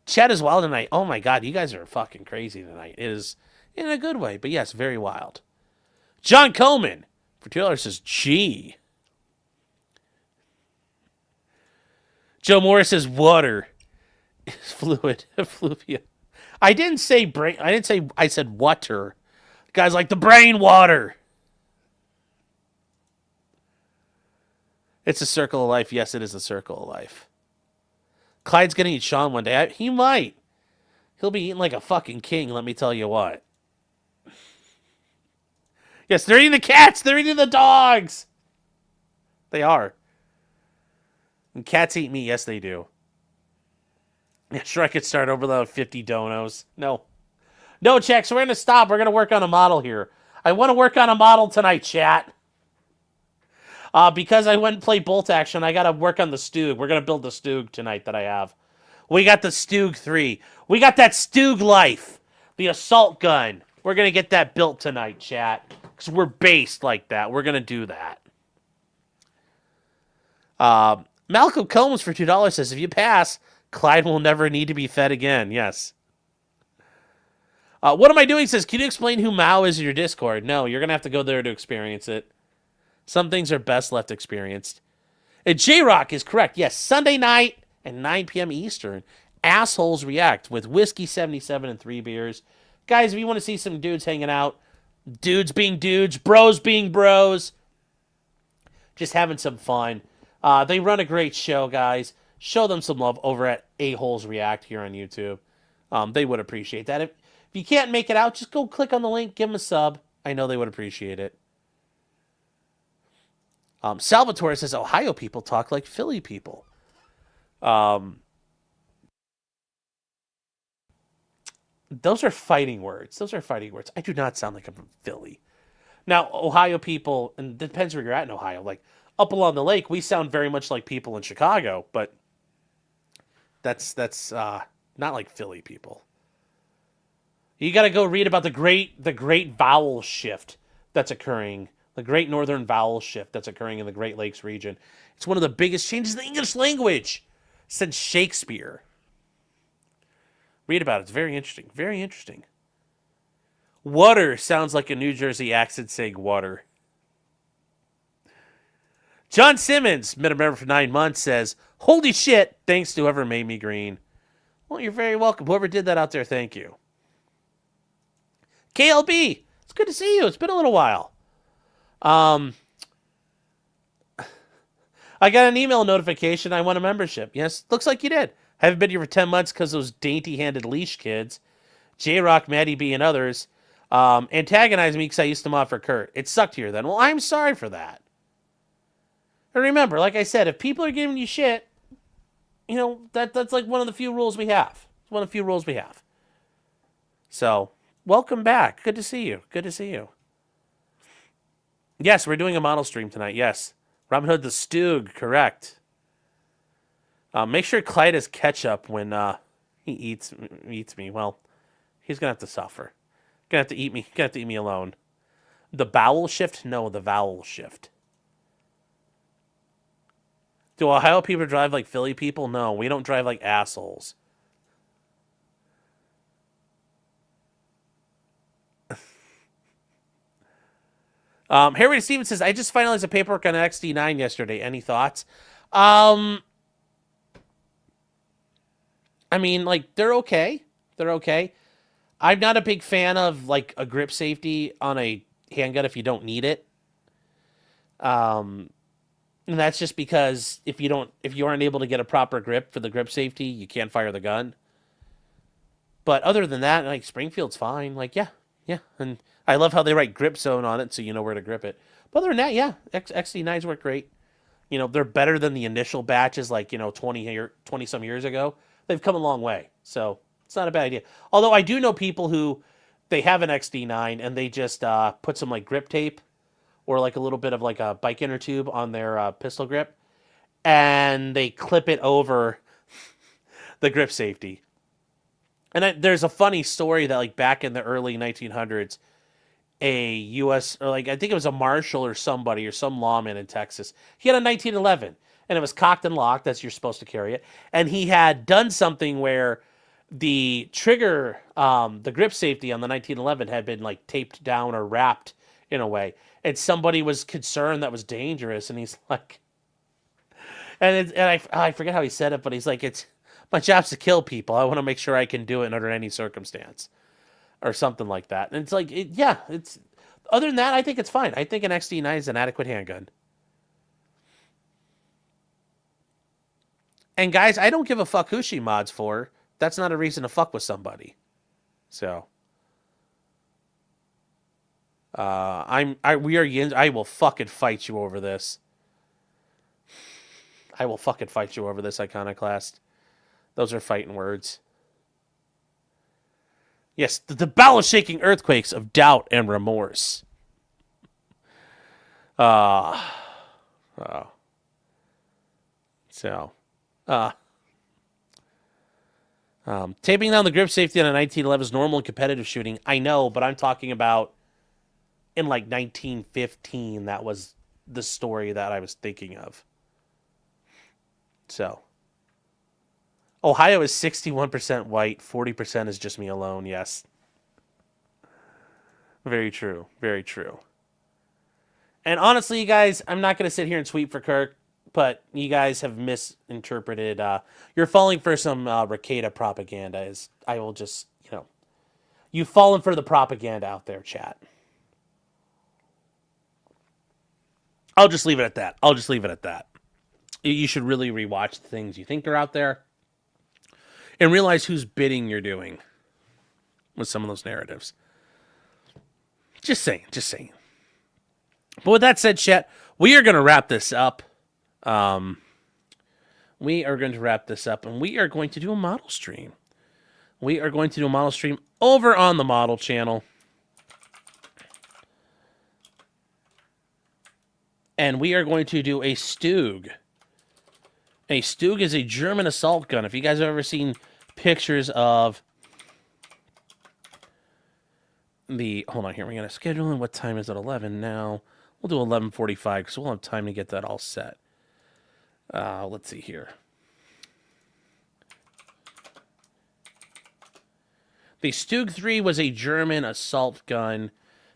Chat is wild tonight. Oh my God, you guys are fucking crazy tonight. It is in a good way, but yes, very wild. John Coleman for $2 says, gee. Joe Morris says, water is fluid. Effluvia. I didn't say brain. I said water. Guys like the brain water. It's a circle of life. Yes, it is a circle of life. Clyde's gonna eat Sean one day. He might. He'll be eating like a fucking king, let me tell you what. Yes, they're eating the cats. They're eating the dogs. They are. And cats eat meat. Yes, they do. Yeah, sure, I could start over without 50 donos. No, chat, so we're going to stop. We're going to work on a model here. I want to work on a model tonight, chat. Because I went and played Bolt Action, I got to work on the Stug. We're going to build the Stug tonight that I have. We got the Stug 3. We got that Stug Life, the assault gun. We're going to get that built tonight, chat. Because we're based like that. We're going to do that. Malcolm Combs for $2 says, if you pass, Clyde will never need to be fed again. Yes. What am I doing? Says, can you explain who Mao is in your Discord? No, you're going to have to go there to experience it. Some things are best left experienced. And J-Rock is correct. Yes, Sunday night at 9 p.m. Eastern, Assholes React with Whiskey 77 and 3 beers. Guys, if you want to see some dudes hanging out, dudes being dudes, bros being bros, just having some fun. They run a great show, guys. Show them some love over at A-Holes React here on YouTube. They would appreciate that. If you can't make it out, just go click on the link, give them a sub. I know they would appreciate it. Salvatore says, Ohio people talk like Philly people. Those are fighting words. I do not sound like I'm from Philly. Now, Ohio people, and it depends where you're at in Ohio, like up along the lake, we sound very much like people in Chicago, but that's not like Philly people. You got to go read about the great vowel shift that's occurring, the great northern vowel shift that's occurring in the Great Lakes region. It's one of the biggest changes in the English language since Shakespeare. Read about it. It's very interesting. Very interesting. Water sounds like a New Jersey accent saying water. John Simmons, been a member for 9 months, says, holy shit, thanks to whoever made me green. Well, you're very welcome. Whoever did that out there, thank you. KLB, it's good to see you. It's been a little while. I got an email notification. I want a membership. Yes, looks like you did. Haven't been here for 10 months because those dainty-handed leash kids, J-Rock, Maddie B, and others, antagonized me because I used to mod for Kurt. It sucked here then. Well, I'm sorry for that. And remember, like I said, if people are giving you shit, that's like one of the few rules we have. It's one of the few rules we have. So, welcome back. Good to see you. Good to see you. Yes, we're doing a model stream tonight. Yes. Robin Hood the Stug, correct. Make sure Clyde has ketchup when he eats me. Well, he's gonna have to suffer. Gonna have to eat me. Gonna have to eat me alone. The bowel shift? No, the vowel shift. Do Ohio people drive like Philly people? No, we don't drive like assholes. Harry Stevens says, I just finalized the paperwork on XD9 yesterday. Any thoughts? I mean, like, they're okay. They're okay. I'm not a big fan of, like, a grip safety on a handgun if you don't need it. And that's just because if you aren't able to get a proper grip for the grip safety, you can't fire the gun. But other than that, like, Springfield's fine. Like, yeah. And I love how they write grip zone on it so you know where to grip it. But other than that, yeah, XD9s work great. You know, they're better than the initial batches, like, 20-some years ago. They've come a long way. So it's not a bad idea. Although I do know people who, they have an XD9 and they just put some, like, grip tape or, like, a little bit of, like, a bike inner tube on their pistol grip. And they clip it over the grip safety. And there's a funny story that, like, back in the early 1900s, a U.S., or, like, I think it was a marshal or somebody or some lawman in Texas, he had a 1911, and it was cocked and locked, as you're supposed to carry it, and he had done something where the trigger, the grip safety on the 1911 had been, like, taped down or wrapped in a way, and somebody was concerned that was dangerous, and he's like, and I forget how he said it, but he's like, my job's to kill people. I want to make sure I can do it under any circumstance, or something like that. And it's like, it's. Other than that, I think it's fine. I think an XD9 is an adequate handgun. And guys, I don't give a fuck who she mods for. That's not a reason to fuck with somebody. So, I will fucking fight you over this. I will fucking fight you over this, Iconoclast. Those are fighting words. Yes, the bowel-shaking earthquakes of doubt and remorse. So, taping down the grip safety on a 1911 is normal in competitive shooting. I know, but I'm talking about in, like, 1915. That was the story that I was thinking of. So, Ohio is 61% white, 40% is just me alone, yes. Very true, very true. And honestly, you guys, I'm not going to sit here and sweep for Kirk, but you guys have misinterpreted. You're falling for some Ricada propaganda. I will just, you've fallen for the propaganda out there, chat. I'll just leave it at that. You should really rewatch the things you think are out there and realize whose bidding you're doing with some of those narratives. Just saying. But with that said, chat, we are going to wrap this up. And we are going to do a model stream. We are going to do a model stream over on the model channel. And we are going to do a Stug. A Stug is a German assault gun. If you guys have ever seen pictures of hold on here, we're going to schedule in. What time is it? 11 now. We'll do 11:45 because we'll have time to get that all set. Let's see here. The Stug 3 was a German assault gun,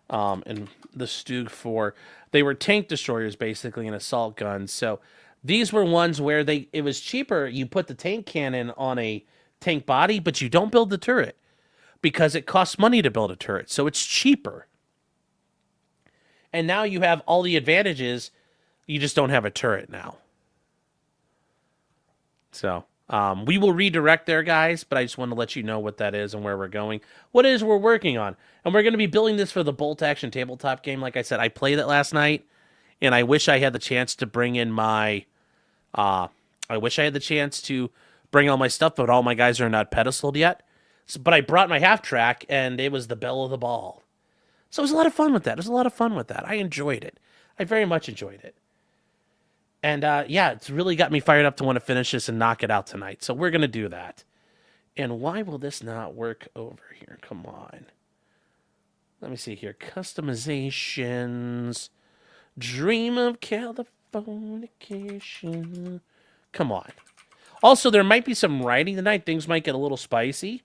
and the Stug 4, they were tank destroyers, basically, and assault guns. So these were ones where it was cheaper. You put the tank cannon on a tank body, but you don't build the turret because it costs money to build a turret. So it's cheaper. And now you have all the advantages. You just don't have a turret now. So we will redirect there, guys, but I just want to let you know what that is and where we're going. What it is we're working on. And we're going to be building this for the Bolt Action tabletop game. Like I said, I played it last night, and I wish I had the chance to bring in my... I wish I had the chance to bring all my stuff, but all my guys are not pedestaled yet. So, but I brought my half track, and it was the belle of the ball. So it was a lot of fun with that. I enjoyed it. I very much enjoyed it. And yeah, it's really got me fired up to want to finish this and knock it out tonight. So we're going to do that. And why will this not work over here? Come on. Let me see here. Customizations. Dream of Californication. Come on. Also, there might be some writing tonight. Things might get a little spicy.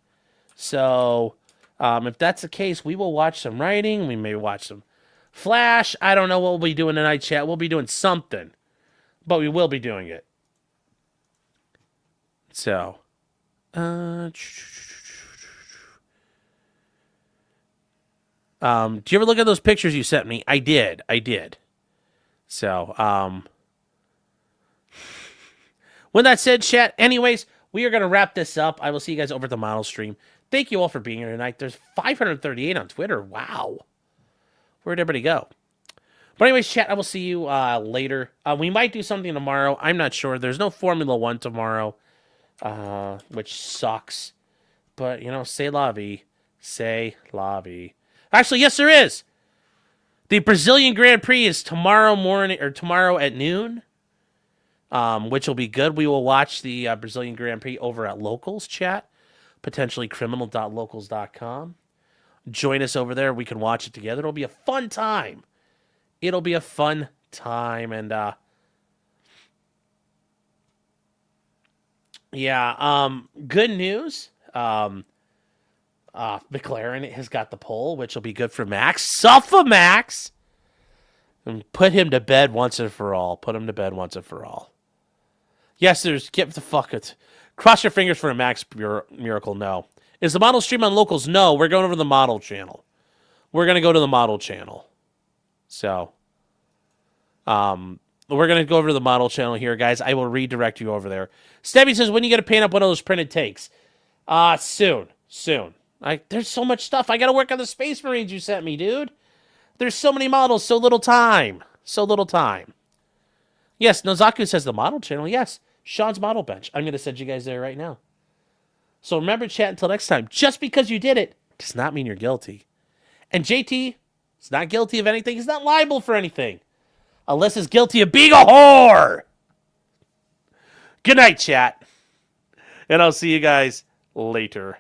So, if that's the case, we will watch some writing. We may watch some Flash, I don't know what we'll be doing tonight, chat. We'll be doing something, but we will be doing it. So, do you ever look at those pictures you sent me? I did. So, with that said, chat, anyways, we are going to wrap this up. I will see you guys over at the model stream. Thank you all for being here tonight. There's 538 on Twitter. Wow. Where'd everybody go? But anyways, chat, I will see you later. We might do something tomorrow. I'm not sure. There's no Formula 1 tomorrow, which sucks. But, you know, c'est la vie. C'est la vie. Actually, yes, there is. The Brazilian Grand Prix is tomorrow morning, or tomorrow at noon, which will be good. We will watch the Brazilian Grand Prix over at Locals, chat. Potentiallycriminal.locals.com. Join us over there. We can watch it together. It'll be a fun time. And yeah, good news. McLaren has got the pole, which will be good for Max. Suffer Max! And put him to bed once and for all. Yes, there's... Get the fuck it. Cross your fingers for a Max miracle. No. Is the model stream on Locals? No. We're going over to the model channel. We're going to go to the model channel. So, we're going to go over to the model channel here, guys. I will redirect you over there. Stebby says, when you going to paint up one of those printed takes? Soon. There's so much stuff. I got to work on the Space Marines you sent me, dude. There's so many models, so little time. Yes, Nozaku says the model channel. Yes, Sean's model bench. I'm going to send you guys there right now. So remember, chat, until next time. Just because you did it does not mean you're guilty. And JT is not guilty of anything. He's not liable for anything. Alyssa's guilty of being a whore. Good night, chat. And I'll see you guys later.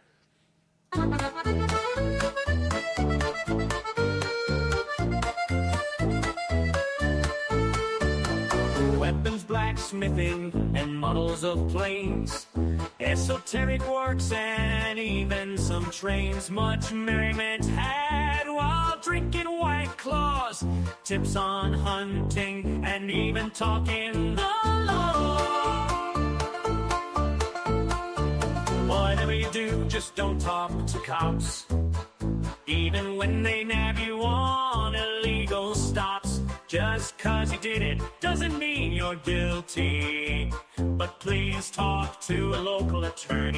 Weapons, blacksmithing, and models of planes, esoteric works, and even some trains. Much merriment had while drinking White Claws, tips on hunting, and even talking the law. Whatever you do, just don't talk to cops, even when they nab you on illegal stops. Just 'cause you did it doesn't mean you're guilty, but please talk to a local attorney.